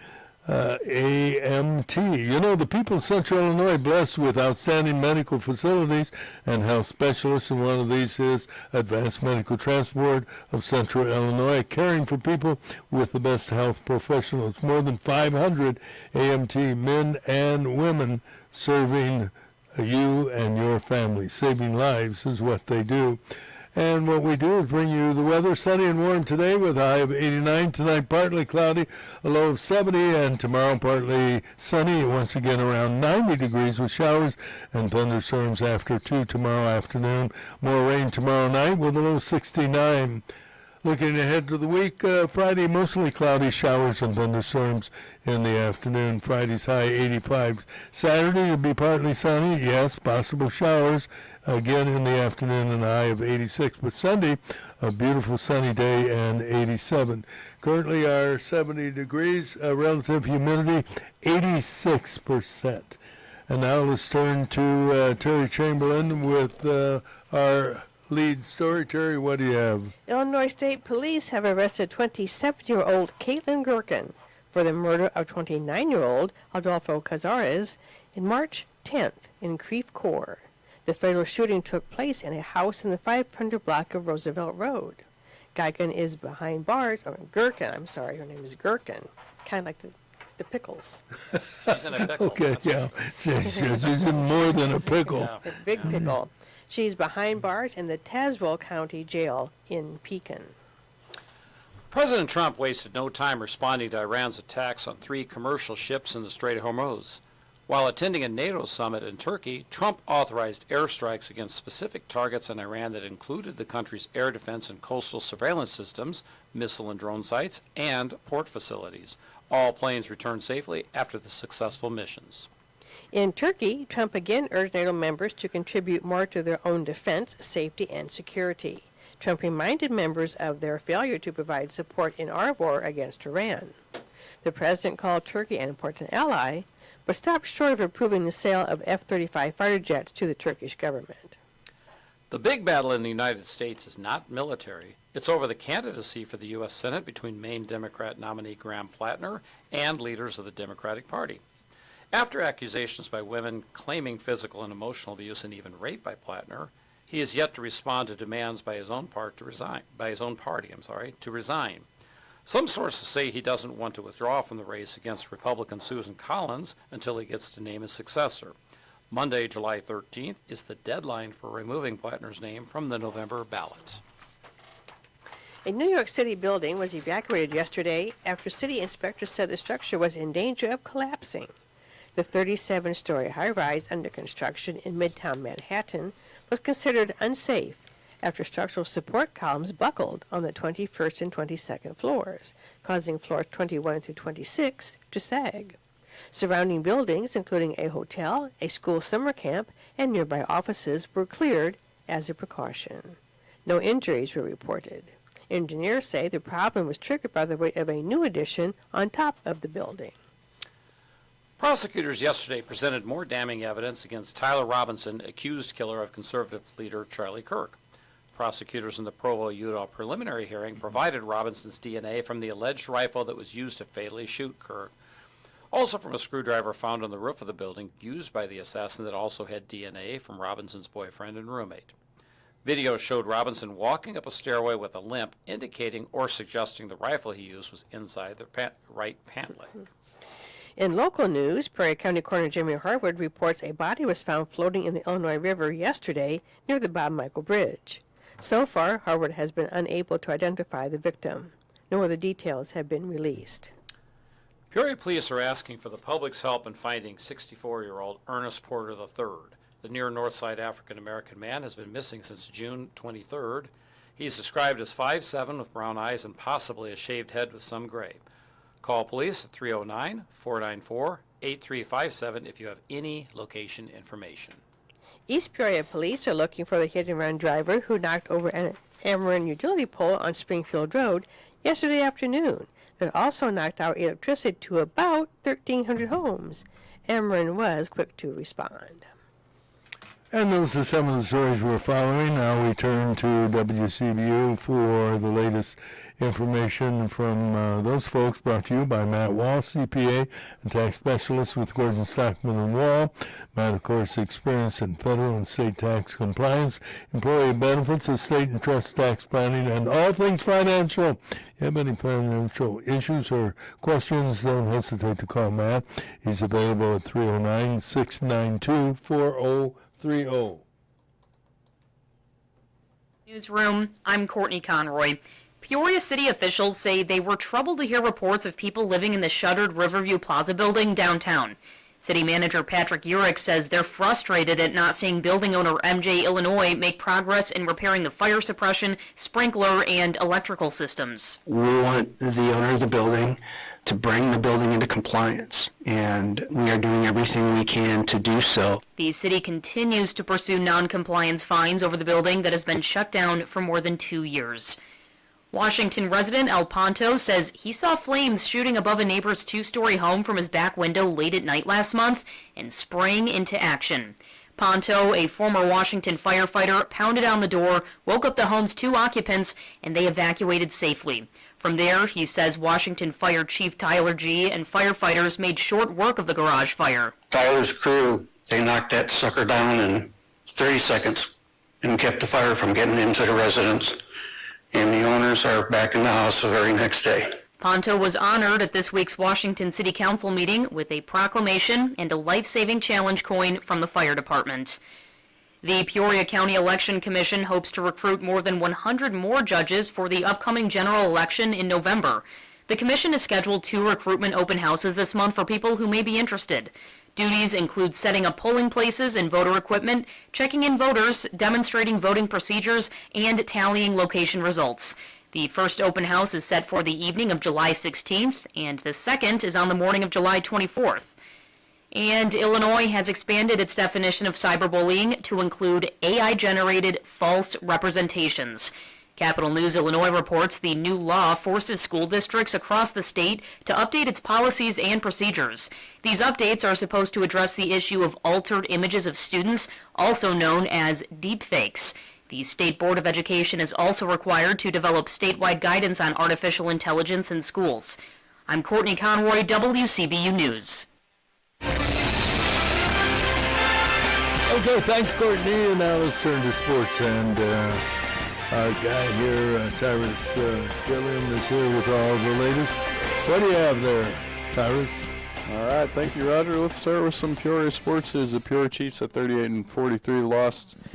AMT. You know, the people of Central Illinois are blessed with outstanding medical facilities and health specialists, and one of these is Advanced Medical Transport of Central Illinois, caring for people with the best health professionals. More than 500 AMT men and women serving you and your family. Saving lives is what they do. And what we do is bring you the weather. Sunny and warm today with a high of 89. Tonight partly cloudy, a low of 70. And tomorrow partly sunny, once again around 90 degrees with showers and thunderstorms after 2 tomorrow afternoon. More rain tomorrow night with a low 69. Looking ahead to the week, Friday mostly cloudy, showers and thunderstorms in the afternoon. Friday's high 85. Saturday will be partly sunny, yes, possible showers again in the afternoon and a high of 86. But Sunday, a beautiful sunny day and 87. Currently our 70 degrees, relative humidity 86%. And now let's turn to Teri Chamberlain with our lead story. Teri, what do you have?
Illinois State Police have arrested 27-year-old Caitlin Gherkin for the murder of 29-year-old Adolfo Cazares in March 10th in Creve Coeur. The fatal shooting took place in a house in the 500 block of Roosevelt Road. Gherkin is behind bars. Gherkin, I'm sorry, her name is Gherkin. Kind of like the pickles.
She's in a pickle.
Okay, yeah. She's in more than a pickle.
Yeah.
A big pickle. She's behind bars in the Tazewell County Jail in Pekin.
President Trump wasted no time responding to Iran's attacks on 3 commercial ships in the Strait of Hormuz. While attending a NATO summit in Turkey, Trump authorized airstrikes against specific targets in Iran that included the country's air defense and coastal surveillance systems, missile and drone sites, and port facilities. All planes returned safely after the successful missions.
In Turkey, Trump again urged NATO members to contribute more to their own defense, safety, and security. Trump reminded members of their failure to provide support in our war against Iran. The president called Turkey an important ally, but stopped short of approving the sale of F-35 fighter jets to the Turkish government.
The big battle in the United States is not military. It's over the candidacy for the U.S. Senate between Maine Democrat nominee Graham Plattner and leaders of the Democratic Party. After accusations by women claiming physical and emotional abuse and even rape by Plattner, he is yet to respond to demands by his own party to resign. Some sources say he doesn't want to withdraw from the race against Republican Susan Collins until he gets to name his successor. Monday, July 13th, is the deadline for removing Plattner's name from the November ballot.
A New York City building was evacuated yesterday after city inspectors said the structure was in danger of collapsing. The 37-story high-rise under construction in Midtown Manhattan was considered unsafe after structural support columns buckled on the 21st and 22nd floors, causing floors 21 through 26 to sag. Surrounding buildings, including a hotel, a school summer camp, and nearby offices, were cleared as a precaution. No injuries were reported. Engineers say the problem was triggered by the weight of a new addition on top of the building.
Prosecutors yesterday presented more damning evidence against Tyler Robinson, accused killer of conservative leader Charlie Kirk. Prosecutors in the Provo, Utah preliminary hearing provided Robinson's DNA from the alleged rifle that was used to fatally shoot Kirk. Also from a screwdriver found on the roof of the building used by the assassin that also had DNA from Robinson's boyfriend and roommate. Video showed Robinson walking up a stairway with a limp, indicating or suggesting the rifle he used was inside the right pant leg.
In local news, Prairie County Coroner Jimmy Harwood reports a body was found floating in the Illinois River yesterday near the Bob Michael Bridge. So far, Harwood has been unable to identify the victim. No other details have been released.
Peoria police are asking for the public's help in finding 64-year-old Ernest Porter III. The near North Side African-American man has been missing since June 23rd. He's described as 5'7" with brown eyes and possibly a shaved head with some gray. Call police at 309-494-8357 if you have any location information.
East Peoria police are looking for the hit-and-run driver who knocked over an Ameren utility pole on Springfield Road yesterday afternoon that also knocked out electricity to about 1,300 homes. Ameren was quick to respond.
And those are some of the stories we're following. Now we turn to WCBU for the latest information from those folks, brought to you by Matt Wall, CPA and tax specialist with Gordon Stockman and Wall. Matt, of course, experienced in federal and state tax compliance, employee benefits, estate and trust tax planning, and all things financial. If you have any financial issues or questions, don't hesitate to call Matt. He's available at 309-692-4030.
Newsroom, I'm Courtney Conroy. Peoria city officials say they were troubled to hear reports of people living in the shuttered Riverview Plaza building downtown. City manager Patrick Urich says they're frustrated at not seeing building owner MJ Illinois make progress in repairing the fire suppression, sprinkler, and electrical systems.
We want the owner of the building to bring the building into compliance, and we are doing everything we can to do so.
The city continues to pursue non-compliance fines over the building that has been shut down for more than 2 years. Washington resident El Ponto says he saw flames shooting above a neighbor's 2-story home from his back window late at night last month and sprang into action. Ponto, a former Washington firefighter, pounded on the door, woke up the home's 2 occupants, and they evacuated safely. From there, he says Washington Fire Chief Tyler G. and firefighters made short work of the garage fire.
Tyler's crew, they knocked that sucker down in 30 seconds and kept the fire from getting into the residence. And the owners are back in the house the very next day.
Ponto was honored at this week's Washington City Council meeting with a proclamation and a life-saving challenge coin from the fire department. The Peoria County Election Commission hopes to recruit more than 100 more judges for the upcoming general election in November. The commission has scheduled 2 recruitment open houses this month for people who may be interested. Duties include setting up polling places and voter equipment, checking in voters, demonstrating voting procedures, and tallying location results. The first open house is set for the evening of July 16th, and the second is on the morning of July 24th. And Illinois has expanded its definition of cyberbullying to include AI-generated false representations. Capital News Illinois reports the new law forces school districts across the state to update its policies and procedures. These updates are supposed to address the issue of altered images of students, also known as deepfakes. The State Board of Education is also required to develop statewide guidance on artificial intelligence in schools. I'm Courtney Conroy, WCBU News.
Okay, thanks, Courtney. And now let's turn to sports. And our guy here, Tyrus Kileon, is here with all the latest. What do you have there, Tyrus?
All right, thank you, Roger. Let's start with some Peoria sports. The Peoria Chiefs at 38-43 lost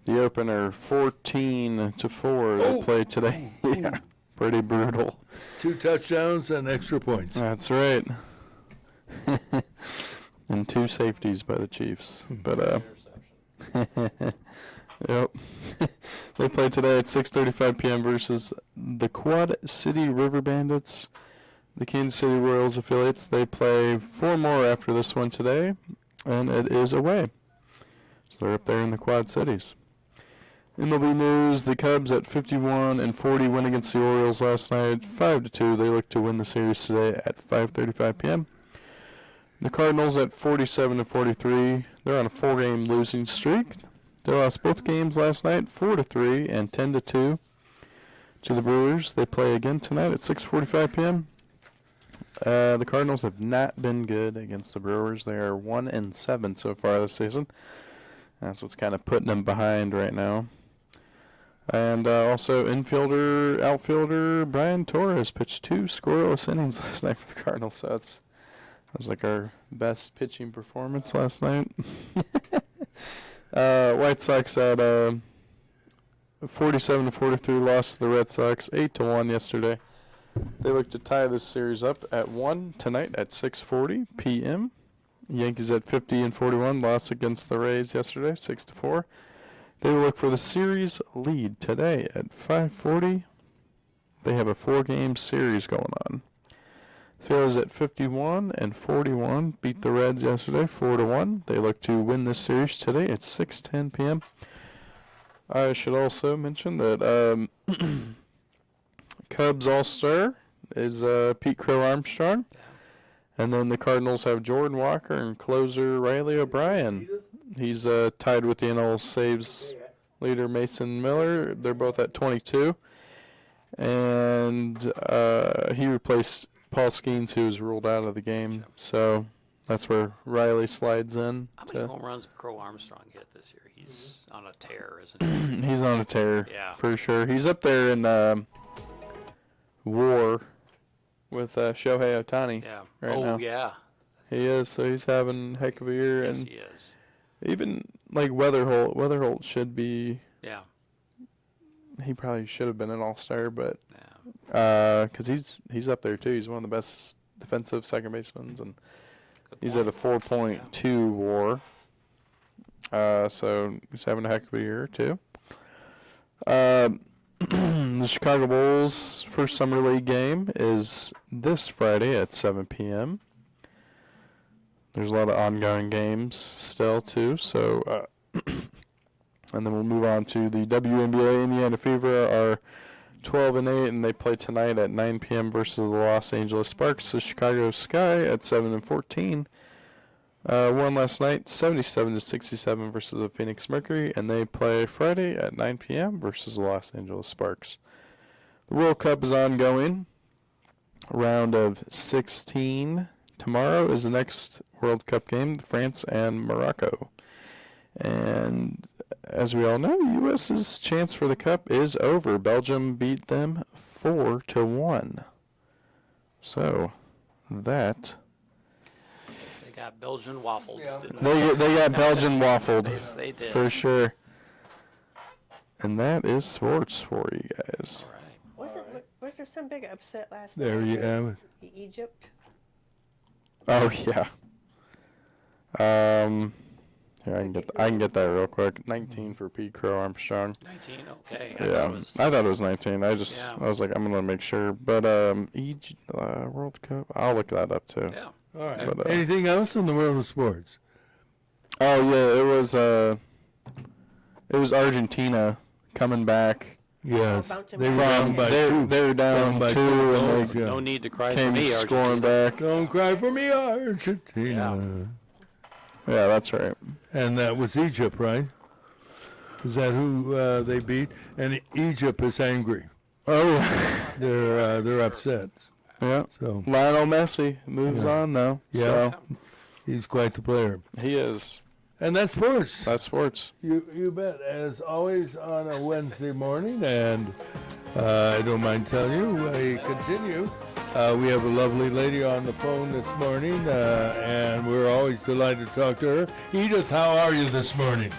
the opener 14-4. They played today. Yeah, pretty brutal.
2 touchdowns and extra points.
That's right. And 2 safeties by the Chiefs. But yep. They play today at 6:35 p.m. versus the Quad City River Bandits, the Kansas City Royals affiliates. They play 4 more after this one today, and it is away. So they're up there in the Quad Cities. MLB news, the Cubs at 51-40 win against the Orioles last night, 5-2. They look to win the series today at 5:35 p.m. The Cardinals at 47-43. They're on a 4-game losing streak. They lost both games last night, 4-3 and 10-2 to the Brewers. They play again tonight at 6:45 p.m. The Cardinals have not been good against the Brewers. They are 1-7 so far this season. That's what's kind of putting them behind right now. And also outfielder Brian Torres pitched 2 scoreless innings last night for the Cardinals. So that was like our best pitching performance last night. White Sox at 47-43 lost to the Red Sox, 8-1 yesterday. They look to tie this series up at 1 tonight at 6:40 p.m. Yankees at 50-41 lost against the Rays yesterday, 6-4. They will look for the series lead today at 5:40. They have a 4-game series going on. Phillies at 51-41 beat the Reds yesterday 4-1. They look to win this series today at 6:10 p.m. I should also mention that Cubs All-Star is Pete Crow Armstrong. And then the Cardinals have Jordan Walker and closer Riley O'Brien. He's tied with the NL saves leader Mason Miller. They're both at 22. And he replaced Paul Skeens, who was ruled out of the game. So that's where Riley slides in.
How many home runs did Crow Armstrong hit this year? He's on a tear, isn't he?
He's on a tear,
yeah,
for sure. He's up there in WAR with Shohei Ohtani right now.
Oh, yeah.
He is, so he's having a heck of a year.
Yes,
and
he is.
Even like Weatherholt should be he probably should have been an all-star, but because he's up there too. He's one of the best defensive second basemen, and he's at a 4.2 WAR. So he's having a heck of a year too. The Chicago Bulls' first summer league game is this Friday at 7 p.m. There's a lot of ongoing games still too. So, and then we'll move on to the WNBA. Indiana Fever are 12-8, and they play tonight at 9 p.m. versus the Los Angeles Sparks. The Chicago Sky at 7-14. Won last night, 77-67 versus the Phoenix Mercury, and they play Friday at 9 p.m. versus the Los Angeles Sparks. The World Cup is ongoing. Round of 16 tomorrow is the next World Cup game, France and Morocco. And as we all know, U.S.'s chance for the Cup is over. Belgium beat them 4-1. So, that...
Got Belgian waffled.
They got Belgian waffled.
Yes, they did.
For sure. And that is sports for you guys.
All right.
Was there some big upset last
There
night?
you have it.
Egypt?
Oh yeah. Here, I can get that real quick. 19 for Pete Crow Armstrong.
19, okay.
I thought it was 19. I was like, I'm gonna make sure. But Egypt World Cup, I'll look that up too.
Yeah.
All right.
But,
Anything else in the world of sports?
Oh yeah, it was Argentina coming back.
Yes.
bouncing
They were
back.
down by two.
They were down
by
2, and they
No need to cry for
came
me,
scoring
Argentina.
back.
Don't cry for me, Argentina.
Yeah, that's right.
And that was Egypt, right? Is that who they beat? And Egypt is angry.
Oh yeah.
They're upset.
Yeah.
So
Lionel Messi moves on though.
yeah,
So
he's quite the player.
he is.
And that's sports.
That's sports.
You bet. As always on a Wednesday morning, and I don't mind telling you, we continue. We have a lovely lady on the phone this morning, and we're always delighted to talk to her. Edith, how are you this morning?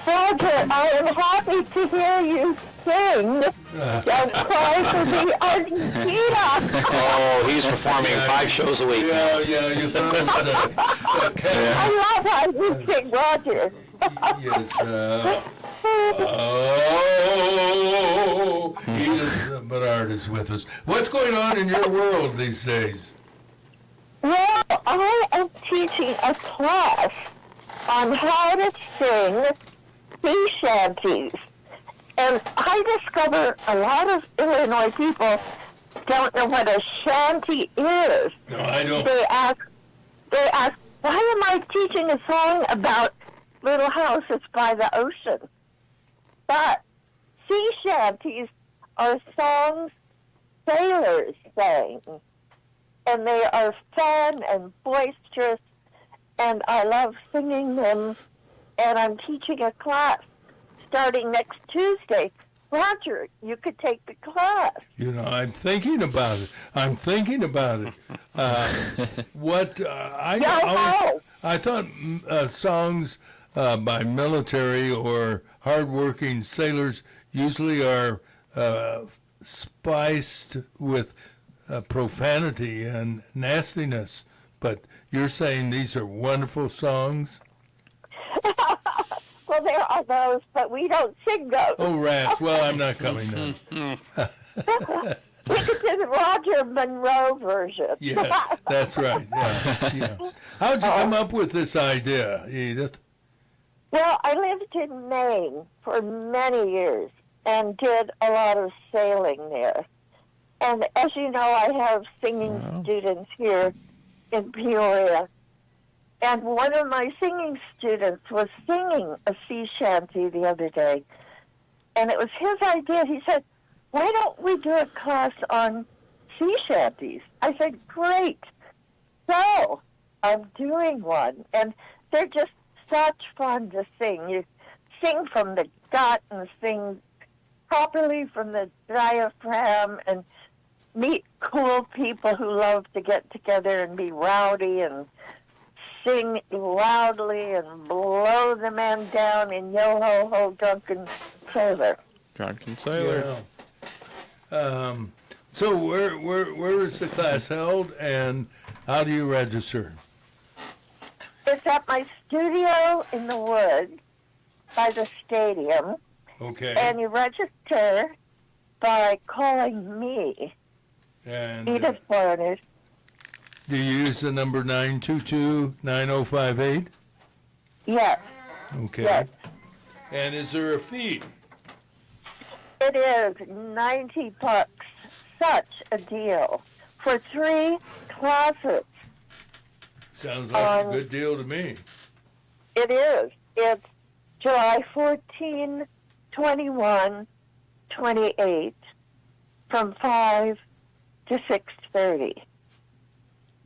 Roger, I am happy to hear you sing Don't Cry for Me, Argentina.
Oh, he's performing 5 shows a week.
Yeah, you thought it was okay.
I love how you sing, Roger.
Yes. Edith Barnard is with us. What's going on in your world these days?
Well, I am teaching a class on how to sing sea shanties. And I discover a lot of Illinois people don't know what a shanty is.
No, I don't.
They ask, why am I teaching a song about little houses by the ocean? But sea shanties are songs sailors sang. And they are fun and boisterous, and I love singing them. And I'm teaching a class starting next Tuesday. Roger, you could take the class.
You know, I'm thinking about it. I thought songs by military or hardworking sailors usually are spiced with profanity and nastiness. But you're saying these are wonderful songs?
Well, there are those, but we don't sing those.
Oh, rats. Well, I'm not coming then.
We could do the Roger Monroe version.
Yeah, that's right. Yeah. How'd you come up with this idea, Edith?
Well, I lived in Maine for many years and did a lot of sailing there. And as you know, I have singing students here in Peoria. And one of my singing students was singing a sea shanty the other day. And it was his idea. He said, why don't we do a class on sea shanties? I said, great. So I'm doing one. And they're just such fun to sing. You sing from the gut and sing properly from the diaphragm and meet cool people who love to get together and be rowdy and sing loudly and blow the man down in yo-ho-ho drunken sailor.
Drunken Sailor.
Yeah. So where is the class held, and how do you register?
It's at my studio in the woods by the stadium.
Okay.
And you register by calling me,
And
Edith Barnard.
do you use the number 922-9058?
Yes.
Okay.
Yes.
And is there a fee?
It is $90. Such a deal for 3 classes.
Sounds like a good deal to me.
It is. It's July 14, 21, 28, from 5 to 6:30.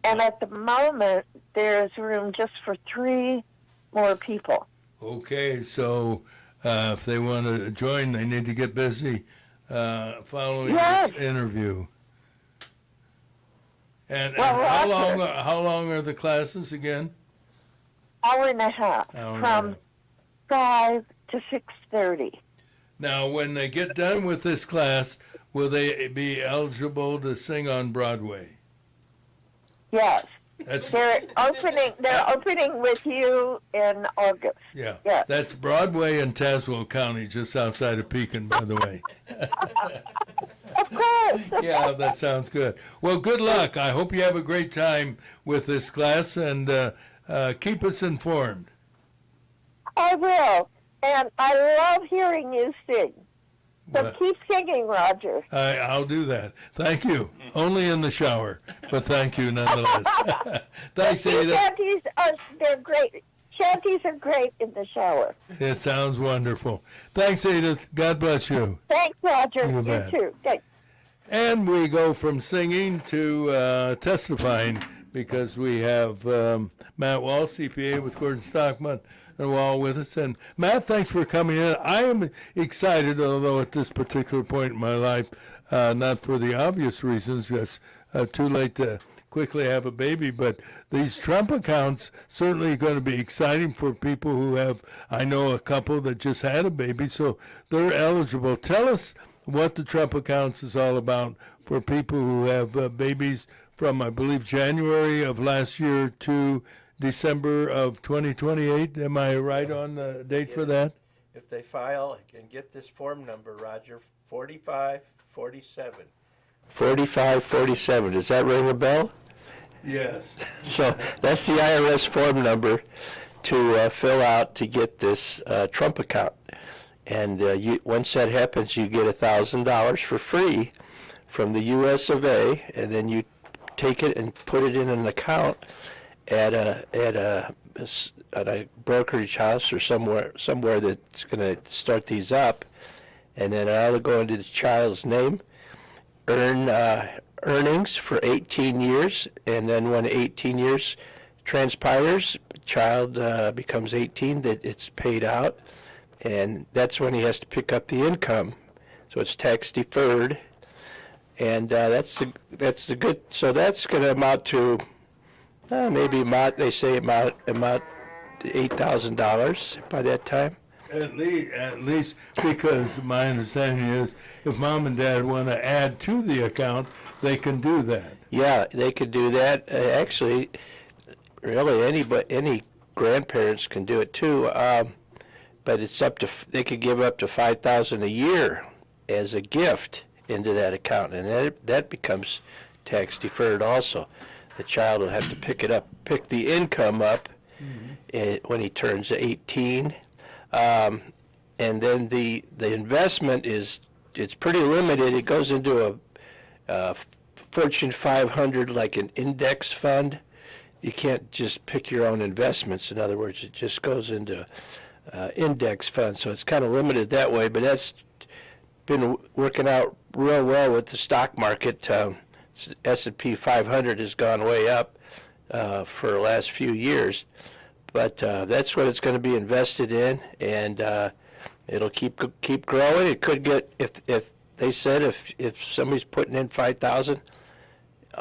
And at the moment, there's room just for 3 more people.
Okay, so if they want to join, they need to get busy following
Yes.
this interview. And
Well,
how long are the classes again?
Hour and a half,
Hour and a
from
half.
5 to 6:30.
Now, when they get done with this class, will they be eligible to sing on Broadway?
Yes.
That's
They're opening with you in August.
yeah.
Yes.
That's Broadway in Tazewell County, just outside of Pekin, by the way.
Of course.
Yeah, that sounds good. Well, good luck. I hope you have a great time with this class, and keep us informed.
I will. And I love hearing you sing. So
Well,
keep singing, Roger.
I'll do that. Thank you. Only in the shower, but thank you nonetheless. Thanks,
The
Edith.
shanties they're great. Shanties are great in the shower.
It sounds wonderful. Thanks, Edith. God bless you.
Thanks, Roger.
You
You
bet.
too. Thanks.
And we go from singing to testifying, because we have Matt Wall, CPA with Gordon Stockman and Wall with us. And Matt, thanks for coming in. I am excited, although at this particular point in my life, not for the obvious reasons, it's too late to quickly have a baby, but these Trump accounts certainly going to be exciting for people who have, I know a couple that just had a baby, so they're eligible. Tell us what the Trump accounts is all about for people who have babies from, I believe, January of last year to December of 2028. Am I right on the date for that?
If they file and get this form number, Roger, 4547.
4547. Does that ring a bell?
Yes.
So that's the IRS form number to fill out to get this Trump account. And once that happens, you get $1,000 for free from the U.S. of A. And then you take it and put it in an account at a brokerage house or somewhere that's going to start these up. And then I'll go into the child's name, earn earnings for 18 years, and then when 18 years transpires, child becomes 18, that it's paid out, and that's when he has to pick up the income. So it's tax deferred, and that's the good. So that's going to amount to they say amount to $8,000 by that time.
At least, because my understanding is if mom and dad want to add to the account, they can do that.
Yeah, they could do that. Actually, really, any grandparents can do it too. But it's up to, they could give up to $5,000 a year as a gift into that account, and that becomes tax deferred also. The child will have to pick the income up when he turns 18. And then the investment it's pretty limited. It goes into a Fortune 500, like an index fund. You can't just pick your own investments. In other words, it just goes into index funds. So it's kind of limited that way, but that's been working out real well with the stock market. S&P 500 has gone way up for the last few years. But that's what it's going to be invested in, and it'll keep growing. It could get, if they said if somebody's putting in $5,000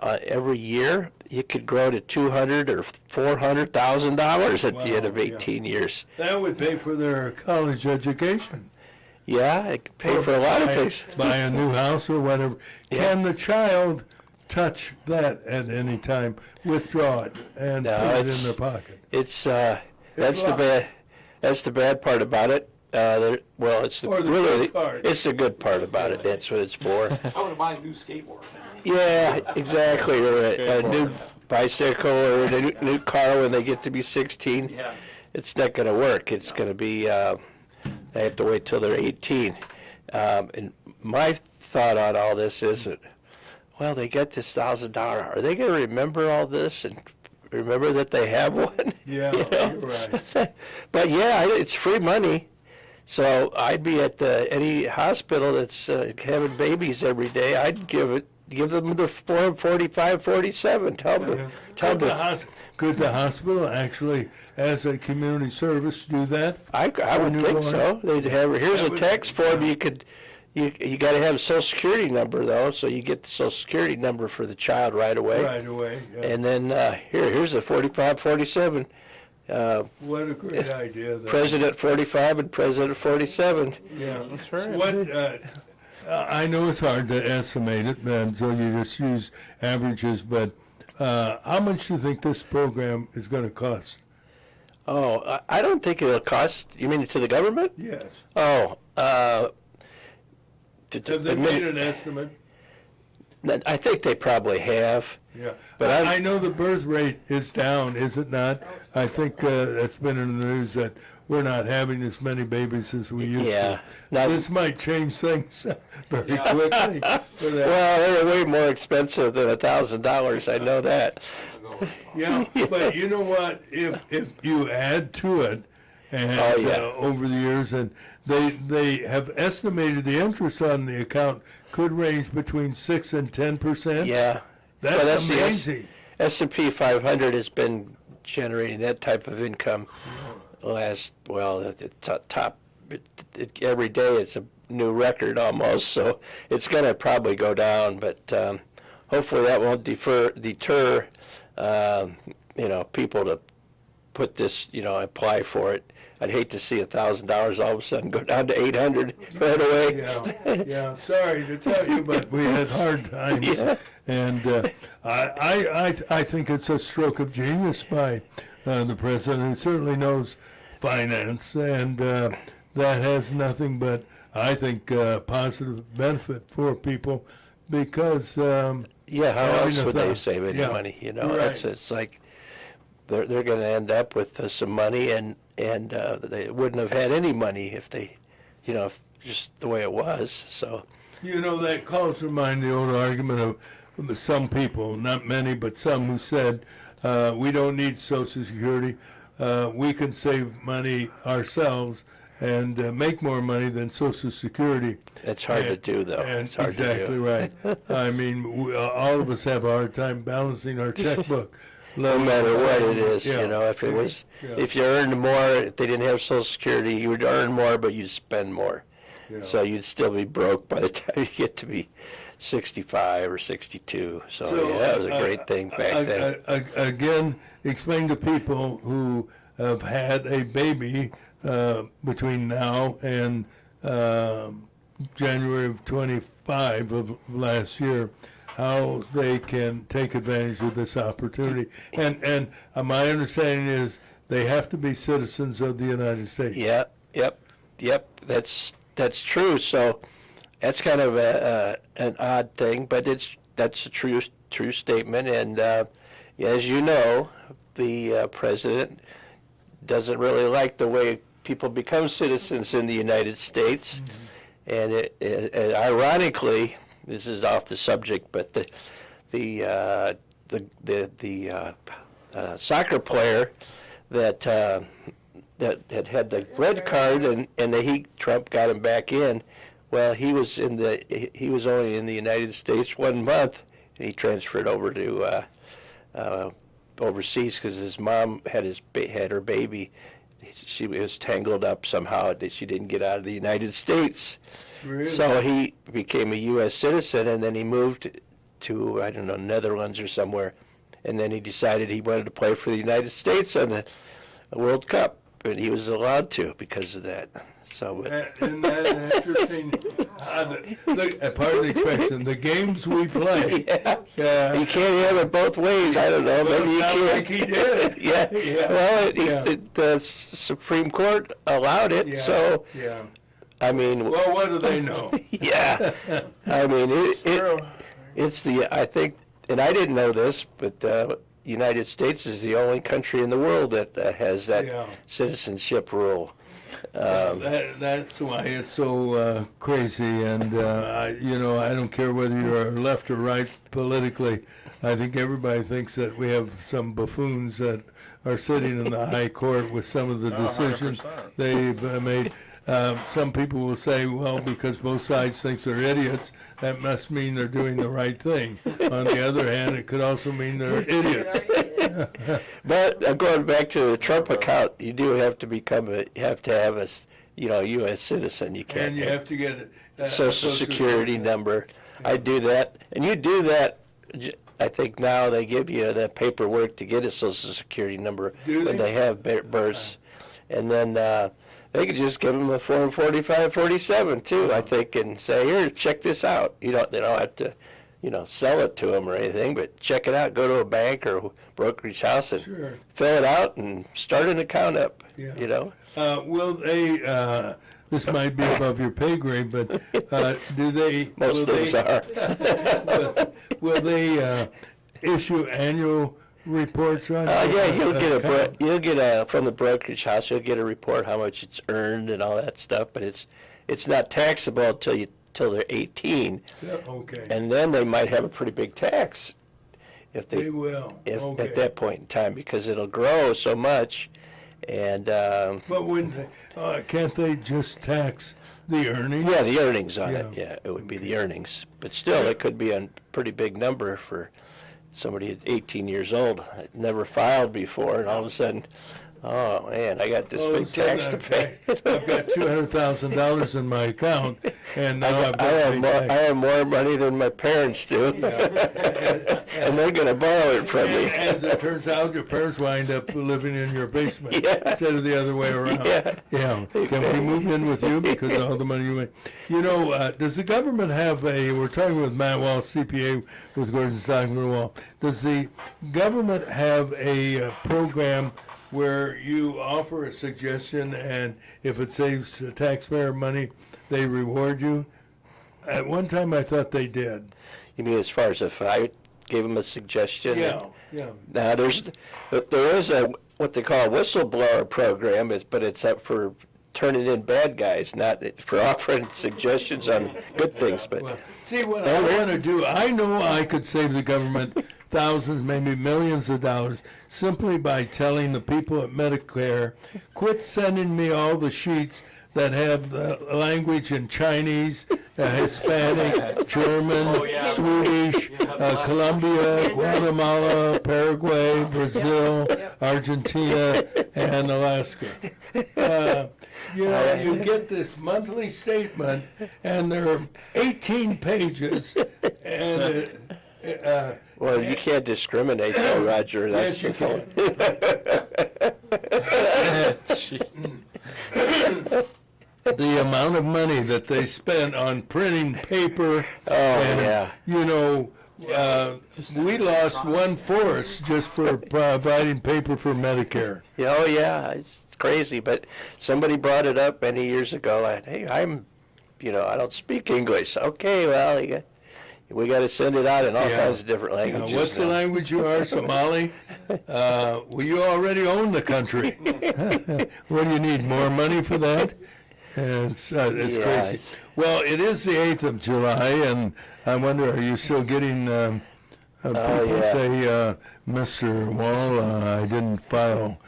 every year, it could grow to $200,000 or $400,000 at the end of 18 years.
That would pay for their college education.
Yeah, it could pay for a lot of things.
Buy a new house or whatever.
Yeah.
Can the child touch that at any time, withdraw it, and
No,
put it in
it's-
their pocket?
That's the bad part about it. It's the
Or the
really
good part.
it's the good part about it. That's what it's for.
I want to buy a new skateboard.
Yeah, exactly. Or a new bicycle or a new car when they get to be 16.
Yeah.
It's not going to work. It's going to be. They have to wait till they're 18. And my thought on all this is that, well, they get this $1,000. Are they going to remember all this and remember that they have one?
Yeah,
You know?
you're right.
But yeah, it's free money. So I'd be at any hospital that's having babies every day. I'd give them the form 45, 47. Tell them.
Could the hospital actually, as a community service, do that?
I would think so. They'd have. Here's a text form. You could. You got to have a Social Security number though, so you get the Social Security number for the child right away.
Right away. Yeah.
And then here's a 45, 47.
What a great idea. That.
President 45 and President 47.
Yeah, that's right. What, I know it's hard to estimate it, and so you just use averages, but how much do you think this program is going to cost?
Oh, I don't think it'll cost. You mean to the government?
Yes.
Oh,
Have they made an estimate?
I think they probably have.
Yeah,
But
I know the birth rate is down, is it not? I think that's been in the news that we're not having as many babies as we used
Yeah.
to.
Now-
This might change things very quickly. for that.
Well, they're way more expensive than $1,000. I know that.
Yeah, but you know what? If you add to it, and
Oh, yeah.
over the years, and they have estimated the interest on the account could range between 6 and 10%.
Yeah.
That's,
Well, that's
amazing.
The S&P 500 has been generating that type of income every day it's a new record almost, so it's going to probably go down, but hopefully that won't deter people to put this, apply for it. I'd hate to see $1,000 all of a sudden go down to $800 right away.
Yeah. Sorry to tell you, but we had hard times,
Yeah.
and I think it's a stroke of genius by the president, who certainly knows finance, and that has nothing but, I think, positive benefit for people because.
How else would they save any
Yeah,
money?
right.
It's like they're going to end up with some money, and they wouldn't have had any money if they, just the way it was. So.
That calls to mind the old argument of some people, not many, but some, who said, we don't need Social Security. We can save money ourselves and make more money than Social Security.
It's hard to do, though.
And
It's hard to do.
exactly right. I mean, all of us have a hard time balancing our checkbook.
No matter what it is,
Yeah.
if you earned more, if they didn't have Social Security, you would earn more, but you'd spend more.
Yeah.
So you'd still be broke by the time you get to be 65 or 62. So yeah, that was a great thing back then.
Again, explain to people who have had a baby between now and January of 25 of last year, how they can take advantage of this opportunity. And my understanding is they have to be citizens of the United States.
Yep. That's true. So that's kind of an odd thing, but that's a true statement. And as you know, the president doesn't really like the way people become citizens in the United States. And it ironically, this is off the subject, but the soccer player that had the red card and Trump got him back in. Well, he was only in the United States 1 month, and he transferred over to overseas because his mom had her baby. She was tangled up somehow that she didn't get out of the United States.
Really?
So he became a U.S. citizen, and then he moved to, I don't know, Netherlands or somewhere. And then he decided he wanted to play for the United States on the World Cup, and he was allowed to because of that. So,
Isn't that interesting? Pardon the expression, the games we play.
yeah. You can't have it both ways. I don't know. Maybe you can.
Like he did.
Yeah. Well, the Supreme Court allowed it, so.
Yeah.
I mean.
Well, what do they know?
Yeah. I mean, it's I think, and I didn't know this, but the United States is the only country in the world that has that citizenship rule.
That's why it's so crazy, and I don't care whether you're left or right politically. I think everybody thinks that we have some buffoons that are sitting in the high court with some of the decisions
100%.
they've made. Some people will say, well, because both sides think they're idiots, that must mean they're doing the right thing. On the other hand, it could also mean they're idiots.
But going back to the Trump account, you do have to have a U.S. citizen. You can't.
And you have to get a
Social Security number. I do that, and you do that. I think now they give you that paperwork to get a Social Security number when they have births, and then they could just give them a Form 4547 too. I think, and say, here, check this out. They don't have to, sell it to them or anything, but check it out. Go to a bank or brokerage house and fill it out and start an account up.
Yeah. Will they? This might be above your pay grade, but do they?
Most things are.
Will they issue annual reports on?
Yeah, you'll get from the brokerage house. You'll get a report how much it's earned and all that stuff, but it's not taxable till they're 18.
Yeah, okay.
And then they might have a pretty big tax if
they will.
At that point in time, because it'll grow so much. And
but when can't they just tax the earnings?
Yeah, the earnings on it. Yeah, it would be the earnings. But still, it could be a pretty big number for somebody at 18 years old, never filed before, and all of a sudden, oh man, I got this big tax to pay.
I've got $200,000 in my account, and now
I have more money than my parents do, and they're going to borrow it from me.
As it turns out, your parents wind up living in your basement instead of the other way around. Yeah. Can we move in with you because of all the money you make? Does the government have we're talking with Matt Wall, CPA with Gordon Stockman Wall. Does the government have a program where you offer a suggestion, and if it saves taxpayer money, they reward you? At one time, I thought they did.
You mean as far as if I gave them a suggestion?
Yeah.
Now, there is what they call a whistleblower program, but it's up for turning in bad guys, not for offering suggestions on good things. But
see, what I want to do, I know I could save the government thousands, maybe millions of dollars, simply by telling the people at Medicare, quit sending me all the sheets that have the language in Chinese, Hispanic, German, Swedish, Colombia, Guatemala, Paraguay, Brazil, Argentina, and Alaska. You get this monthly statement, and there are 18 pages, and
well, you can't discriminate, though, Roger. That's
yes, you can. The amount of money that they spent on printing paper, we lost one forest just for providing paper for Medicare.
Oh yeah, it's crazy. But somebody brought it up many years ago. Hey, I don't speak English. Okay, well, we got to send it out in all kinds of different languages.
What's the language you are? Somali? Well, you already own the country. What do you need? More money for that? It's crazy. Well, it is the 8th of July, and I wonder, are you still getting people say, Mr. Wall, I didn't file.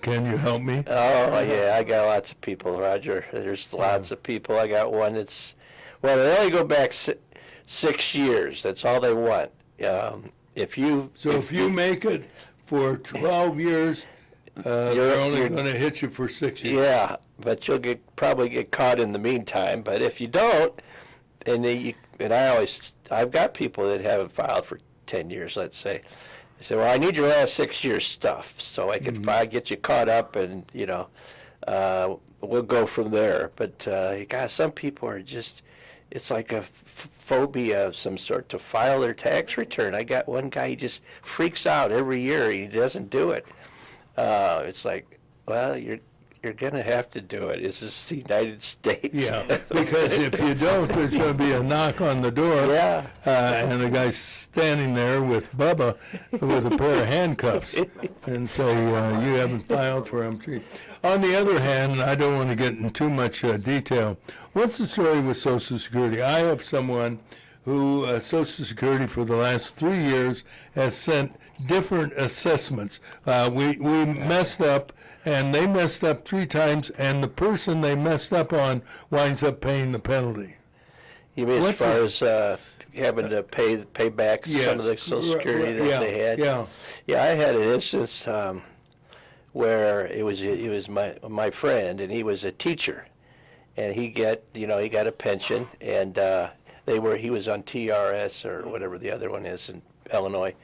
Can you help me?
Oh, yeah, I got lots of people, Roger. There's lots of people. I got one that's, they only go back 6 years. That's all they want. If you
make it for 12 years, they're only going to hit you for 6 years.
Yeah, but you'll probably get caught in the meantime. But if you don't, I've got people that haven't filed for 10 years, let's say. I say, well, I need your last 6 years stuff so I can get you caught up, and we'll go from there. But God, some people are just, it's like a phobia of some sort to file their tax return. I got one guy, he just freaks out every year. He doesn't do it. It's like, well, you're going to have to do it. This is the United States.
Yeah, because if you don't, there's going to be a knock on the door.
Yeah.
And the guy's standing there with Bubba with a pair of handcuffs and say, you haven't filed for him. On the other hand, I don't want to get into too much detail. What's the story with Social Security? I have someone who Social Security for the last 3 years has sent different assessments. We messed up, and they messed up 3 times, and the person they messed up on winds up paying the penalty.
You mean as far as having to pay back some of the Social Security that they had?
Yeah.
Yeah, I had an instance where it was my friend, and he was a teacher, and he got a pension, and he was on TRS or whatever the other one is in Illinois,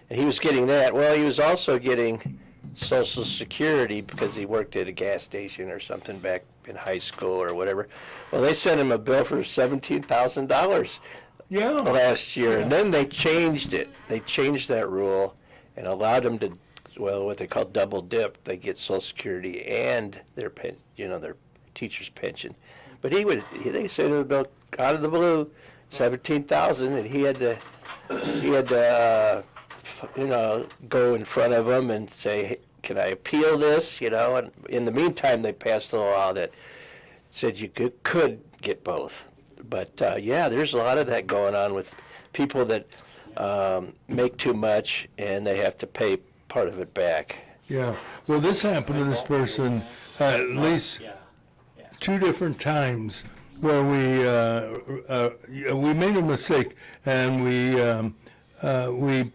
and he was getting that. Well, he was also getting Social Security because he worked at a gas station or something back in high school or whatever. Well, they sent him a bill for $17,000 last year, and then they changed it. They changed that rule and allowed him to, what they call double dip. They get Social Security and their their teacher's pension. But they sent him a bill out of the blue, $17,000, and he had to go in front of them and say, hey, can I appeal this? And in the meantime, they passed a law that said you could get both. But there's a lot of that going on with people that make too much and they have to pay part of it back.
Yeah. Well, this happened to this person at least 2 different times where we made a mistake and we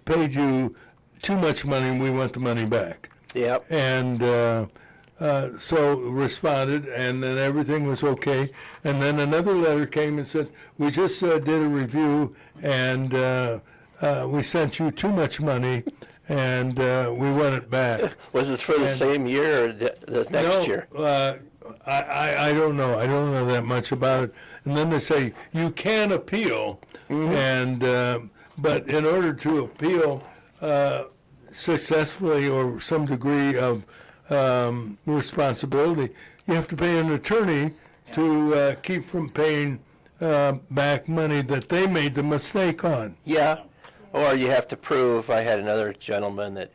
paid you too much money and we want the money back.
Yep.
And so responded, and then everything was okay. And then another letter came and said, we just did a review, and we sent you too much money, and we want it back.
Was this for the same year or the next year?
I don't know. I don't know that much about it. And then they say, you can appeal, and but in order to appeal successfully or some degree of responsibility, you have to pay an attorney to keep from paying back money that they made the mistake on.
Yeah, or you have to prove. I had another gentleman that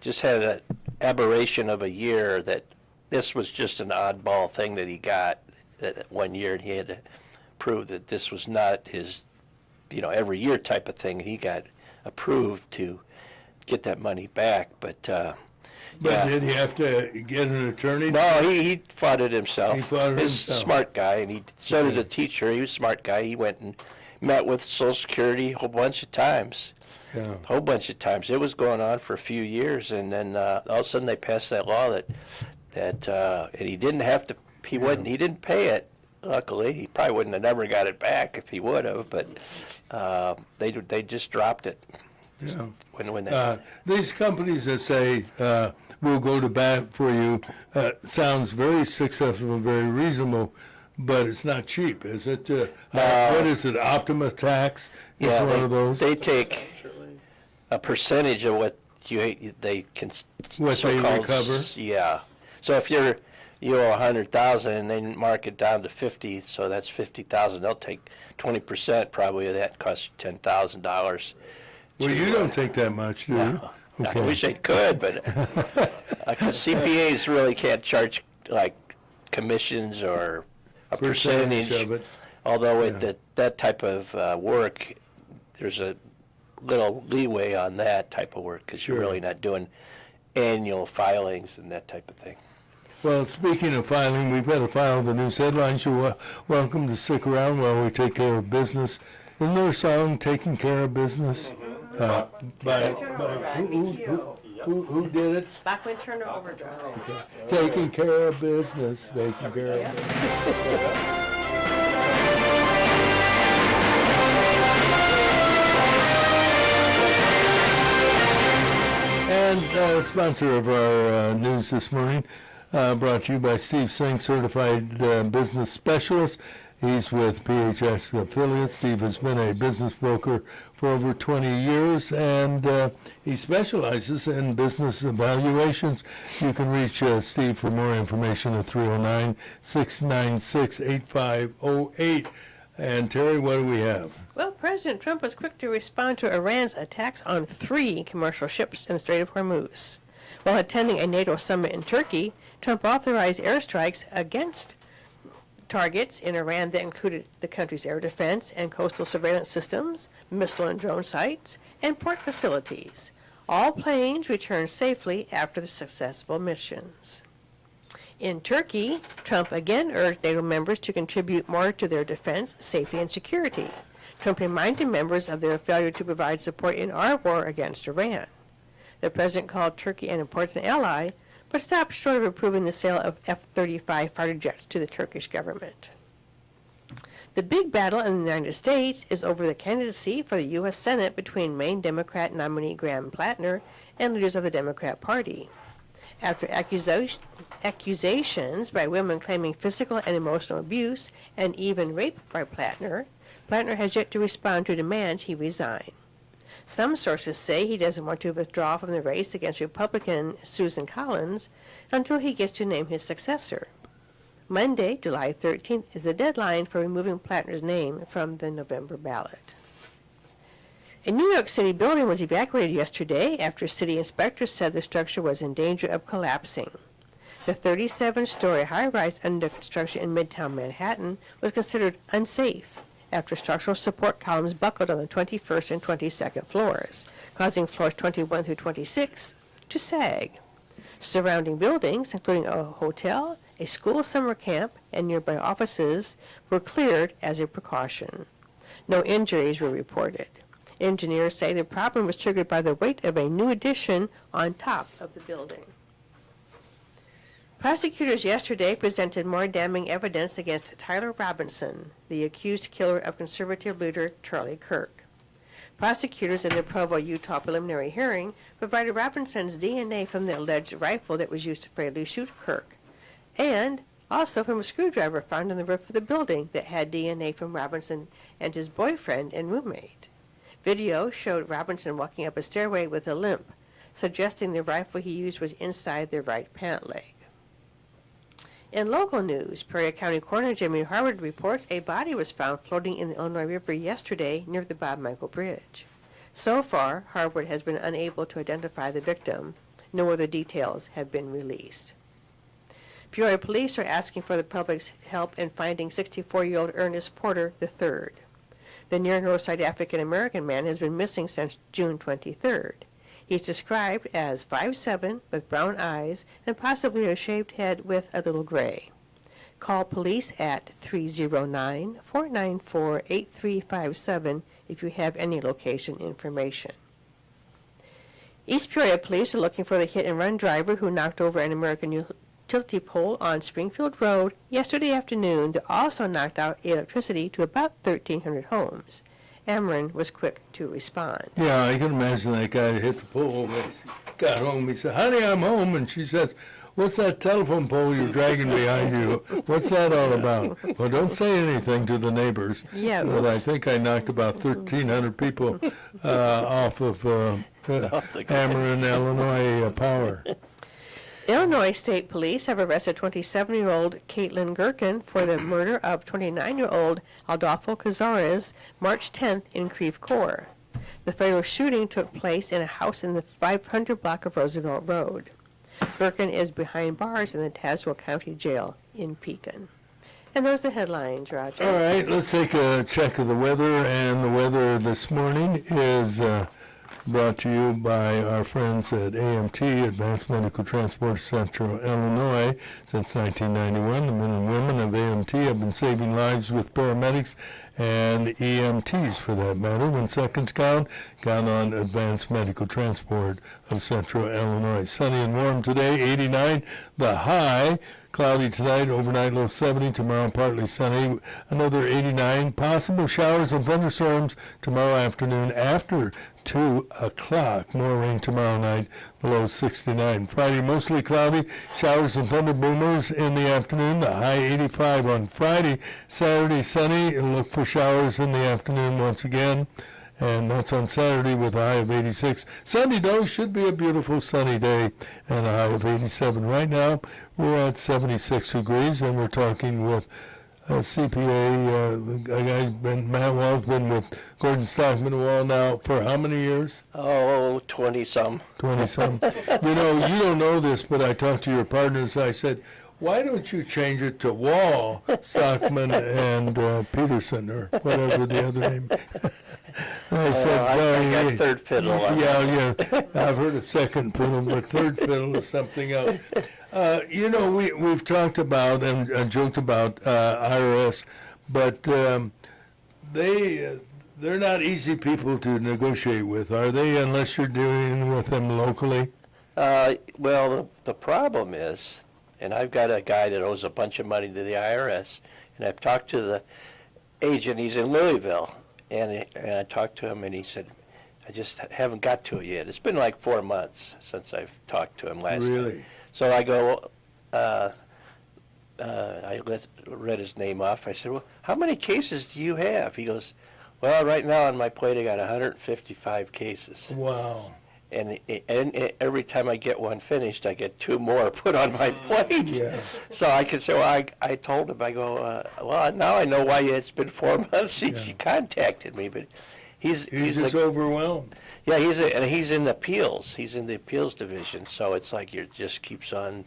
just had an aberration of a year that this was just an oddball thing that he got that 1 year, and he had to prove that this was not his, every year type of thing. He got approved to get that money back, but
did he have to get an attorney?
No, he fought it himself.
He fought it himself.
Smart guy, and so did the teacher. He was a smart guy. He went and met with Social Security a whole bunch of times.
Yeah.
A whole bunch of times. It was going on for a few years, and then all of a sudden they passed that law that and he didn't have to. He didn't pay it. Luckily, he probably wouldn't have never got it back if he would have. But they just dropped it.
Yeah.
When they
these companies that say we'll go to bat for you sounds very successful and very reasonable, but it's not cheap, is it? What is it? Optima Tax is one of those.
They take a percentage of what they can
what they recover.
Yeah. So if you owe 100,000 and they mark it down to 50, so that's 50,000. They'll take 20% probably of that. Costs you $10,000.
Well, you don't take that much, do you?
Okay. I wish they could, but CPAs really can't charge like commissions or a percentage
of it.
Although with that type of work, there's a little leeway on that type of work because you're really not doing annual filings and that type of thing.
Well, speaking of filing, we've got to file the news headlines. You're welcome to stick around while we take care of business. Isn't there a song, Taking Care of Business? Who did it?
Back when Turner Overdrive.
Okay. Taking care of business, taking care of business. And sponsor of our news this morning, brought to you by Steve Singh, Certified Business Specialist. He's with PHS Affiliates. Steve has been a business broker for over 20 years, and he specializes in business evaluations. You can reach Steve for more information at 309-696-8508. And Terry, what do we have?
Well, President Trump was quick to respond to Iran's attacks on 3 commercial ships in the Strait of Hormuz. While attending a NATO summit in Turkey, Trump authorized airstrikes against targets in Iran that included the country's air defense and coastal surveillance systems, missile and drone sites, and port facilities. All planes returned safely after the successful missions. In Turkey, Trump again urged NATO members to contribute more to their defense, safety, and security. Trump reminded members of their failure to provide support in our war against Iran. The president called Turkey an important ally, but stopped short of approving the sale of F-35 fighter jets to the Turkish government. The big battle in the United States is over the candidacy for the U.S. Senate between Maine Democrat nominee Graham Plattner and leaders of the Democrat Party. After accusations by women claiming physical and emotional abuse and even rape by Plattner, Plattner has yet to respond to demands he resign. Some sources say he doesn't want to withdraw from the race against Republican Susan Collins until he gets to name his successor. Monday, July 13th, is the deadline for removing Plattner's name from the November ballot. A New York City building was evacuated yesterday after city inspectors said the structure was in danger of collapsing. The 37-story high-rise under construction in Midtown Manhattan was considered unsafe after structural support columns buckled on the 21st and 22nd floors, causing floors 21 through 26 to sag. Surrounding buildings, including a hotel, a school summer camp, and nearby offices, were cleared as a precaution. No injuries were reported. Engineers say the problem was triggered by the weight of a new addition on top of the building. Prosecutors yesterday presented more damning evidence against Tyler Robinson, the accused killer of conservative leader Charlie Kirk. Prosecutors in the Provo, Utah preliminary hearing provided Robinson's DNA from the alleged rifle that was used to fatally shoot Kirk, and also from a screwdriver found on the roof of the building that had DNA from Robinson and his boyfriend and roommate. Video showed Robinson walking up a stairway with a limp, suggesting the rifle he used was inside the right pant leg. In local news, Peoria County Coroner Jimmy Harwood reports a body was found floating in the Illinois River yesterday near the Bob Michael Bridge. So far, Harwood has been unable to identify the victim. No other details have been released. Peoria police are asking for the public's help in finding 64-year-old Ernest Porter III. The near Northside African-American man has been missing since June 23rd. He's described as 5'7", with brown eyes and possibly a shaved head with a little gray. Call police at 309-494-8357 if you have any location information. East Peoria police are looking for the hit-and-run driver who knocked over an American utility pole on Springfield Road yesterday afternoon that also knocked out electricity to about 1,300 homes. Ameren was quick to respond.
Yeah, I can imagine that guy hit the pole. He got home. He said, "Honey, I'm home." And she says, "What's that telephone pole you're dragging behind you? What's that all about?" Well, don't say anything to the neighbors.
Yeah,
but I think I knocked about 1,300 people off of Ameren, Illinois power.
Illinois State Police have arrested 27-year-old Caitlin Gherkin for the murder of 29-year-old Adolfo Cazares March 10th in Creve Coeur. The fatal shooting took place in a house in the 500 block of Roosevelt Road. Gherkin is behind bars in the Tazewell County Jail in Pekin. And those are the headlines, Roger.
All right, let's take a check of the weather. And the weather this morning is brought to you by our friends at AMT, Advanced Medical Transport Central Illinois. Since 1991, the men and women of AMT have been saving lives with paramedics and EMTs, for that matter. When seconds count on Advanced Medical Transport of Central Illinois. Sunny and warm today, 89 the high. Cloudy tonight, overnight low 70, tomorrow partly sunny, another 89. Possible showers and thunderstorms tomorrow afternoon after 2 o'clock. More rain tomorrow night, low 69. Friday, mostly cloudy, showers and thunder boomers in the afternoon, the high 85 on Friday. Saturday, sunny, and look for showers in the afternoon once again. And that's on Saturday with a high of 86. Sunday, though, should be a beautiful sunny day and a high of 87. Right now, we're at 76 degrees, and we're talking with CPA, a guy's been, Matt Wall's been with Gordon Stockman Wall now for how many years?
Oh, 20-some.
20-some. You know, you don't know this, but I talked to your partners. I said, why don't you change it to Wall, Stockman, and Peterson, or whatever the other name. I said,
I got third fiddle.
Yeah, I've heard a second fiddle, but third fiddle is something else. You know, we've talked about and joked about IRS, but they're not easy people to negotiate with, are they, unless you're dealing with them locally?
Well, the problem is, and I've got a guy that owes a bunch of money to the IRS, and I've talked to the agent, he's in Louisville, and I talked to him, and he said, I just haven't got to it yet. It's been like 4 months since I've talked to him last time. So I go, I read his name off. I said, well, how many cases do you have? He goes, well, right now on my plate I got 155 cases.
Wow.
And every time I get one finished, I get 2 more put on my plate.
Yeah.
So I could say, well, I told him, I go, well, now I know why it's been 4 months since you contacted me, but he's
just overwhelmed.
Yeah, he's in the appeals. He's in the appeals division, so it's like it just keeps on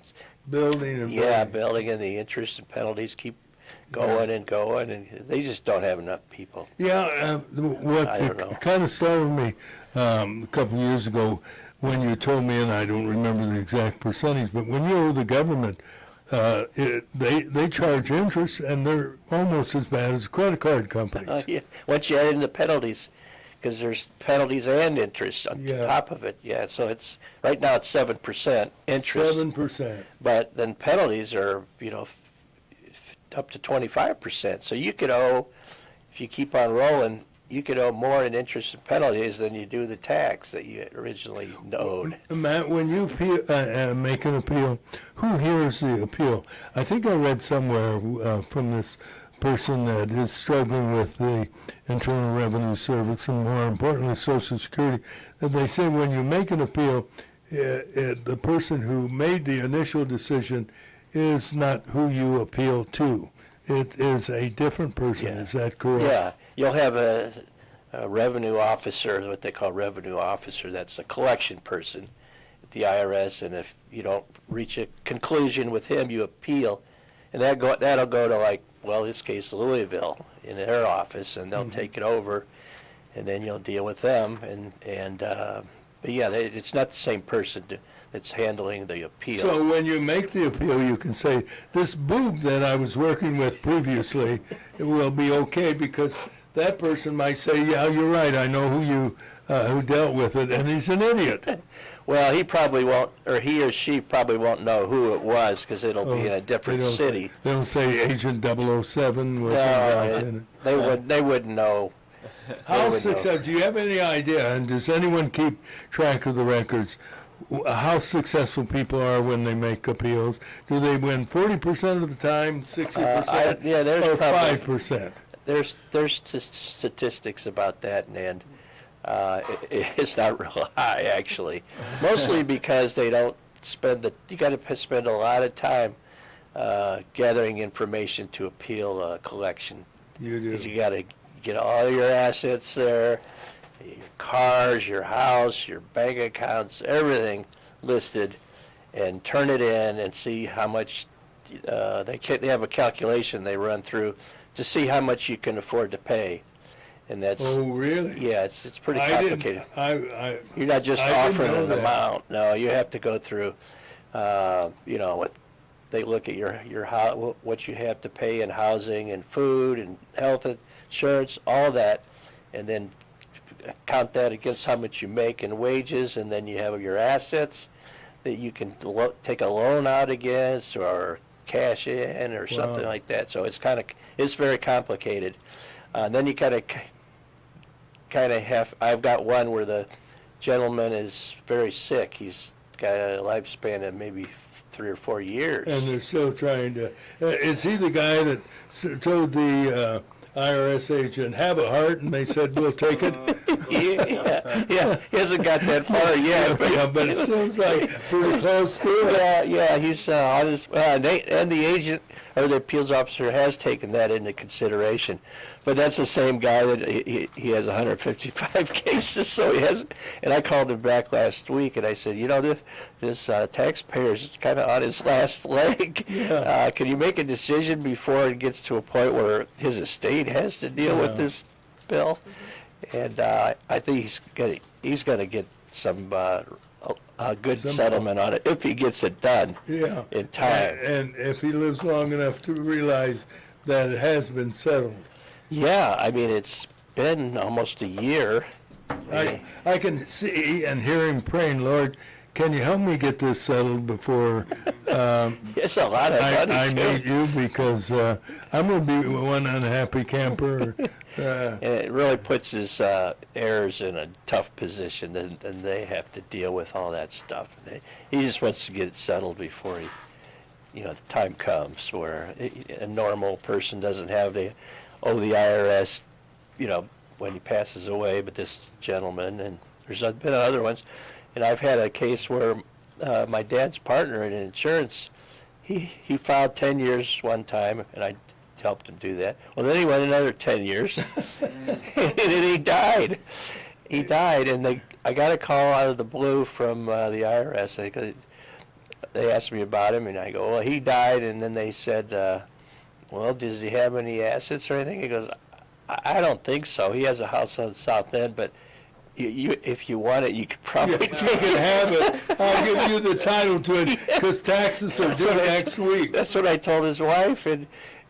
building and
building, and the interest and penalties keep going and going, and they just don't have enough people.
Yeah, what kind of startled me a couple of years ago when you told me, and I don't remember the exact percentage, but when you owe the government, they charge interest, and they're almost as bad as credit card companies.
Yeah, once you add in the penalties, because there's penalties and interest on top of it. Yeah, so it's right now it's 7% interest.
7%.
But then penalties are, up to 25%. So you could owe, if you keep on rolling, you could owe more in interest and penalties than you do the tax that you originally owed.
Matt, when you make an appeal, who hears the appeal? I think I read somewhere from this person that is struggling with the Internal Revenue Service and more importantly Social Security, that they say when you make an appeal, the person who made the initial decision is not who you appeal to. It is a different person. Is that correct?
Yeah, you'll have a revenue officer, what they call revenue officer, that's a collection person at the IRS, and if you don't reach a conclusion with him, you appeal, and that'll go to, like, well, in this case, Louisville, in their office, and they'll take it over, and then you'll deal with them, but yeah, it's not the same person that's handling the appeal.
So when you make the appeal, you can say, this boob that I was working with previously, it will be okay, because that person might say, yeah, you're right, I know who dealt with it, and he's an idiot.
Well, he probably won't, or he or she probably won't know who it was, because it'll be in a different city.
They don't say Agent 007 was involved in it.
They wouldn't know.
How successful, do you have any idea, and does anyone keep track of the records, how successful people are when they make appeals? Do they win 40% of the time, 60%,
there's
or
probably
5%?
There's statistics about that, and it's not real high, actually. Mostly because they don't you got to spend a lot of time gathering information to appeal collection.
You do.
'Cause you got to get all your assets there, your cars, your house, your bank accounts, everything listed, and turn it in and see how much they have a calculation they run through to see how much you can afford to pay. And that's,
oh, really?
Yeah, it's pretty complicated. You're not just
I
offering
didn't know
an
that.
amount. No, you have to go through, they look at your what you have to pay in housing and food and health insurance, all that, and then count that against how much you make in wages, and then you have your assets that you can take a loan out against or cash in or something like that. So it's very complicated. Then you kind of have, I've got one where the gentleman is very sick. He's got a lifespan of maybe 3 or 4 years.
And they're still trying to. Is he the guy that told the IRS agent, have a heart, and they said, we'll take it?
yeah, he hasn't got that far yet.
But it seems like pretty close to it.
Yeah, he's on his, and the agent or the appeals officer has taken that into consideration. But that's the same guy that he has 155 cases, so he has. And I called him back last week, and I said, this taxpayer's kind of on his last leg.
Yeah.
Can you make a decision before it gets to a point where his estate has to deal with this bill? And I think he's gonna get some a good settlement on it if he gets it done in time.
And if he lives long enough to realize that it has been settled.
Yeah, I mean, it's been almost a year.
I can see and hear him praying, Lord, can you help me get this settled before
it's a lot of money,
I meet you, because I'm going to be one unhappy camper.
And it really puts his heirs in a tough position, and they have to deal with all that stuff. And he just wants to get it settled before the time comes where a normal person doesn't have to owe the IRS, when he passes away. But this gentleman, and there's been other ones, and I've had a case where my dad's partner in insurance, he filed 10 years one time, and I helped him do that. Well, then he went another 10 years, and then he died. He died, and I got a call out of the blue from the IRS. They asked me about him, and I go, well, he died, and then they said, well, does he have any assets or anything? He goes, I don't think so. He has a house on the South End, but if you want it, you could probably
take it. Have it. I'll give you the title to it, because taxes are due next week.
That's what I told his wife, and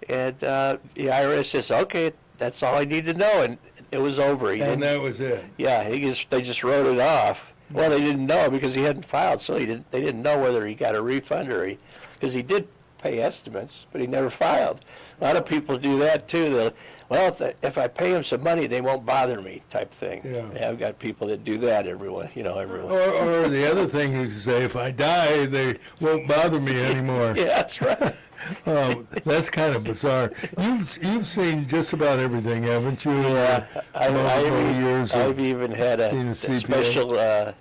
the IRS says, okay, that's all I need to know, and it was over.
And that was it.
Yeah, they just wrote it off. Well, they didn't know because he hadn't filed, so they didn't know whether he got a refund or because he did pay estimates, but he never filed. A lot of people do that too. Well, if I pay them some money, they won't bother me, type thing. Yeah, I've got people that do that. Everyone.
Or the other thing you can say, if I die, they won't bother me anymore.
Yeah, that's right.
That's kind of bizarre. You've seen just about everything, haven't you?
Yeah, I've even had a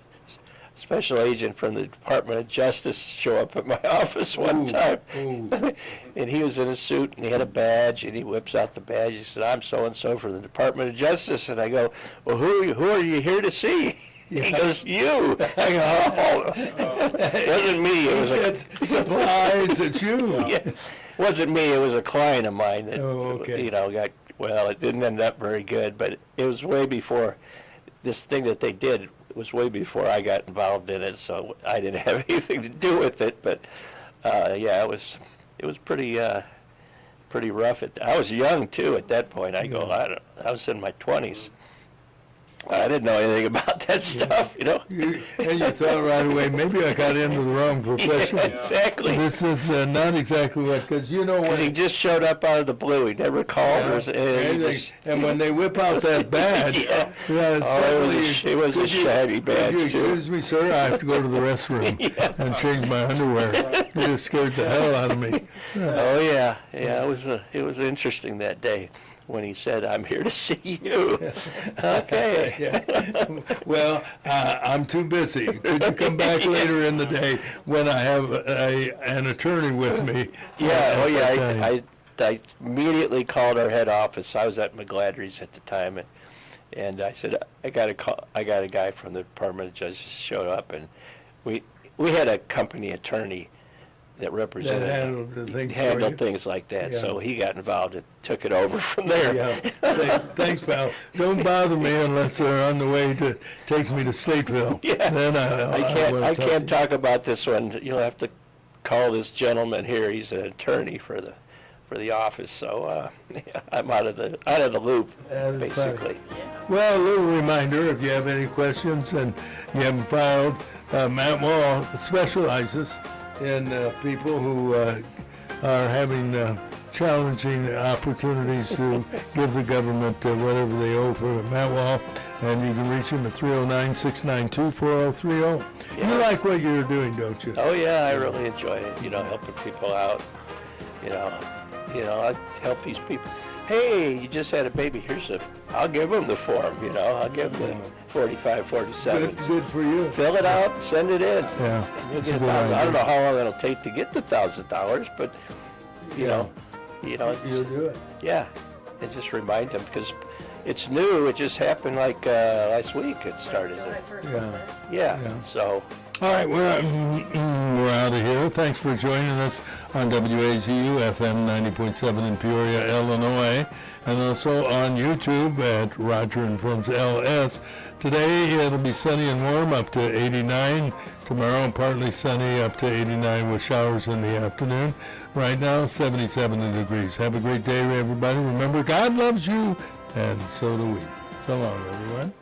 special agent from the Department of Justice show up at my office one time. And he was in a suit, and he had a badge, and he whips out the badge. He said, I'm so-and-so from the Department of Justice. And I go, well, who are you here to see? Yeah. He goes, you. I go, it wasn't me. It was
supplies, it's you.
Yeah. It wasn't me. It was a client of mine that, it didn't end up very good, but it was way before this thing that they did. It was way before I got involved in it, so I didn't have anything to do with it. But it was pretty rough. I was young too at that point. I was in my 20s. I didn't know anything about that stuff, And
you thought right away, maybe I got into the wrong profession.
Yeah, exactly.
This is not exactly because when
he just showed up out of the blue. He never called or anything.
And when they whip out that badge,
it was a shabby badge.
Excuse me, sir, I have to go to the restroom and change my underwear. It just scared the hell out of me.
Oh yeah, it was interesting that day when he said, I'm here to see you. Okay.
Well, I'm too busy. Could you come back later in the day when I have an attorney with me?
Yeah, I immediately called our head office. I was at McGladry's at the time, and I said, I got a guy from the Department of Justice showed up, and we had a company attorney that represented handled things like that. Yeah. So he got involved and took it over from there.
Yeah. Thanks, pal. Don't bother me unless they're on the way to take me to Stateville.
Yeah.
Then
I can't talk about this one. You'll have to call this gentleman here. He's an attorney for the office. So I'm out of the loop, basically.
Well, a little reminder: if you have any questions and you haven't filed, Matt Wall specializes in people who are having challenging opportunities to give the government whatever they owe for Matt Wall. And you can reach him at 309-692-4030.
Yeah.
You like what you're doing, don't you?
Oh yeah, I really enjoy it. Helping people out. I help these people. Hey, you just had a baby. I'll give them the form. I'll give them the 45, 47.
Good for you.
Fill it out, send it in.
Yeah.
And you'll
that's a
get
good
I
idea.
don't know how long it'll take to get the $1,000, but
Yeah. You'll do it.
yeah, and just remind them because it's new. It just happened like last week. It started.
Yeah.
Yeah. So.
All right, we're out of here. Thanks for joining us on WAZU FM 90.7 in Peoria, Illinois, and also on YouTube at Roger and Friends LS. Today it'll be sunny and warm up to 89. Tomorrow partly sunny up to 89 with showers in the afternoon. Right now 77 degrees. Have a great day, everybody. Remember, God loves you, and so do we. So long, everyone.